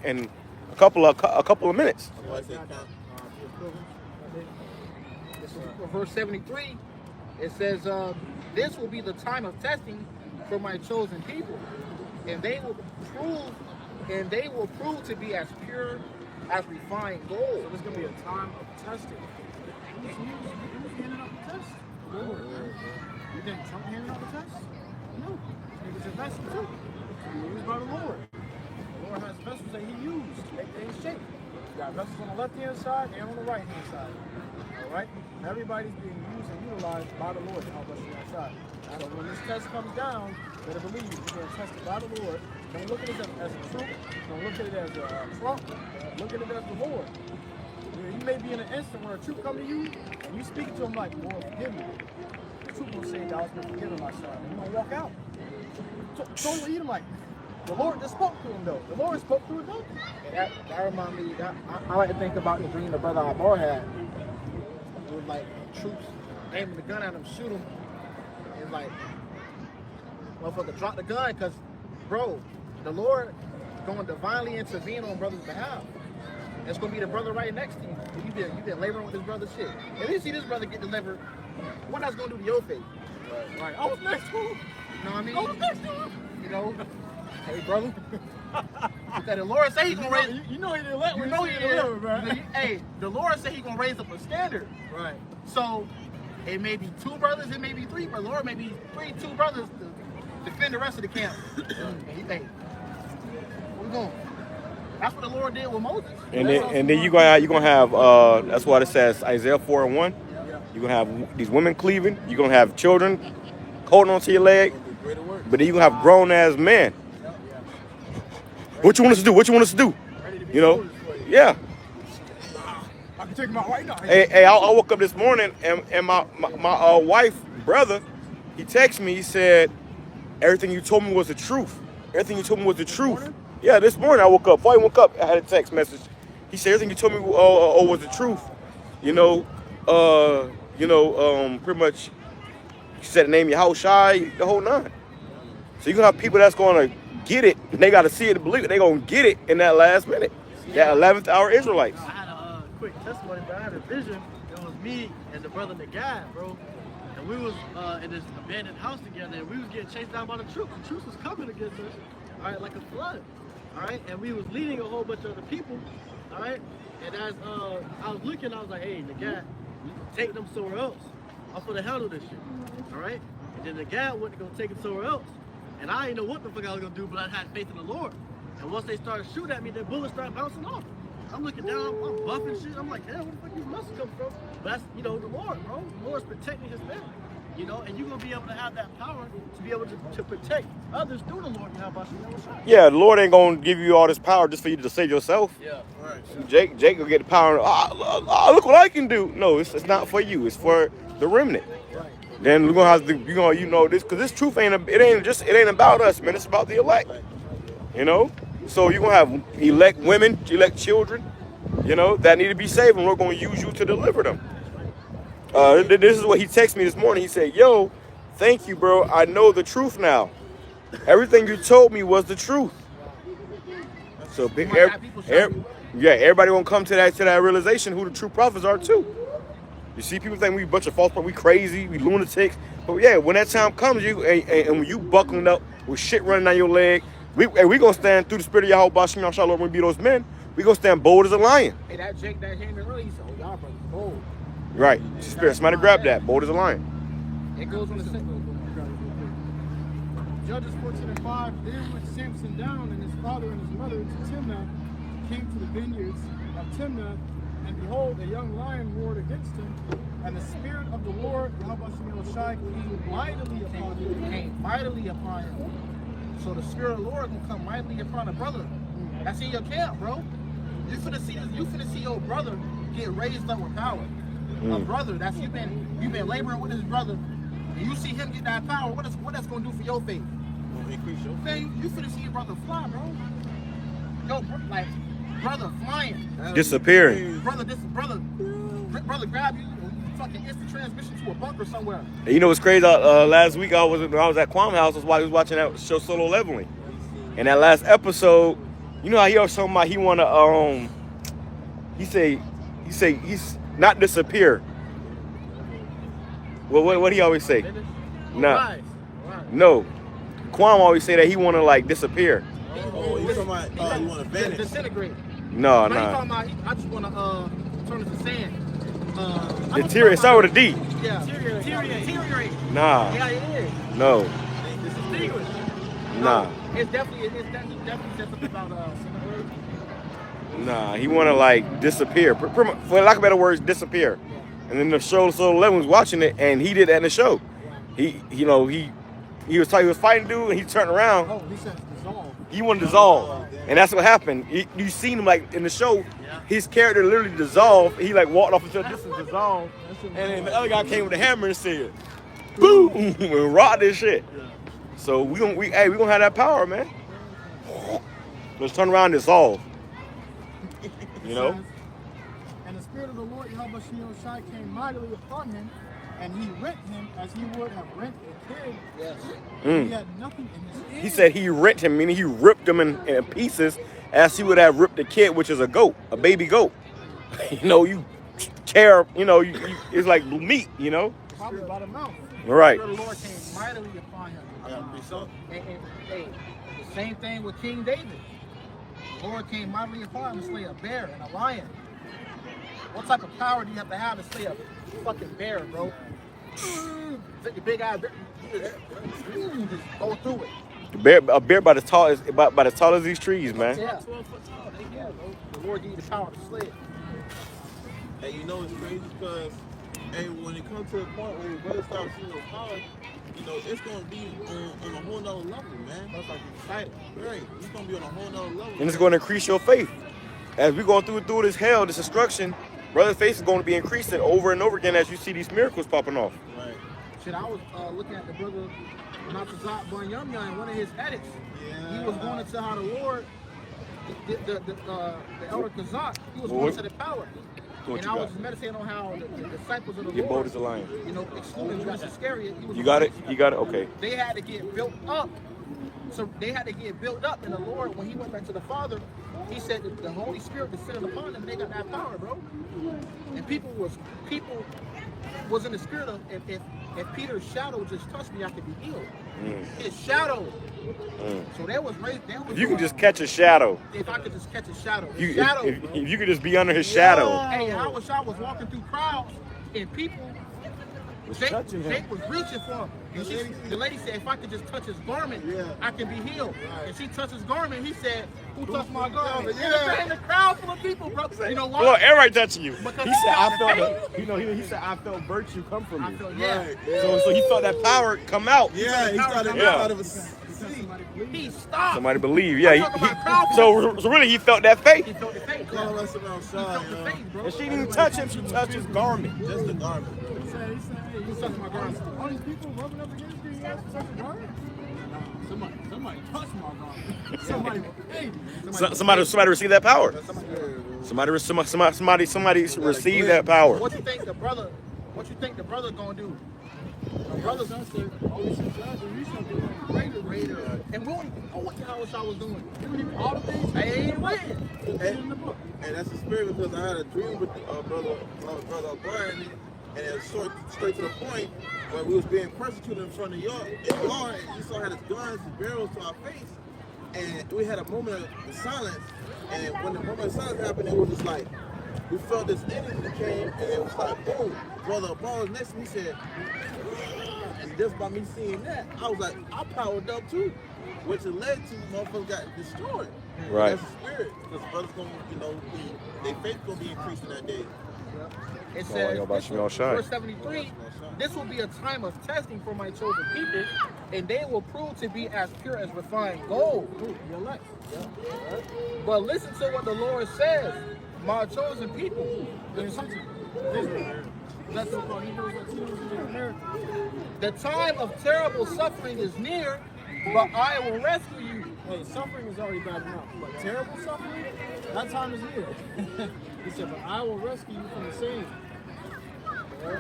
in a couple of minutes.
Otherwise they count.
Verse 73, it says, this will be the time of testing for my chosen people, and they will prove to be as pure as refined gold.
So there's gonna be a time of testing. Who's handing out the test? The Lord. You think Trump handed out the test? No. It was a vessel too. Used by the Lord. The Lord has vessels that He used to make things shape. You got vessels on the left hand side and on the right hand side. Alright? Everybody's being used and utilized by the Lord to help us on that side. So when this test comes down, better believe you're being tested by the Lord. Don't look at it as a troop. Don't look at it as a Trump. Look at it as the Lord. You may be in an instant where a troop come to you and you speak to him like, Lord, forgive me. The troop will say, Thou hast been forgiven, my son. And you're going to walk out. Don't eat him like the Lord just spoke to him, though. The Lord spoke through a donkey.
And that reminds me, I like to think about the dream the brother Abar had. It was like troops aiming the gun at him, shoot him. It's like, motherfucker, drop the gun, because, bro, the Lord going to divinely intervene on brother's behalf. It's going to be the brother right next to you. You've been laboring with this brother's shit. If you see this brother get delivered, what that's going to do to your faith?
Right. I was next to him.
You know what I mean?
I was next to him.
You know, hey, brother. Because the Lord say he's going to raise...
You know he didn't let me.
You know he didn't, man. Hey, the Lord said he's going to raise up a standard.
Right.
So, it may be two brothers, it may be three brothers, or it may be two brothers to defend the rest of the camp. And he think, where we going? That's what the Lord did with Moses.
And then you're gonna have that's why it says Isaiah 4:1. You're gonna have these women cleaving. You're gonna have children holding onto your leg. But then you're gonna have grown ass men. What you want us to do? What you want us to do? You know? Yeah.
I can take him out right now.
Hey, I woke up this morning and my wife, brother, he texted me. He said, everything you told me was the truth. Everything you told me was the truth. Yeah, this morning I woke up. Before I woke up, I had a text message. He said, everything you told me was the truth. Pretty much, he said the name of your house, shy, the whole nine. So you're going to have people that's going to get it, and they got to see it to believe it. They're going to get it in that last minute. That 11th hour Israelites.
I had a quick testimony, but I had a vision. It was me and the brother Nagad, bro. And we was in this abandoned house together, and we was getting chased down by the troops. The troops was coming against us, all right, like a flood, all right? And we was leading a whole bunch of other people, all right? And as I was looking, I was like, hey, Nagad, take them somewhere else. I'm gonna handle this shit, all right? And then Nagad went to go take it somewhere else. And I didn't know what the fuck I was gonna do, but I had faith in the Lord. And once they started shooting at me, the bullets started bouncing off. I'm looking down, I'm buffing shit. I'm like, damn, where the fuck these muscles come from? But that's, the Lord, bro. The Lord's protecting his family. You know, and you're going to be able to have that power to be able to protect others through the Lord.
Yeah, the Lord ain't going to give you all this power just for you to save yourself.
Yeah.
Right.
Jake will get the power. Look what I can do. No, it's not for you. It's for the remnant.
Right.
Then we're gonna have to, you know this, because this truth ain't about us, man. It's about the elect. You know, so you're gonna have elect women, elect children, you know, that need to be saved, and we're gonna use you to deliver them. This is what he texted me this morning. He said, "Yo, thank you, bro. I know the truth now. Everything you told me was the truth." So everybody gonna come to that realization who the true prophets are too. You see, people think we a bunch of false prophets, we crazy, we lunatics. But yeah, when that time comes, and when you buckling up with shit running down your leg, we gonna stand through the spirit of Yahweh Shem Shalom when we be those men. We gonna stand bold as a lion.
Hey, that Jake that came in early, he said, "Oh, y'all brothers bold."
Right, spirit. Somebody grab that, bold as a lion.
It goes on the simple.
Judges 14:5. Then went Samson down, and his father and his mother to Timnath, came to the vineyards of Timnath, and behold, a young lion roared against him, and the spirit of the Lord, Yahweh Shai, came mightily upon him.
So the spirit of the Lord will come mightily upon a brother. That's in your camp, bro. You finna see your brother get raised up with power. A brother that's you've been laboring with his brother, and you see him get that power. What that's gonna do for your faith?
Increase your faith.
You finna see your brother fly, bro. Yo, brother flying.
Disappearing.
Brother grab you, fucking instant transmission to a bunker somewhere.
And you know what's crazy? Last week when I was at Kwame House, I was watching that show Solo Leveling. And that last episode, you know how he was talking about he wanna he say he's not disappear. Well, what he always say? Nah. No. Kwame always say that he wanna like disappear.
Oh, you talking about you want to vanish?
Disintegrate.
No,
But he
nah.
talking about, I just want to turn it to sand.
Deteriorate. Start with a D.
Yeah. Deteriorate.
Nah.
Yeah, it is.
No.
This is English.
Nah.
It's definitely said something about
Nah. He wanna like disappear. For lack of better words, disappear. And then the show Solo Leveling was watching it, and he did that in the show. He was fighting dude, and he turned around.
Oh, he says dissolve.
He wanted to dissolve, and that's what happened. You seen him like in the show, his character literally dissolved. He like walked off into a distance, dissolved, and then the other guy came with a hammer and said, "Boom!" and rocked this shit. So we gonna have that power, man. Let's turn around and dissolve. You know.
And the spirit of the Lord Yahweh Shai came mightily upon him, and he rent him as he would have rent a kid.
Yes.
He had nothing in his hand.
He said he rent him, meaning he ripped him in pieces, as he would have ripped a kid, which is a goat, a baby goat. You know, you tear, you know, it's like meat, you know.
Probably by the mouth.
Right.
The Lord came mightily upon him. And the same thing with King David. The Lord came mightily upon him to slay a bear and a lion. What type of power do you have to slay a fucking bear, bro? Take your big eye bear, just go through it.
A bear about as tall as these trees, man.
Yeah. 12 foot tall. Yeah, bro. The Lord gave you the power to slay it.
And you know it's crazy because, when it comes to the point where your brother starts seeing those power, you know, it's gonna be on a whole nother level, man. That's like exciting. Right. It's gonna be on a whole nother level.
And it's going to increase your faith. As we going through this hell, this destruction, brother's faith is going to be increasing over and over again as you see these miracles popping off.
Right.
Shit, I was looking at the brother Natazat Banyamya in one of his edits. Yeah. He was going into how the Lord, the elder Kazak, he was going to the power. And I was meditating on how the disciples of the
Get
Lord,
bold as a lion.
you know, excluding Judas Iscariot.
You got it? You got it? Okay.
They had to get built up. So they had to get built up, and the Lord, when he went back to the Father, he said that the Holy Spirit descended upon them, and they got that power, bro. And people was in the spirit of, if Peter's shadow just touched me, I could be healed. His shadow. So there was raised.
If you could just catch a shadow.
If I could just catch a shadow.
If you could just be under his shadow.
Hey, I was walking through crowds, and people Jake was reaching for him. And the lady said, if I could just touch his garment, I can be healed. And she touched his garment. He said, who touched my garment? And the crowd full of people, bro. You know why?
Look, everybody touching you.
Because
He said, I felt, he said, I felt virtue come from you. So he felt that power come out.
Yeah, he started out of a
He stopped.
Somebody believe, yeah. So really, he felt that faith.
He felt the faith.
Call us around side, you know.
And she didn't even touch him. She touched his garment.
Just the garment.
He said, hey, you touched my garment. All these people rubbing up against you, you asked to touch your garment? Somebody touched my garment. Somebody paid me.
Somebody received that power. Somebody received that power.
What you think the brother gonna do? The brother gonna say, Raider. And we don't even know what the hell I was doing. All the things I ain't waiting.
And that's the spirit, because I had a dream with brother Brian, and it was straight to the point where we was being persecuted in front of the yard, and you saw had his guns and barrels to our face, and we had a moment of silence. And when the moment of silence happened, it was just like we felt this energy came, and it was like boom. Brother Paul was next to me, said, and just by me seeing that, I was like, I powered up too, which it led to motherfuckers got destroyed.
Right.
That's the spirit, because brothers gonna, their faith gonna be increasing that day.
It says,
Shine.
verse 73, this will be a time of testing for my chosen people, and they will prove to be as pure as refined gold. But listen to what the Lord says, my chosen people. The time of terrible suffering is near, but I will rescue you.
Hey, suffering is already bad enough. But terrible suffering, that time is near. He said, but I will rescue you from the same.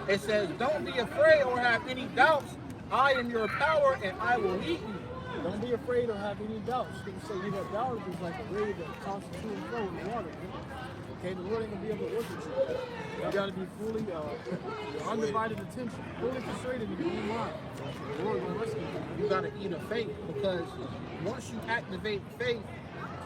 It says, don't be afraid or have any doubts. I am your power and I will lead you.
Don't be afraid or have any doubts. Because so you have doubts is like a wave that tosses to and fro in the water. Okay, the Lord ain't gonna be able to work with you. You gotta be fully, your undivided attention, fully concentrated in your own mind. The Lord will rescue you.
You gotta eat of faith, because once you activate faith,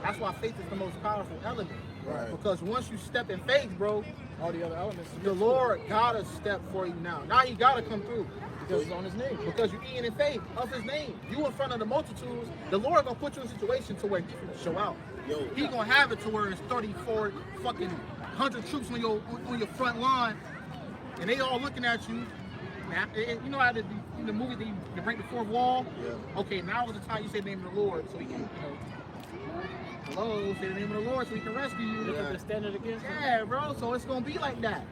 that's why faith is the most powerful element.
Right.
Because once you step in faith, bro,
All the other elements.
the Lord gotta step for you now. Now he gotta come through.
Because it's on his name.
Because you're eating in faith of his name. You in front of the multitudes, the Lord gonna put you in a situation to where you can show out. He gonna have it to where it's 34 fucking 100 troops on your front line, and they all looking at you. Now, you know how in the movie they break the fourth wall? Yeah. Okay, now is the time you say the name of the Lord so he can, hello, say the name of the Lord so he can rescue you.
Because they're standing against him.
Yeah, bro, so it's gonna be like that.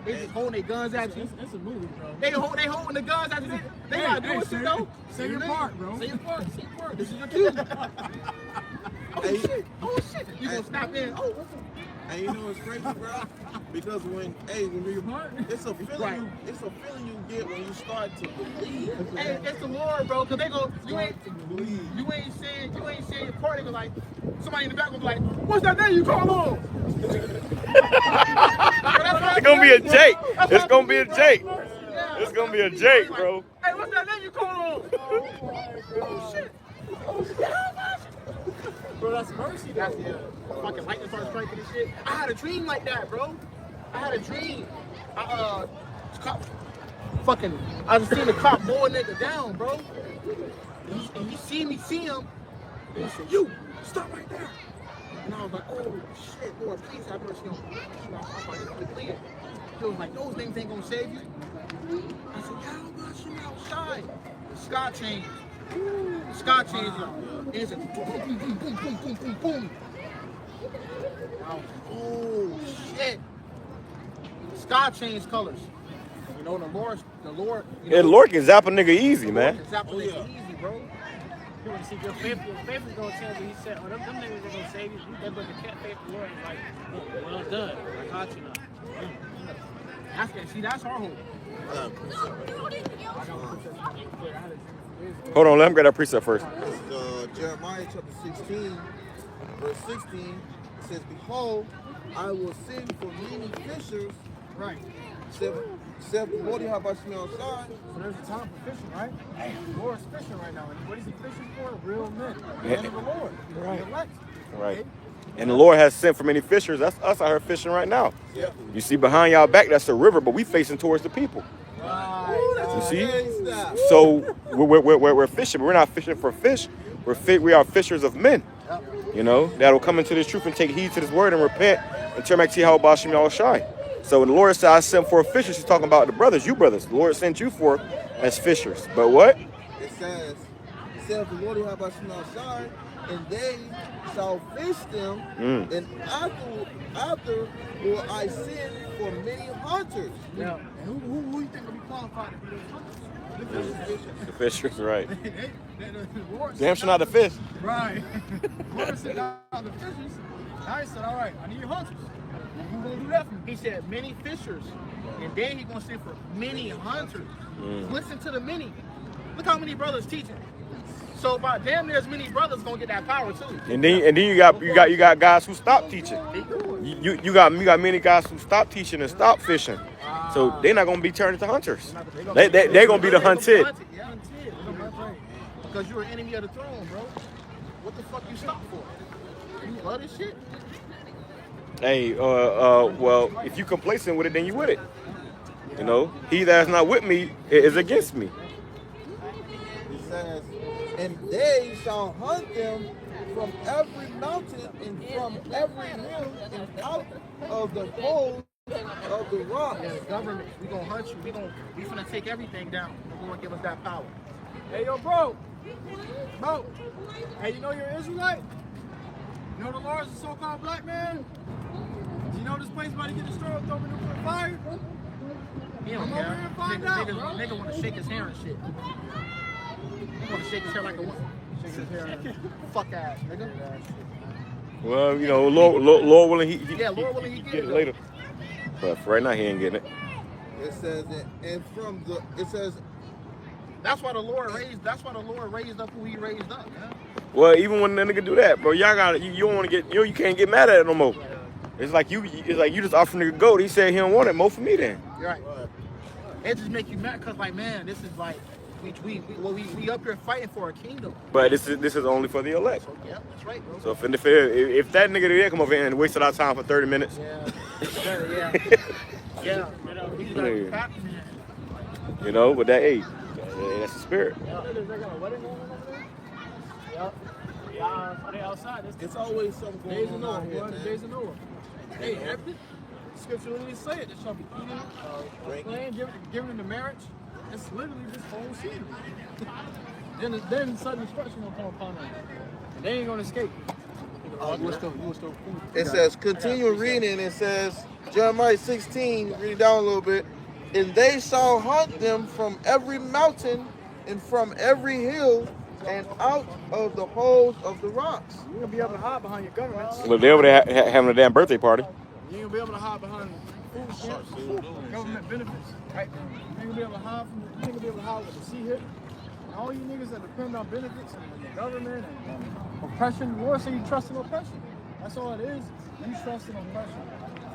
They just holding their guns at you.
It's a movie, bro.
They holding the guns at you. They not doing shit though.
Say your part, bro.
Say your part. Say your part. This is your cue. Oh shit. Oh shit. You gonna snap in. Oh.
And you know what's crazy, bro? Because when it's a feeling you get when you start to believe.
Hey, it's the Lord, bro. Cause they go, you ain't saying your part. They go like, somebody in the back will be like, what's that name you call on?
It's gonna be a Jake. It's gonna be a Jake. It's gonna be a Jake, bro.
Hey, what's that name you call on? Oh shit. Oh shit.
Bro, that's mercy.
That's fucking lightning started striking and shit. I had a dream like that, bro. I had a dream. I just seen the cop mow a nigga down, bro. And he see him. And he said, you, stop right there. And I was like, oh shit, Lord, please have mercy on me. I'm like, clear. He was like, those things ain't gonna save you. I said, how about you outside? The sky changed. The sky changed up. And it's a boom, boom, boom, boom, boom, boom, boom, boom. I was like, oh shit. The sky changed colors. You know, the Lord.
Yeah, the Lord can zap a nigga easy, man.
Can zap a nigga easy, bro.
You want to see your faith is going to tell you, he said, oh, them niggas are going to save you. You better look at faith the Lord is like, well done. I got you now.
That's our hope.
Hold on, let him get that precept first.
This is Jeremiah chapter 16, verse 16. It says, behold, I will send for many fishers.
Right.
Except the Lord, how about you outside?
So there's a time for fishing, right? The Lord's fishing right now. And what is he fishing for? Real men. Men of the Lord.
Right.
The elect.
Right.
Okay?
And the Lord has sent for many fishers. That's us out here fishing right now.
Yeah.
You see behind y'all back, that's the river, but we facing towards the people.
Right.
see? So we're fishing. We're not fishing for fish. We are fishers of men. You know, that'll come into this truth and take heed to this word and repent and turn back to how about Shem Shai. So when the Lord said, I sent forth fishers, he's talking about the brothers, you brothers. The Lord sent you forth as fishers. But what?
It says the Lord Shem Shai, and they shall fish them, and after will I send for many hunters.
Yeah. And who you think will be qualified to be those hunters?
The fishers, right.
The Lord
Damn sure not the fish.
Right. The Lord said, now the fishers. Now he said, all right, I need your hunters. Who gonna do that for me?
He said many fishers, and then he's gonna send for many hunters. Listen to the many. Look how many brothers teaching. So about damn near as many brothers gonna get that power too.
And then you got guys who stop teaching. You got many guys who stop teaching and stop fishing. So they're not gonna be turned into hunters. They're gonna be the hunted.
Because you're an enemy of the throne, bro. What the fuck you stop for? You love this shit?
Hey, well, if you complacent with it, then you with it. You know, he that's not with me is against me.
It says, and they shall hunt them from every mountain and from every hill and out of the holes of the rock.
Yeah, the government, we gonna hunt you. We finna take everything down. We're gonna give us that power.
Hey, yo, bro. Bro. Hey, you know you're an Israelite? You know the Lord's a so-called black man? Do you know this place about to get destroyed, throw nuclear fire?
He don't
Come over
care.
here and find out, bro.
Nigga wanna shake his hair and shit. He wanna shake his hair like a woman. Shake his hair. Fuck ass, nigga.
Well, you know, Lord willing, he
Lord willing, he
get it later. But for right now, he ain't getting it.
It says, it says,
that's why the Lord raised up who he raised up, man.
Well, even when that nigga do that, bro, y'all got you don't want to get you can't get mad at it no more. It's like you just offering nigga goat. He said he don't want it. More for me then.
You're right. It just make you mad because like, man, this is like we up here fighting for a kingdom.
But this is only for the elect.
So, yeah, that's right, bro.
So if that nigga there come over here and wasted our time for 30 minutes.
Yeah. Yeah. You know, he's like happy, man.
You know, but that that's the spirit.
They got a wedding going on over there? Yep. Are they outside?
it's always something
Days
going
of
on
Noah,
out here,
boy. The
man.
days of Noah. Hey, every scripture literally say it. They shall be eating, playing, giving into marriage. It's literally this whole scene. Then sudden destruction will come upon them. And they ain't gonna escape.
It says, continue reading. It says, Jeremiah 16, read it down a little bit. And they shall hunt them from every mountain and from every hill and out of the holes of the rocks.
You're gonna be able to hide behind your governments.
Well, they over there having a damn birthday party.
You ain't gonna be able to hide behind food stamps, government benefits. Right? You ain't gonna be able to hide with the sea hit. And all you niggas that depend on benefits and the government and oppression. The Lord said you trust in oppression. That's all it is. You trust in oppression.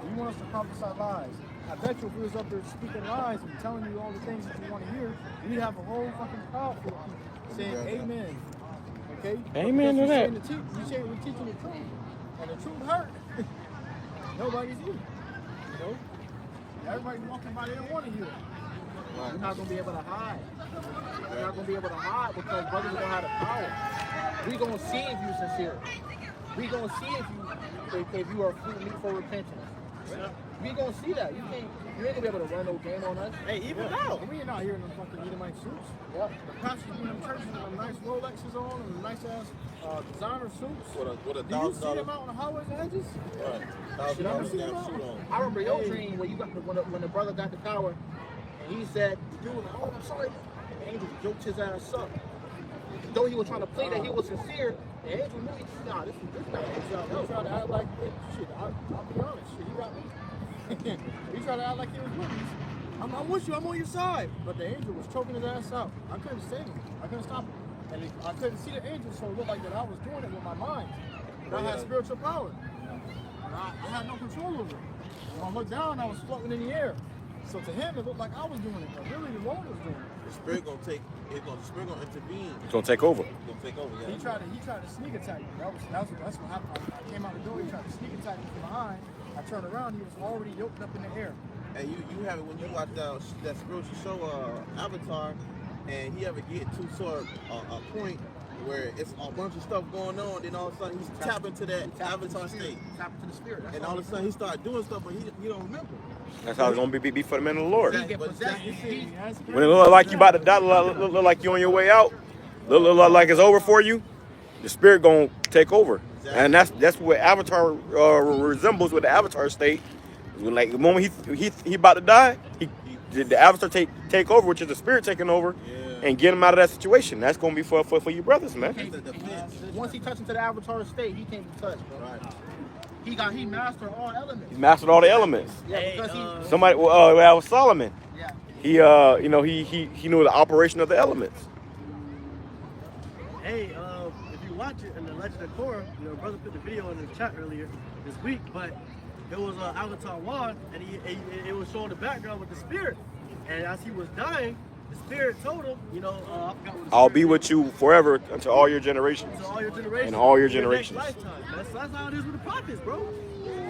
You want us to prophesy lies. I bet you if we was up there speaking lies and telling you all the things that you want to hear, we'd have a whole fucking crowd full of people saying amen. Okay?
Amen to that.
You say we're teaching the truth. And the truth hurt. Nobody's here. You know? Everybody walking by, they don't want to hear it.
You're not gonna be able to hide. You're not gonna be able to hide because brothers don't have the power. We gonna see if you're sincere. We gonna see if you are free meat for repentance. We gonna see that. You ain't gonna be able to run no game on us.
Hey, even now, we ain't out here in them fucking Edomite suits. Yep. The pastors in them churches with them nice Rolexes on and nice ass designer suits.
What a
Do you see them out on the highways and edges?
I remember your dream when you got when the brother got the power and he said, dude, oh, I'm sorry. The angel joked his ass up. Though he was trying to play that he was sincere, the angel knew nah, this guy.
He tried to act like, shit, I'll be honest, shit, he got me. He tried to act like he was with me. I'm with you, I'm on your side. But the angel was choking his ass out. I couldn't save him. I couldn't stop him. And I couldn't see the angel, so it looked like that I was doing it with my mind. But I had spiritual power. And I had no control over it. When I looked down, I was floating in the air. So to him, it looked like I was doing it, but really the Lord was doing it.
The spirit gonna intervene.
It's gonna take over.
It's gonna take over, yeah.
He tried to sneak attack me. That's what happened. I came out the door, he tried to sneak attack me from behind. I turned around, he was already yoked up in the air.
and you have it when you watch that spiritual show, Avatar, and he ever get to sort of a point where it's a bunch of stuff going on, then all of a sudden he's tapping to that Avatar state.
Tap into the spirit.
And all of a sudden he started doing stuff, but he don't remember.
That's how it's gonna be for the men of the Lord.
He get
But
possessed.
When it look like you about to die, look like you on your way out, look like it's over for you, the spirit gonna take over. And that's what Avatar resembles with the Avatar state. Like the moment he about to die, the Avatar take over, which is the spirit taking over, and get him out of that situation. That's gonna be for you brothers, man.
Once he touched into the Avatar state, he can't be touched, bro. Right. He mastered all elements.
He mastered all the elements.
Yeah, because
Somebody, that was Solomon.
yeah.
He he knew the operation of the elements.
Hey, if you watch it in the Legend of Korra, brother put the video in the chat earlier this week, but it was Avatar 1, and it was showing the background with the spirit. And as he was dying, the spirit told him, I forgot what the
I'll
spirit
be
told
with you forever until all your generations.
To all your generations.
And all your
in the next
generations.
lifetime. That's how it is with the prophets, bro.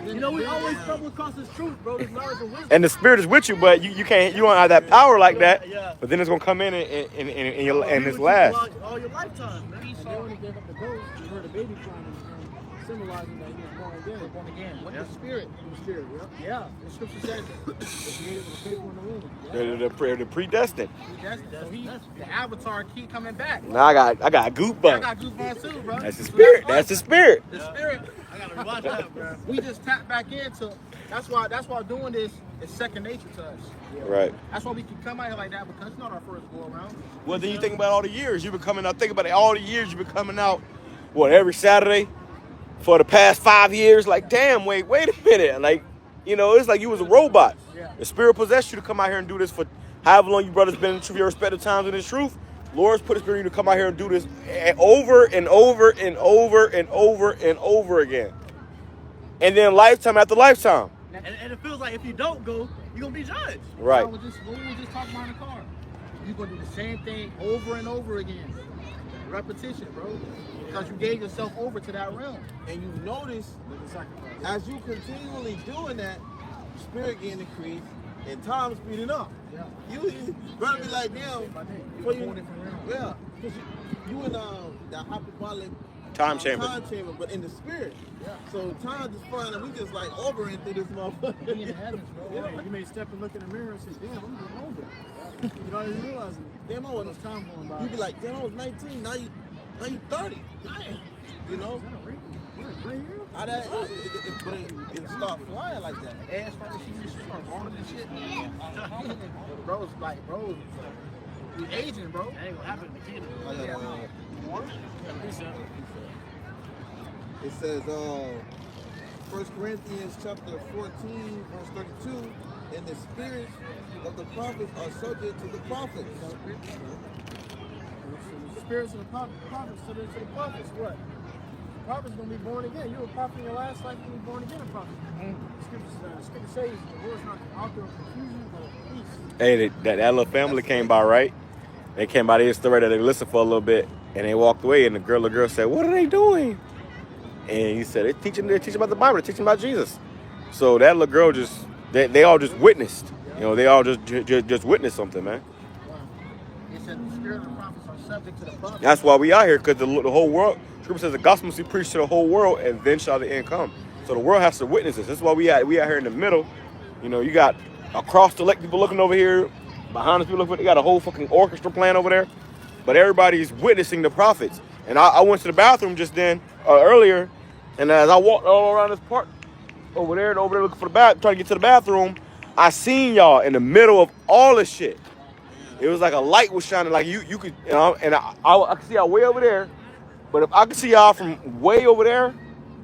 We always stumble across this truth, bro. This knowledge and wisdom.
And the spirit is with you, but you don't have that power like that.
Yeah.
But then it's gonna come in
I'll
and
be
this
with you
last.
all your lifetime, man.
And then when he gave up the ghost, you heard a baby crying in his room, symbolizing that he was born again.
Born again. With the spirit.
The spirit, yeah. The scripture says that created with a faithful in the womb.
The predestined.
So the Avatar keep coming back.
Now I got goop
I
bun.
got goosebumps too, bro.
That's the spirit. That's the spirit.
The spirit.
I gotta rewatch that, bro.
We just tap back into. That's why doing this is second nature to us.
Right.
That's why we can come out here like that, because it's not our first go around.
Well, then you think about all the years you've been coming out. Think about it. All the years you've been coming out. What, every Saturday for the past 5 years? Like, damn, wait a minute. Like, it's like you was a robot.
Yeah.
The spirit possessed you to come out here and do this for however long you brothers been in your respective times in this truth. Lord's put a spirit in you to come out here and do this over and over and over and over and over again. And then lifetime after lifetime.
And it feels like if you don't go, you're gonna be judged.
Right.
What we were just talking about in the car. You're gonna do the same thing over and over again. Repetition, bro. Because you gave yourself over to that realm.
And you notice, as you continually doing that, spirit getting increased and time speeding up.
Yeah.
You better be like, damn, for you, yeah, because you in the hyperbolic
Time chamber.
But in the spirit. Yeah. So time just flying, and we just like overing through this motherfucker.
Be in the heavens, bro.
Yeah, you may step and look in the mirror and say, damn, I'm getting older. You don't even realize it.
Damn, I was
Time going by.
You be like, damn, I was 19, now you 30. Damn. You know? How that, but it start flying like that.
Ass started she start rolling and shit. Bro, you aging, bro.
That ain't gonna happen in the kingdom.
It says, 1 Corinthians chapter 14, verse 32, and the spirits of the prophets are subject to the prophets.
The spirits of the prophets to the prophets. What? The prophet's going to be born again. You were a prophet in your last life, you'll be born again a prophet. Scripture says the word's not out there of confusion, but of peace.
Hey, that little family came by, right? They came by the story that they listened for a little bit, and they walked away, and the girl said, "What are they doing?" And he said, they're teaching about the Bible, they're teaching about Jesus. So that little girl they all just witnessed. They all just witnessed something, man.
It said the spirit of the prophets are subject to the prophets.
That's why we out here, because the whole world, Scripture says the gospel must be preached to the whole world, and then shall the end come. So the world has to witness this. That's why we out here in the middle. You got across the lake people looking over here, behind us people looking, they got a whole fucking orchestra playing over there. But everybody's witnessing the prophets. And I went to the bathroom just then, earlier, and as I walked all around this park, over there looking for the trying to get to the bathroom, I seen y'all in the middle of all this shit. It was like a light was shining, like you could, and I could see y'all way over there. But if I could see y'all from way over there,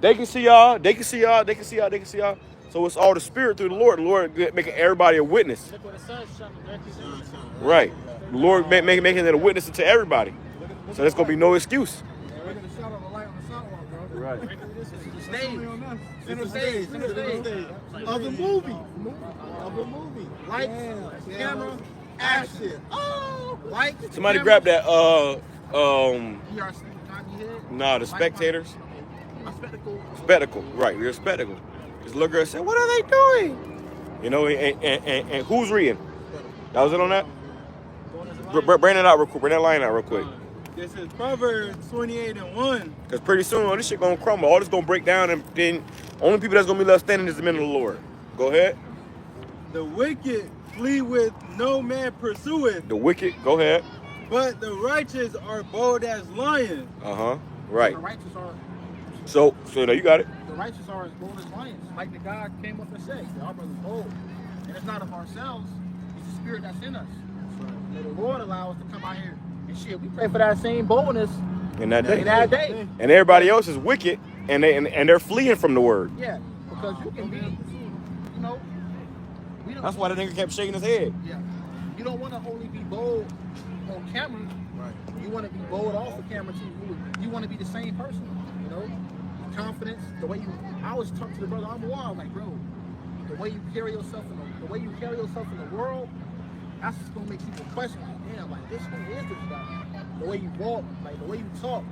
they can see y'all, they can see y'all, they can see y'all, they can see y'all. So it's all the spirit through the Lord making everybody a witness.
Look what it says,
Right. The Lord making it a witness to everybody. So there's going to be no excuse.
we're going to shout out the light on the sidewalk, bro.
Right.
This is the
It's
stage.
only on us.
Center stage.
Of the movie.
Lights, camera, action. Oh, lights.
Somebody
camera.
grab that,
ERC, cocky head.
nah, the spectators.
A spectacle.
Spectacle. Right, we're a spectacle. This little girl said, "What are they doing?" You know, and who's reading? That was it on that? Bring it out real quick. Bring that line out real quick.
This is Proverbs 28:1.
Because pretty soon all this shit gonna crumble. All this gonna break down, and then only people that's gonna be left standing is the men of the Lord. Go ahead.
The wicked flee with no man pursueth,
The wicked. Go ahead.
but the righteous are bold as lions.
Right.
The righteous are
So there you got it.
the righteous are as bold as lions, like the guy came up and said, our brother's bold. And it's not of ourselves, it's the spirit that's in us. So the Lord allows us to come out here and shit. We pray for that same boldness
In that day.
in that day.
And everybody else is wicked, and they're fleeing from the word.
Yeah, because you can be, you know, we don't.
That's why the nigga kept shaking his head.
Yeah, you don't want to only be bold on camera.
Right.
You want to be bold off the camera too. You want to be the same person. You know, confidence. The way you. I was talking to the brother on the wall, like, bro, the way you carry yourself in the way you carry yourself in the world, that's just gonna make people question. Like, damn, like this who is this guy? The way you walk, like the way you talk.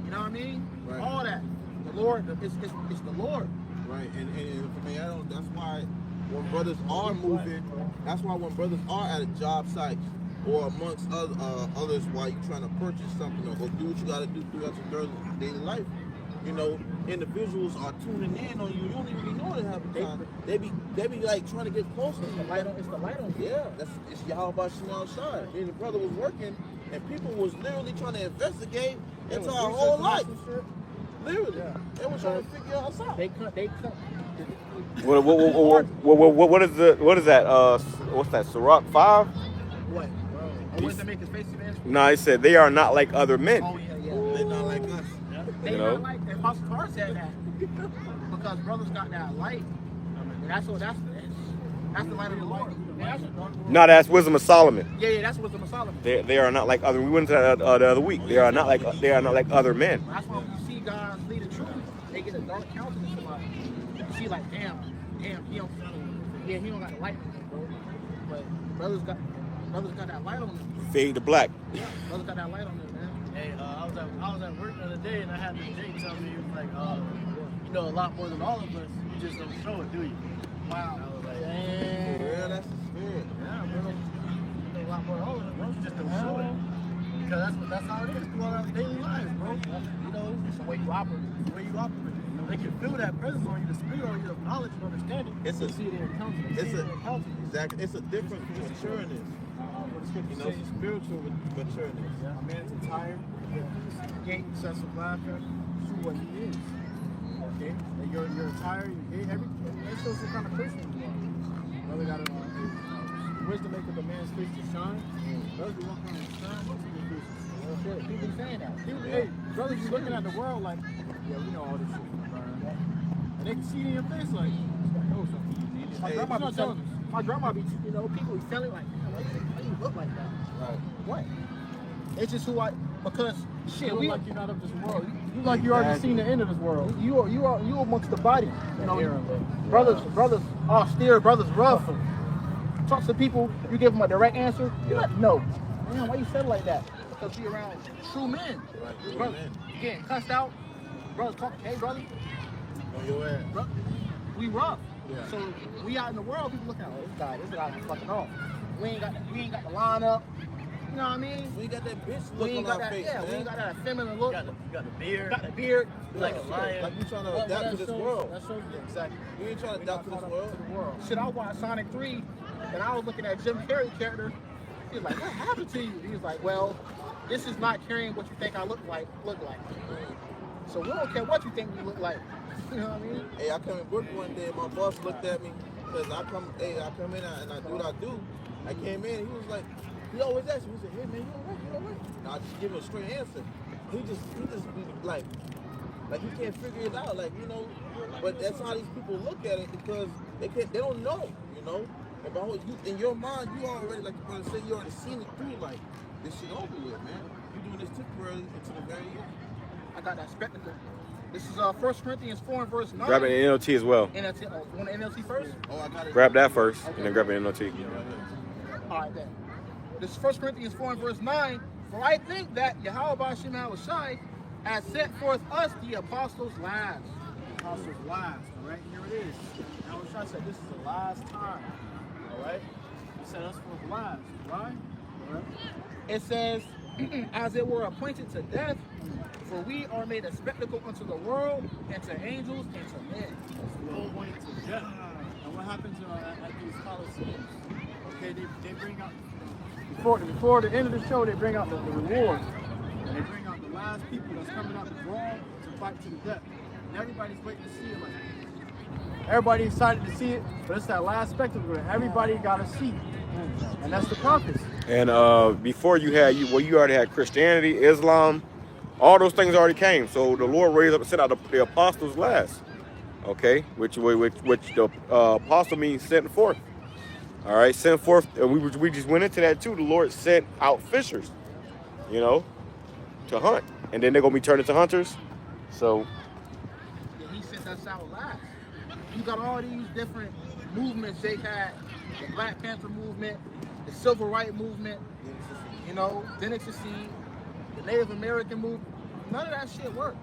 You know what I mean?
Right.
All that. The Lord, it's the Lord.
Right, and for me, that's why when brothers are moving, that's why when brothers are at a job site or amongst others while you're trying to purchase something or do what you got to do throughout your daily life, you know, individuals are tuning in on you. You don't even know it half the time. They be like trying to get closer.
It's the light on.
Yeah, it's Yahweh Shem Shai. And the brother was working, and people was literally trying to investigate into our whole life. Literally, they were trying to figure us out.
They cut.
What is that? What's that? Sirach 5?
What? I wanted to make his face answer.
No, he said they are not like other men.
Oh yeah.
They're not like us.
They
You know?
not like that. Apostle Paul said that because brothers got that light. And that's the light of the Lord.
No, that's wisdom of Solomon.
Yeah, that's what the Solomon.
They are not like other. We went to that the other week. They are not like other men.
That's why when you see guys lead the truth, they get a dark countenance about it. You see, like, damn, he don't got the light on him, bro. But brothers got that light on them.
Fade to black.
Brothers got that light on them, man.
Hey, I was at work the other day and I had this Jake tell me, he was like, you know a lot more than all of us. You just don't show it, do you?
Wow.
I was like,
Damn.
Yeah, that's the spirit.
yeah, bro. You know a lot more than all of us, bro. You just don't show it. Because that's how it is through our daily lives, bro. You know,
It's the way you operate.
the way you operate. You know, they can feel that presence on you, the spirit on you, the knowledge and understanding.
It's a-
You see it in your countenance.
Exactly. It's a different matureness. You know, it's a spiritual matureness.
Yeah, a man's attire, gait, sense of laughter, to what he is. Okay? And your attire, your gait, everything. That shows what kind of person you are. Brother got it on. Wisdom maketh a man's face to shine. Brothers be walking around and shine into your faces.
People be saying that.
People, hey, brothers be looking at the world like, yeah, we know all this shit. And they can see it in your face like, I know something.
My
Hey,
grandma
it's
be
not
telling
telling us.
my grandma be, you know, people be telling like, why you look like that?
Right.
What? It's just who I, because shit,
You
we
look like you're not of this world. You like you already seen the end of this world.
you amongst the body. You know, brothers austere, brothers rough. Talk to people, you give them a direct answer. You let them know. Man, why you said it like that? Because we around true men.
Right, true
Brothers,
men.
you getting cussed out. Brothers talk, hey brother,
On your ass.
bro, we rough.
Yeah.
So we out in the world, people looking at, oh, this guy fucking off. We ain't got the line up. You know what I mean?
We ain't got that bitch
We
look
ain't
on
got
our
that,
face,
yeah,
man.
we ain't got that feminine look.
You got the beard.
Got the beard.
Like a lion.
Like we trying to
Well,
adapt
that
to this
shows-
world.
That shows you exactly.
We ain't trying to adapt to this world.
Shit, I watched Sonic 3, and I was looking at Jim Carrey character. He was like, what happened to you? He was like, well, this is not carrying what you think I look like. So we don't care what you think we look like. You know what I mean?
Hey, I come in work one day, and my boss looked at me because I come in and I do what I do. I came in, and he was like, he always asks me, he said, hey man, you all right? And I just give him a straight answer. He just be like he can't figure it out, like, you know. But that's how these people look at it because they don't know, you know. And in your mind, you already, like the brother said, you already seen it through, like, this shit over with, man. You're doing this temporarily until the very end.
I got that spectacle. This is 1 Corinthians 4 and verse 9.
Grab an NLT as well.
NLT, you want an NLT first?
Oh, I got it.
Grab that first, and then grab an NLT.
All right, then. This is 1 Corinthians 4 and verse 9. For I think that Yahweh Shem Shai has set forth us, the apostles' last,
apostles last, all right? Here it is. Now we're trying to say this is the last time, all right? He set us for last. Why? All right?
It says, as it were appointed to death, for we are made a spectacle unto the world, and to angels, and to men.
We're all going to death. And what happens at these coliseums? Okay, they bring out, before the end of the show, they bring out the reward. And they bring out the last people that's coming out the wall to fight to the death. And everybody's waiting to see it. Like, everybody's excited to see it, but it's that last spectacle that everybody got to see. And that's the prophets.
And before you already had Christianity, Islam, all those things already came. So the Lord raised up and sent out the apostles last. Okay, which the apostle means sent forth. All right, sent forth, and we just went into that too. The Lord sent out fishers, you know, to hunt, and then they're gonna be turned into hunters. So
Yeah, he sent us out last. You got all these different movements they had, the Black Panther movement, the Civil Rights movement, you know, then it's the Native American movement. None of that shit worked.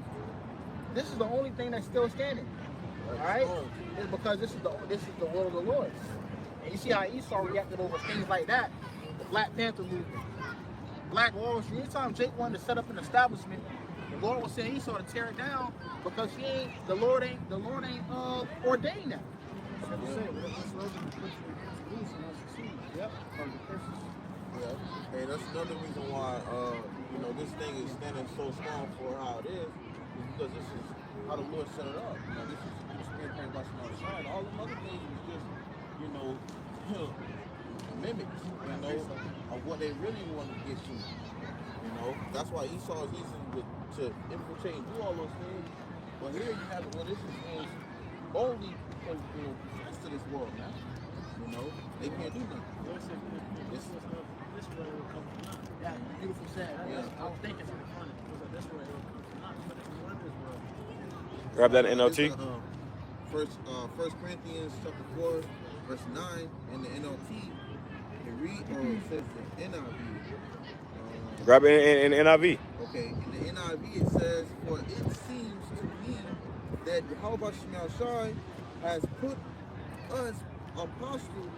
This is the only thing that's still standing. All right? It's because this is the will of the Lord. And you see how Esau reacted over things like that. The Black Panther movement, Black Wall Street. Anytime Jake wanted to set up an establishment, the Lord was saying Esau to tear it down because the Lord ain't ordained that.
Yep. Yeah. Hey, that's another reason why this thing is standing so strong for how it is because this is how the Lord set it up. This is Spirit came by some outside. All the other things was just, mimics, of what they really want to get to. That's why Esau is easy to infiltrate and do all those things. But here you have this is only to this world, man. They can't do nothing.
This way will come from none.
Yeah, beautiful said.
Yeah. I was thinking something funny. This way will come from none. But it's one this world.
grab that NLT.
First Corinthians chapter 4, verse 9 in the NLT. It says the NIV.
Grab it in NIV.
Okay, in the NIV it says, for it seems to me that Yahweh Shai has put us apostles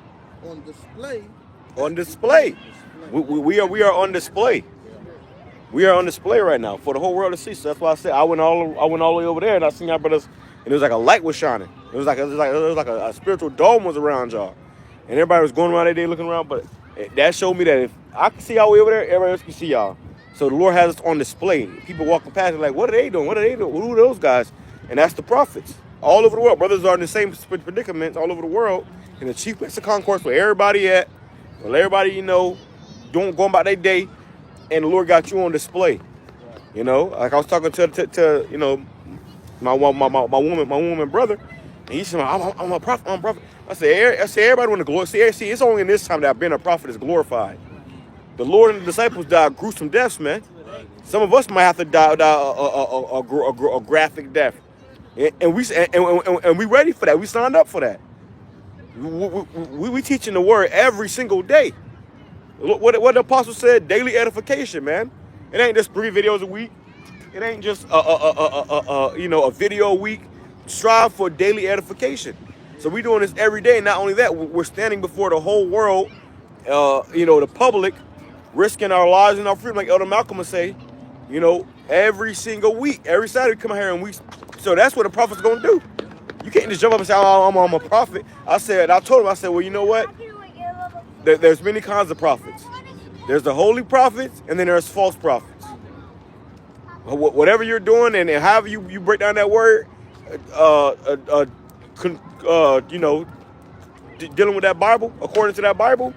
on display.
On display. We are on display. We are on display right now for the whole world to see. So that's why I said I went all the way over there and I seen y'all brothers, and it was like a light was shining. It was like a spiritual dome was around y'all, and everybody was going around that day looking around. But that showed me that if I can see y'all way over there, everybody else can see y'all. So the Lord has us on display. People walking past like, what are they doing? What are they doing? Who are those guys? And that's the prophets all over the world. Brothers are in the same predicaments all over the world in the chief place of concourse where everybody at. Well, everybody, going about their day, and the Lord got you on display. Like I was talking to my woman brother, and he said, I'm a prophet, I'm a prophet. I said, everybody want to glory. See, it's only in this time that being a prophet is glorified. The Lord and the disciples died gruesome deaths, man. Some of us might have to die a graphic death, and we ready for that. We signed up for that. We teaching the word every single day. What the apostle said, daily edification, man. It ain't just 3 videos a week. It ain't just a video a week. Strive for daily edification. So we doing this every day. Not only that, we're standing before the whole world, the public, risking our lives and our freedom, like Elder Malcolm would say, every single week, every Saturday we come here and so that's what a prophet's gonna do. You can't just jump up and say, I'm a prophet. I told him, well, you know what? There's many kinds of prophets. There's the holy prophets, and then there's false prophets. Whatever you're doing, and however you break down that word, dealing with that Bible, according to that Bible,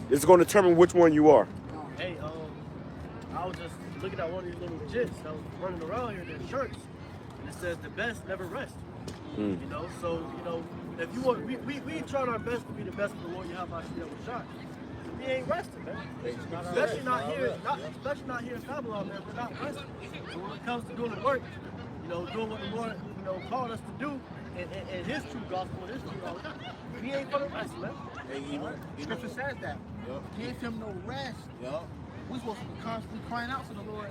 is going to determine which one you are.
Hey, I was just looking at one of these little jits that was running around here, their shirts, and it says the best never rest. So if you want, we trying our best to be the best for the Lord. You have our shit with shot. We ain't resting, man. Especially not here in Babylon, man. We're not resting. So when it comes to doing the work, doing what the Lord, called us to do, and His true gospel, and His true knowledge, we ain't gonna rest, man.
Scripture says that. Give him no rest. We're supposed to be constantly crying out to the Lord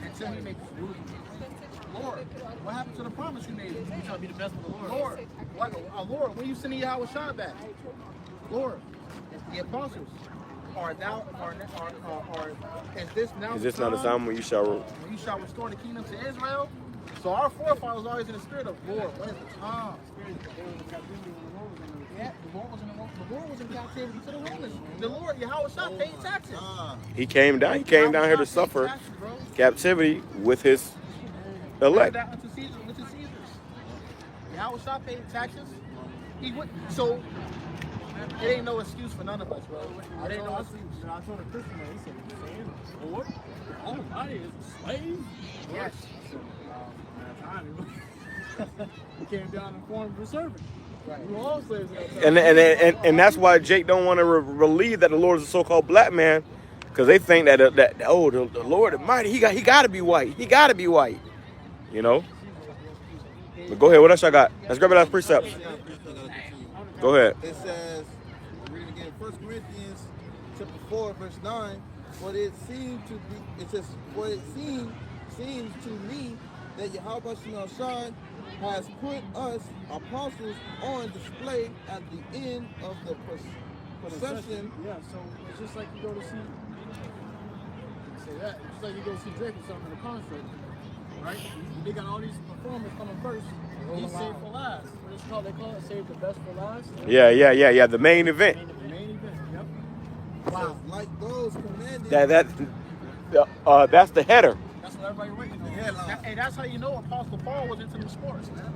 until He makes Lord, What happened to the promise you made?
You trying to be the best for the Lord.
Lord, when you sending Yahweh Shah back? Lord, the apostles, is this now the time when you shall restore the kingdom to Israel? So our forefathers are always in the spirit of Lord. When is the time? Yeah, the Lord was in captivity to the wilderness. The Lord, Yahweh Shah, paid taxes.
He came down here to suffer captivity with his elect.
That unto Caesar, which is Caesar's. Yahweh Shah paid taxes. He would, so it ain't no excuse for none of us, bro. It ain't no excuse.
I told a Christian man, he said, Lord, Almighty is a slave?
Yes.
He came down in form of a servant.
Right.
We were all slaves at that time.
And that's why Jake don't want to believe that the Lord is a so-called black man, because they think that the Lord Almighty, he got to be white. He got to be white. You know. But go ahead. What else I got? Let's grab it as precepts. Go ahead.
It says, read again, 1 Corinthians chapter 4, verse 9. For it seems to me that Yahweh Shai has put us apostles on display at the end of the procession.
Yeah, so it's just like you go to see, just like you go see Drake or something in a concert, right? They got all these performers coming first. He's saved for last. What is it called? They call it save the best for last.
Yeah. The main event.
The main event. Yep.
Wow. Like those commanded.
That's the header.
That's what everybody waiting on.
Hey, that's how you know Apostle Paul was into the sports, man.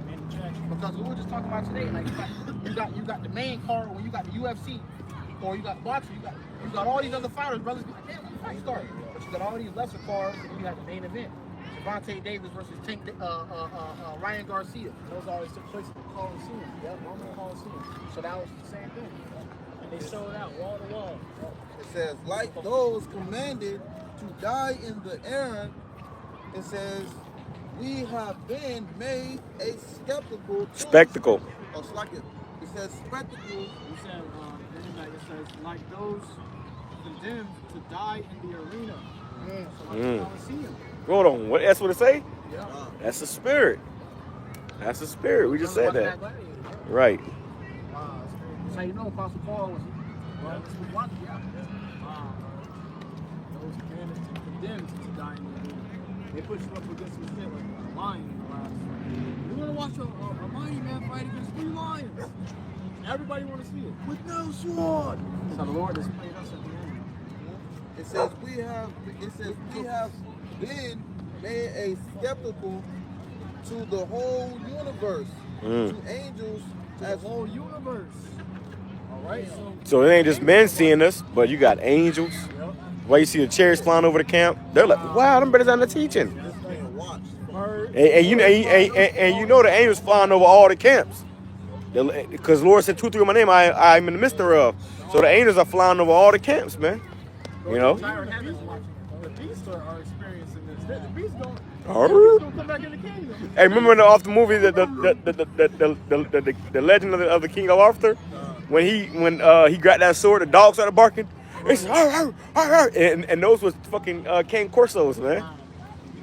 Because we were just talking about today, like you got the main card, or you got the UFC, or you got boxing, you got all these other fighters, brothers. Be like, damn, when the fight started? But you got all these lesser cards, and then you got the main event. Javante Davis versus Ryan Garcia.
Those always took place at the Coliseum. Yep, Roman Coliseum.
So that was the same thing.
And they sold out wall to wall.
It says, like those commanded to die in the air. It says, we have been made a spectacle. Oh, it says spectacle.
You said, it says, like those condemned to die in the arena. So like the Coliseum.
Hold on. That's what it say?
Yeah.
That's the spirit. That's the spirit. We just said that. Right.
That's how you know Apostle Paul was watching.
Those condemned to die in the arena. They put you up against some shit like a lion in the last. You want to watch a mighty man fight against 3 lions. Everybody want to see it. With no sword. So the Lord displayed us at the end.
It says we have been made a spectacle to the whole universe, to angels
as the whole universe. All right.
So it ain't just men seeing us, but you got angels.
Yep.
Why you see the chariots flying over the camp? They're like, wow, them brothers on the teaching. And you know the angels flying over all the camps. Because Lord said 2 or 3 of my name, I'm in the midst thereof. So the angels are flying over all the camps, man. You know?
The beasts are experiencing this. The beasts don't come back in the kingdom.
Hey, remember off the movie the Legend of the King of Arthur? When he grabbed that sword, the dogs started barking. They said, arr, arr, arr, and those was fucking King Corsos, man.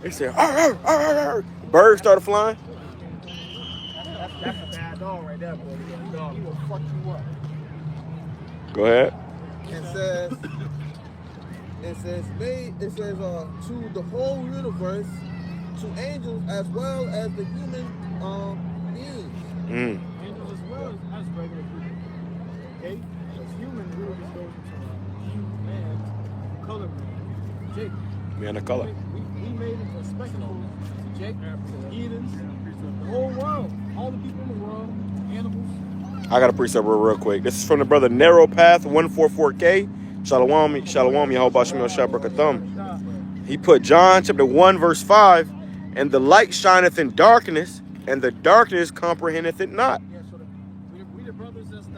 They said, arr, arr, arr, arr. Birds started flying.
That's a bad dog right there, boy. He will fuck you up.
Go ahead.
It says to the whole universe, to angels as well as the human beings.
Angels as well as regular people. Okay? Because human really just goes into human man, color man, Jake.
Man of color.
We made it a spectacle to Jake, to the heathens, the whole world, all the people in the world, animals.
I got a precept real quick. This is from the brother Narrow Path 144K. Shalom, Yahweh Shem Shabbat. He put John chapter 1 verse 5, and the light shineth in darkness, and the darkness comprehendeth it not.
Yeah, so we the brothers that's the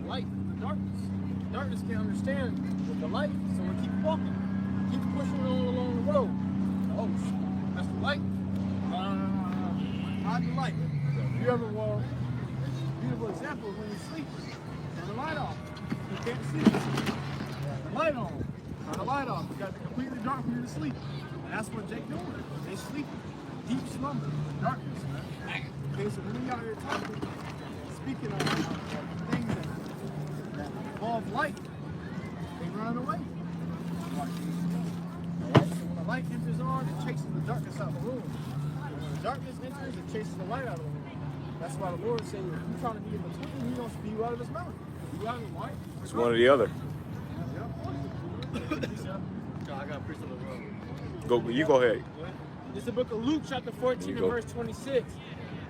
light in the darkness. The darkness can't understand the light, so we keep walking, keep pushing along the road. Oh, that's the light. Hide the light. You ever beautiful example is when you sleep, turn the light off. You can't sleep. Turn the light on. Turn the light off. You got to be completely dark for you to sleep. And that's what Jake doing. They sleeping. Deep sleep. slumber, darkness, man. Okay, so when we out here talking, speaking of things that involve light, they run away. Alright, so when the light enters on, it chases the darkness out of the room. And when the darkness enters, it chases the light out of the room. That's why the Lord said, if you're trying to be in between, He don't spew you out of His mouth. You out of the light.
It's one or the other.
I got a priest of the world.
You go ahead.
This is the book of Luke, chapter 14, and
go.
verse 26.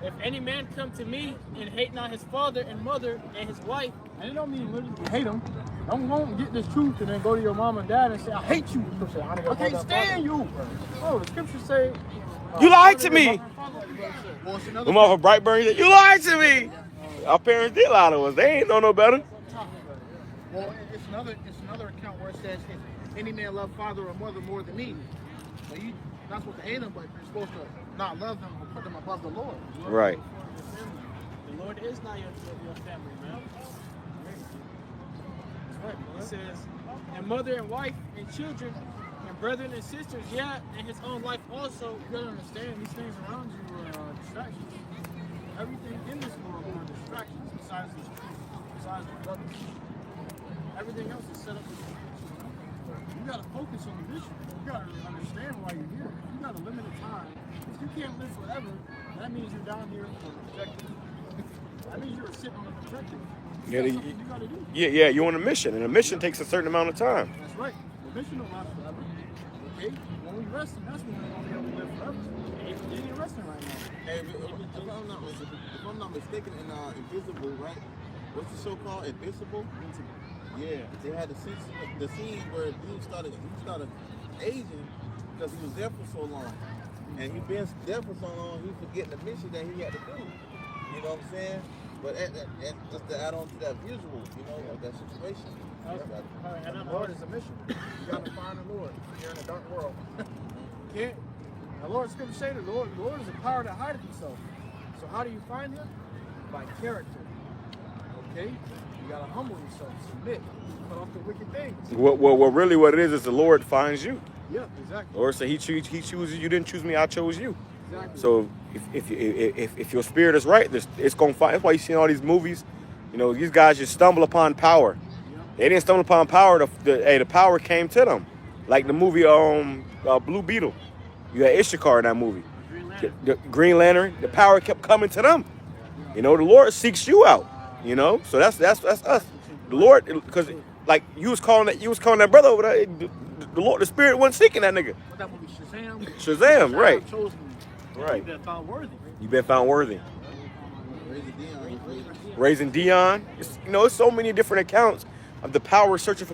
If any man come to me and hate not his father and mother and his wife,
And it don't mean literally hate them. Don't go and get this truth and then go to your mom and dad and say, I hate you. I can't stand you. Oh, the scriptures say,
You lied to me.
Well, it's
The
another,
motherfucker Brightburn said, you lied to me. Our parents did lie to us. They ain't know no better.
well, it's another account where it says, if any man love father or mother more than me, so you not supposed to hate them, but you're supposed to not love them or put them above the Lord.
Right.
the Lord is not your family, man. That's right. It says, and mother and wife and children and brethren and sisters, yeah, and his own life also.
You gotta understand, these things around you are distractions. Everything in this world are distractions besides this truth, besides the brothers. Everything else is set up to you gotta focus on the vision. You gotta understand why you're here. If you got a limited time, if you can't live forever, that means you're down here for an objective. That means you're sitting on an objective.
Yeah,
That's something you gotta do.
yeah, you're on a mission, and a mission takes a certain amount of time.
That's right. The mission don't last forever. Okay? When we rest, that's when we're gonna be able to live forever. You ain't resting right now.
Hey, if I'm not mistaken, in Invisible, right? What's the show called? Invisible? Yeah, they had the scene where he started aging because he was there for so long, and he been there for so long, he forgetting the mission that he had to do. You know what I'm saying? But just to add on to that visual, you know, of that situation.
And the Lord is a mission. You gotta find the Lord. You're in a dark world. Can't. The Lord's scripture say the Lord is a power that hideth himself. So how do you find him? By character. Okay? You gotta humble yourself, submit, cut off the wicked things.
Well, really what it is the Lord finds you.
Yeah, exactly.
Or say he chooses you. You didn't choose me, I chose you.
Exactly.
So if your spirit is right, it's gonna find. That's why you see in all these movies, you know, these guys just stumble upon power. They didn't stumble upon power. The power came to them, like the movie Blue Beetle. You had Issachar in that movie. The Green Lantern. The power kept coming to them. You know, the Lord seeks you out. You know, so that's us. The Lord, because like you was calling that brother over there. The Lord, the Spirit wasn't seeking that nigga.
What that movie, Shazam?
Shazam, right?
Chosen.
Right.
You've been found worthy.
You've been found worthy. Raising Dion. You know, it's so many different accounts of the power searching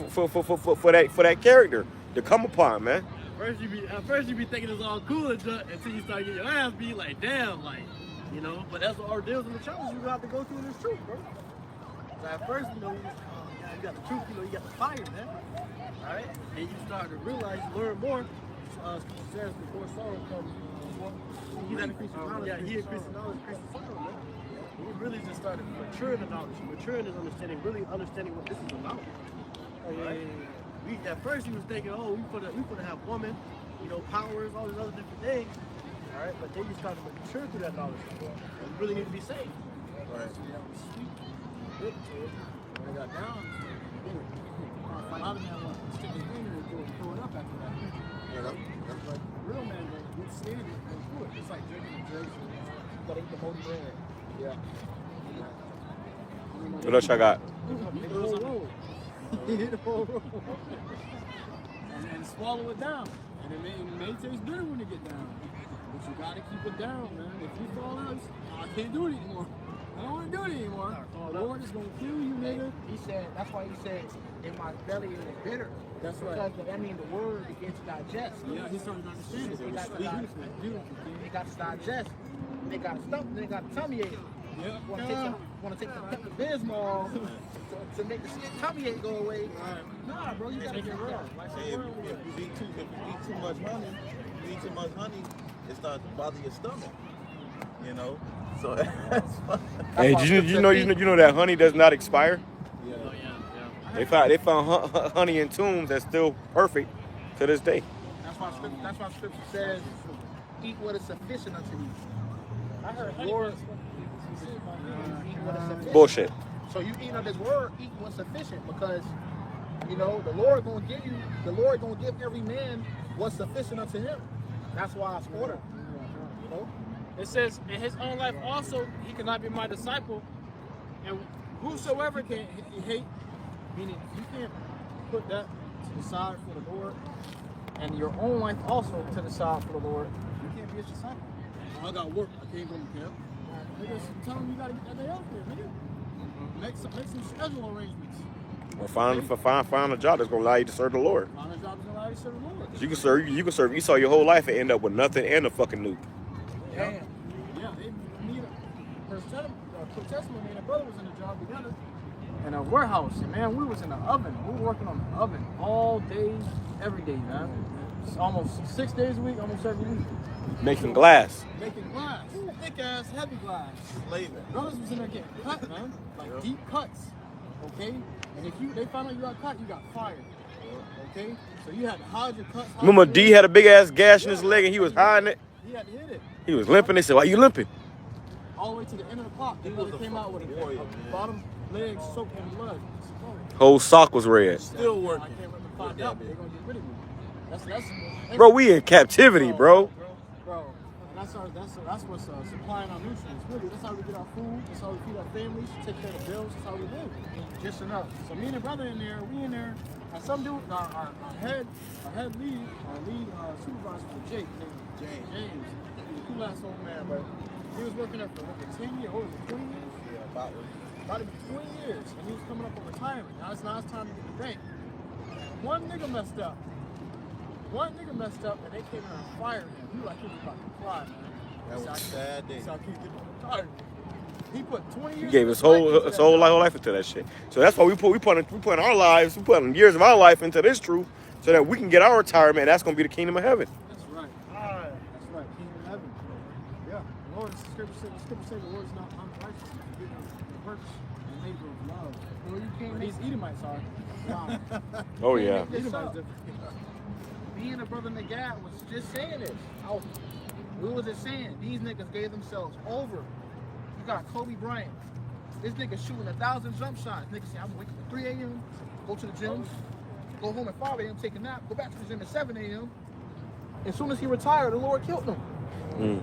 for that character to come upon, man.
At first you be thinking it's all cool until you start getting your ass beat, like damn, like, you know. But that's the ordeals and the challenges you have to go through in this truth, bro. So at first, you know, you got the truth, you know, you got the fire, man. All right, and you start to realize, learn more. Scripture says before sorrow comes, he that increases knowledge, he increases knowledge, increases sorrow, man. And he really just started maturing the knowledge, maturing his understanding, really understanding what this is about. Right? At first he was thinking, oh, we put to have women, you know, powers, all these other different things. All right, but then you start to mature through that knowledge. And you really need to be saved.
Right.
When I got down, a lot of men want to stick his finger and throw it up after that.
Yeah, that's like
Real man don't get scared and do it. It's like drinking a drink. You gotta eat the whole bread.
yeah.
What else I got?
Eat the whole roll. Eat the whole roll. And swallow it down. And it may taste bitter when you get down. But you gotta keep it down, man. If you fall out, I can't do it anymore. I don't want to do it anymore. The Lord is going to kill you, nigga.
He said, that's why he said, in my belly it is bitter.
That's right.
Because that means the word begins to digest.
Yeah, he's starting to understand it.
They got to digest. They got to stomach. They got to tummy ache.
Yeah.
Want to take some Pepto-Bismol to make the tummy ache go away. Nah, bro, you got to get real.
Hey, if you eat too much honey, it starts to bother your stomach. You know, so that's fine.
Hey, you know that honey does not expire?
Yeah.
They found honey in tombs that's still perfect to this day.
That's why scripture says eat what is sufficient unto thee.
I heard
Lord,
honey.
eat what is sufficient.
Bullshit.
So you eat of his word, eat what's sufficient, because you know the Lord gonna give every man what's sufficient unto him. That's why it's ordered. You know?
It says, in his own life also, he cannot be my disciple. And whosoever can hate,
Meaning you can't put that to the side for the Lord and your own life also to the side for the Lord. You can't be his disciple.
I got work. I can't go to camp.
Nigga, tell him you gotta get that day off there, nigga. Make some schedule arrangements.
Or find a job that's gonna allow you to serve the Lord.
Find a job that's gonna allow you to serve the Lord.
You can serve Esau your whole life and end up with nothing and a fucking nuke.
Damn. Yeah, they need a testimony, and a brother was in a job together in a warehouse, and man, we was in the oven. We were working on the oven all day, every day, man. It's almost 6 days a week, almost every week.
Making glass.
Making glass, thick ass, heavy glass. Brothers was in there getting cut, man, like deep cuts. Okay, and if they found out you got cut, you got fired. Okay, so you had to hide your cuts.
Remember D had a big ass gash in his leg and he was hiding it?
He had to hit it.
He was limping. They said, why you limping?
All the way to the end of the clock. They came out with a bottom leg soaked in blood.
Whole sock was red.
Still
I
working.
can't wait to find out. They're gonna get rid of me. That's
Bro, we in captivity, bro.
Bro, and that's what's supplying our nutrients. Really, that's how we get our food. That's how we feed our families, take care of the bills. That's how we live. Just enough. So me and the brother in there, we in there, and some dude, our head lead supervisor was Jake, named James. He was a cool ass old man, but he was working there for over 10 years. What was it, 20 years? Yeah, about to be 20 years, and he was coming up on retirement. Now it's time to get the bank. One nigga messed up. And they came in and fired him. He was about to cry, man.
That was a sad day.
So I keep getting retirement. He put 20 years.
He gave his whole life into that shit. So that's why we put our lives, we put years of our life into this truth, so that we can get our retirement. And that's gonna be the kingdom of heaven.
That's right. That's right. Kingdom of heaven. Yeah. The Lord, the scripture says the Lord is not unrighteous. He's giving the works and labor of love. Well, you can't. These Edomites are. Wow.
Oh yeah.
Edomites different.
Me and a brother Nagad was just saying this. We was just saying these niggas gave themselves over. You got Kobe Bryant. This nigga shooting 1,000 jump shots. Nigga say, I'm waking up at 3 a.m., go to the gym, go home at 5 a.m., take a nap, go back to the gym at 7 a.m. As soon as he retired, the Lord killed him. You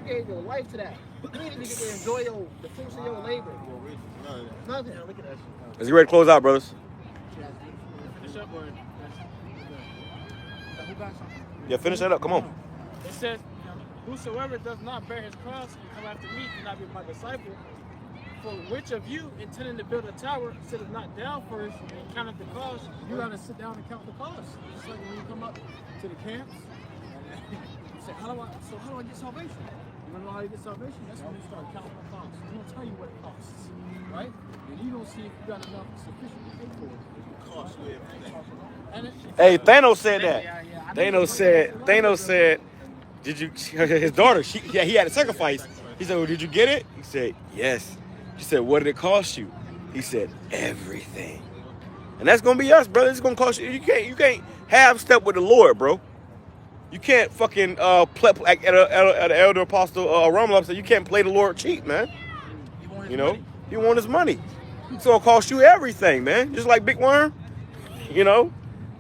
gave your life to that. You didn't even get to enjoy the fruits of your labor. Nothing. Look at that shit.
Is he ready to close out, brothers?
Finish up, or
Who got something?
Yeah, finish that up. Come on.
it says, whosoever does not bear his cross and come after me cannot be my disciple. For which of you, intending to build a tower, sitteth not down first and counteth the cost?
You gotta sit down and count the costs. Just like when you come up to the camps, you say, how do I get salvation? You wanna know how you get salvation? That's when you start counting the costs. He's gonna tell you what it costs, right? And you don't see if you got enough sufficient to pay for it.
Hey, Thanos said that. Thanos said, did you, his daughter, he had a sacrifice. He said, well, did you get it? He said, yes. She said, what did it cost you? He said, everything. And that's gonna be us, brother. It's gonna cost you. You can't half step with the Lord, bro. You can't fucking play like at an elder apostle Romulo said, you can't play the Lord cheap, man. You know, he want his money. It's gonna cost you everything, man. Just like Big Worm. You know,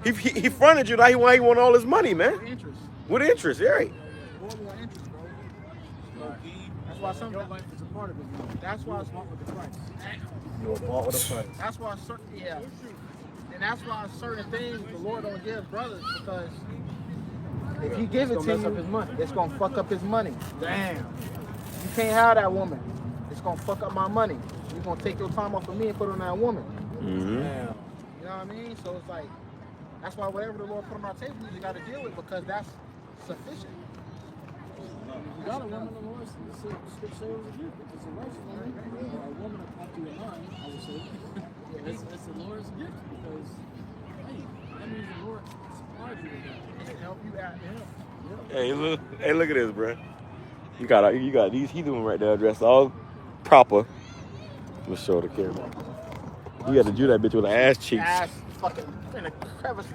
he fronted you. Now he want all his money, man.
With interest.
With interest, yeah. Right.
More interest, bro. Right. That's why some of your life is a part of it, bro. That's why it's bought with the price.
You're bought with a price.
That's why and that's why certain things the Lord don't give brothers, because if he gives it to you, it's gonna fuck up his money.
Damn.
You can't have that woman. It's gonna fuck up my money. You're gonna take your time off of me and put it on that woman.
Mm-hmm.
You know what I mean? So it's like, that's why whatever the Lord put on our table, you gotta deal with, because that's sufficient.
You got a woman in the Lord, the scripture says it was a gift. It's a righteous woman, or a woman after your mind, I would say. It's the Lord's gift, because, hey, that means the Lord supplied you with that.
It can help you out him.
Hey, look at this, bro. You got these heathen right there dressed all proper. Let's show the camera. You got to do that bitch with her ass cheeks.
Ass fucking in a crevice.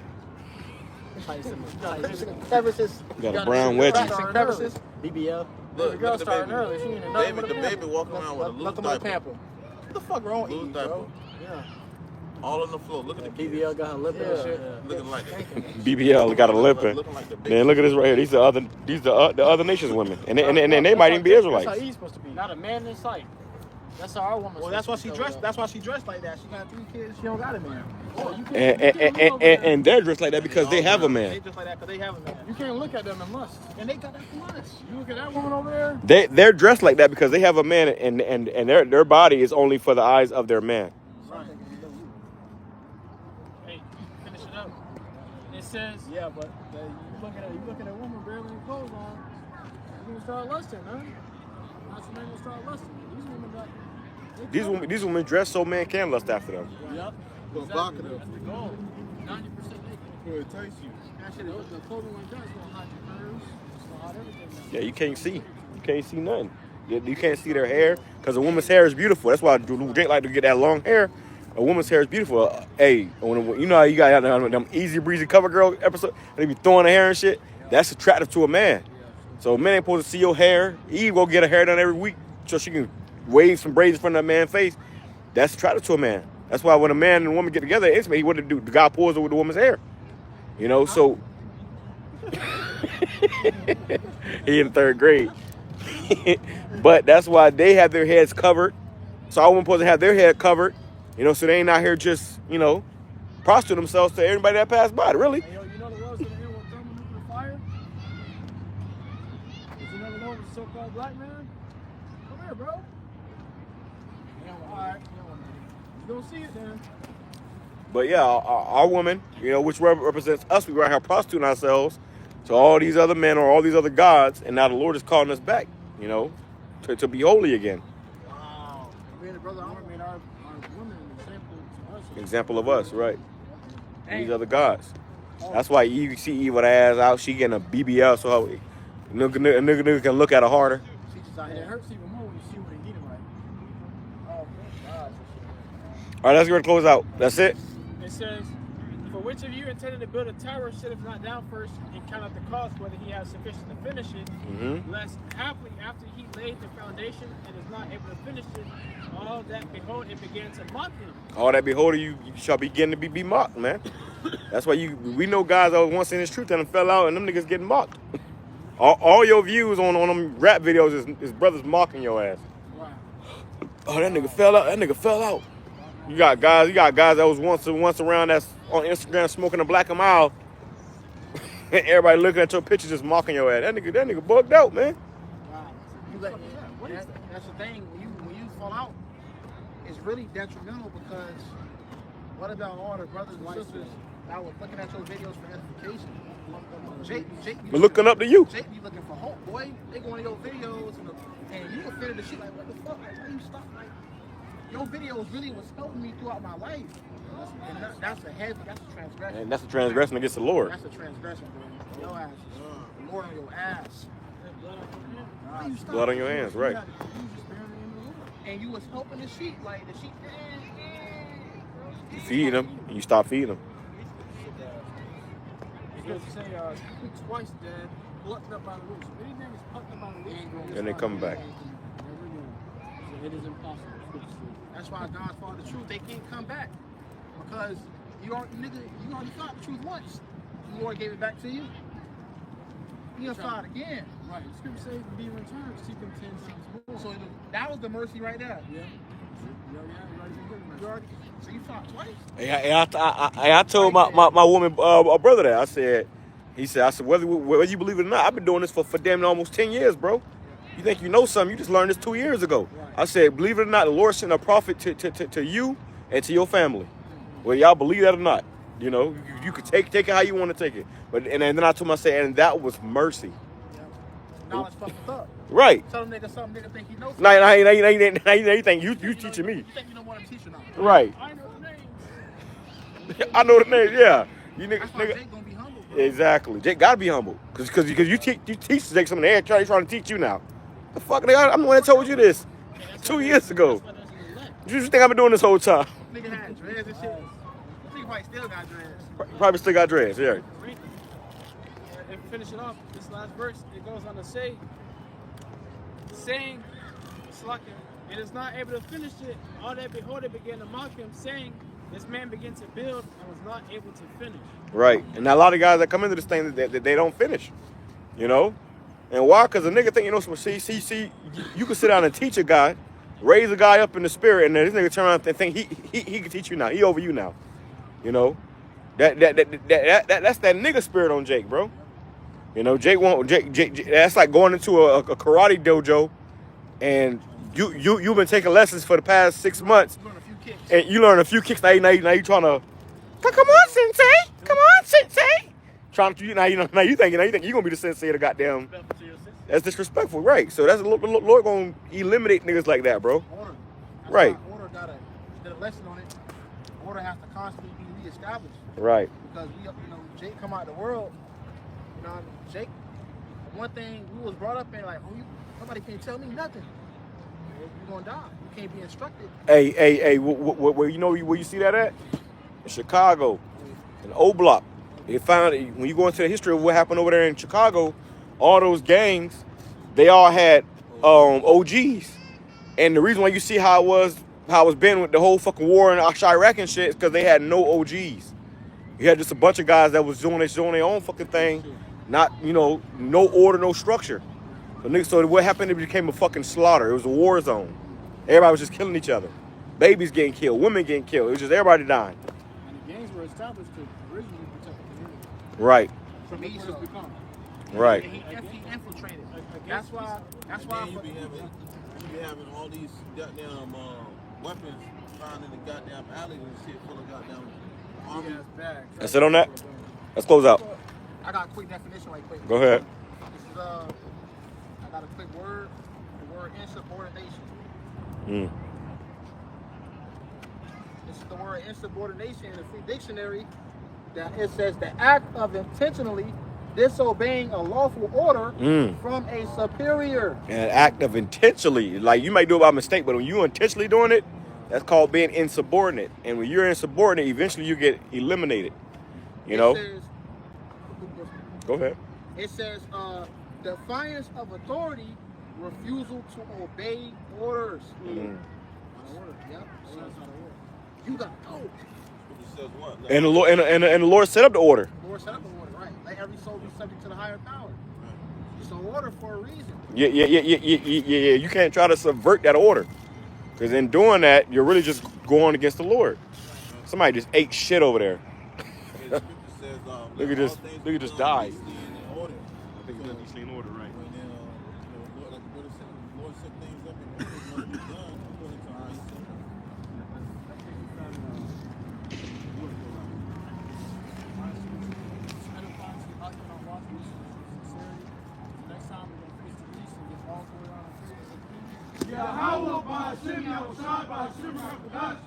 Crevices.
Got a brown wedgie.
Cracks and crevices.
BBL.
Look,
The girl
look at the
starting
baby.
early. She ain't nothing
The baby walking around with a loose
nothing but a
diaper.
pamper. What the fuck wrong with
Loose
you,
diaper.
bro? Yeah.
All on the floor. Look at the kids.
BBL got her lip and shit.
Looking like
BBL got a lipping.
Looking like the big
Man, look at this right here. These are the other nations women, and they might even be
That's how
Israelites.
he's supposed to be. Not a man in sight. That's how our woman.
Well, that's why she dressed. That's why she dressed like that. She got 3 kids. She don't got a man.
So you can't,
And they're dressed like that because they have a
They
man.
just like that because they have a man.
you can't look at them and lust.
And they got that from us.
You look at that woman over there.
They're dressed like that because they have a man, and their body is only for the eyes of their man.
Hey, finish it up. It says,
Yeah, but you look at a woman barely with clothes on. You gonna start lusting, man. That's when they gonna start lusting. These women got.
These women dress so man can lust after them.
Yep.
Provocative.
That's the goal. 90% naked.
Well, it takes you.
That shit, the clothing like that is gonna hide your curves. It's gonna hide everything.
Yeah, you can't see. You can't see nothing. You can't see their hair because a woman's hair is beautiful. That's why Jake like to get that long hair. A woman's hair is beautiful. Hey, you know how you got them easy breezy cover girl episode? They be throwing the hair and shit. That's attractive to a man. So a man ain't supposed to see your hair. Eve go get her hair done every week so she can wave some braids in front of that man's face. That's attractive to a man. That's why when a man and a woman get together, intimate, what to do? The guy pulls over the woman's hair. You know, so he in 3rd grade. But that's why they have their heads covered. So our women supposed to have their head covered. You know, so they ain't out here just, you know, prostitute themselves to everybody that passed by. Really.
Hey, yo, you know the world's gonna end with thermonuclear fire? Did you never know it was a so-called black man? Come here, bro. Alright, you don't see it then.
But yeah, our woman, you know, which represents us, we right here prostituting ourselves to all these other men or all these other gods, and now the Lord is calling us back, you know, to be holy again.
Wow. Me and the brother, I mean, our women example to us.
Example of us, right? These other gods. That's why you see Eve with her ass out. She getting a BBL, so a nigga can look at her harder.
And it hurts even more when you see what they eating right. Oh, my God.
All right, let's go to close out. That's it.
it says, for which of you intended to build a tower sitteth not down first and count out the cost, whether he has sufficient to finish it, lest haply after he laid the foundation and is not able to finish it, all that behold it began to mock him.
All that beholder, you shall begin to be mocked, man. That's why we know guys that was once in this truth and fell out, and them niggas getting mocked. All your views on them rap videos is brothers mocking your ass.
Wow.
Oh, that nigga fell out. That nigga fell out. You got guys that was once around that's on Instagram smoking a black and mild. Everybody looking at your pictures just mocking your ass. That nigga bugged out, man.
Wow. That's the thing. When you fall out, it's really detrimental because what about all the brothers and sisters that was looking at your videos for edification? Jake be
We're looking up to you.
Jake be looking for hope, boy. They go on your videos and you offended the shit like, what the fuck? Like, why you stop? Like, your videos really was helping me throughout my life. And that's a transgression.
And that's a transgression against the Lord.
That's a transgression, bro. Your ass is the Lord on your ass. Why you stop?
Blood on your hands, right.
And you was helping the sheep, like the sheep.
You feed them, and you stop feeding them.
Because you say twice dead, plucked up by the roots. Anything is plucked up by the roots.
And they come back.
So it is impossible.
That's why God's for the truth. They can't come back because you already thought the truth once. The Lord gave it back to you. You gonna fight again.
Right. The scripture says, "Be returned, seek him 10 times more."
So that was the mercy right there.
Yeah.
So you fought twice.
Hey, I told my woman brother that. I said whether you believe it or not, I've been doing this for damn near almost 10 years, bro. You think you know something? You just learned this 2 years ago. Right. I said, believe it or not, the Lord sent a prophet to you and to your family. Whether y'all believe that or not, you know, you could take it how you want to take it. But and then I told him, I said, and that was mercy.
Yeah. Now it's fucked up.
Right.
Tell them nigga something, nigga think he knows.
Now you think you teaching me.
You think you know what I'm teaching now.
Right.
I know the names.
I know the name. Yeah. You
That's why
nigga.
Jake gonna be humble, bro.
Exactly. Jake gotta be humble, cause you teach Jake something. They're trying to teach you now. The fuck, nigga, I'm the one that told you this 2 years ago. You think I've been doing this whole time?
Nigga had dreads and shit. Nigga probably still got dreads.
Probably still got dreads. Yeah.
finish it off, this last verse, it goes on to say, saying, Slakia, and is not able to finish it. All that beholded began to mock him, saying, this man began to build and was not able to finish.
Right. And a lot of guys that come into this thing that they don't finish. You know? And why? Because a nigga think, you know, see, you can sit down and teach a guy, raise a guy up in the spirit, and then this nigga turn around and think he can teach you now. He over you now. You know? That's that nigga spirit on Jake, bro. You know, Jake that's like going into a karate dojo, and you've been taking lessons for the past 6 months, and you learn a few kicks. Now you trying to come on, sensei, come on, sensei. Trying to now you think you're gonna be the sensei of the goddamn. That's disrespectful, right? So that's the Lord gonna eliminate niggas like that, bro.
Order. That's
Right.
why order did a lesson on it. Order has to constantly be reestablished.
Right.
Because Jake come out the world. You know, Jake. One thing we was brought up in like, somebody can't tell me nothing. You're gonna die. You can't be instructed.
Hey, where you know where you see that at? In Chicago, in O Block. They found when you go into the history of what happened over there in Chicago, all those gangs, they all had OGs, and the reason why you see how it was been with the whole fucking war in Iraq and shit is because they had no OGs. You had just a bunch of guys that was doing their own fucking thing, not no order, no structure. So what happened? It became a fucking slaughter. It was a war zone. Everybody was just killing each other. Babies getting killed, women getting killed. It was just everybody dying.
And the gangs were established to originally protect the community.
Right.
From
That's what it's become.
Right.
And he infiltrated.
That's why.
And you be having all these goddamn weapons found in the goddamn alleys and shit full of goddamn army.
That's it on that. Let's close out.
I got a quick definition right quick.
Go ahead.
This is I got a quick word. The word insubordination. This is the word insubordination in the Free Dictionary. That it says the act of intentionally disobeying a lawful order from a superior.
An act of intentionally, like you might do it by mistake, but when you intentionally doing it, that's called being insubordinate. And when you're insubordinate, eventually you get eliminated. You know? Go ahead.
It says defiance of authority, refusal to obey orders. Yep. You got to go.
And the Lord and the Lord set up the order.
The Lord set up the order, right? Let every soul be subject to the higher power. It's an order for a reason.
Yeah. You can't try to subvert that order, because in doing that, you're really just going against the Lord. Somebody just ate shit over there. Look at this. Look at this died. I think it's decently in order, right?
Lord set things up and what be done according to our
Yahweh by Hashem, Yahushua by Hashem, Hakadosh.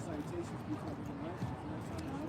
Salutations before the election. Next time,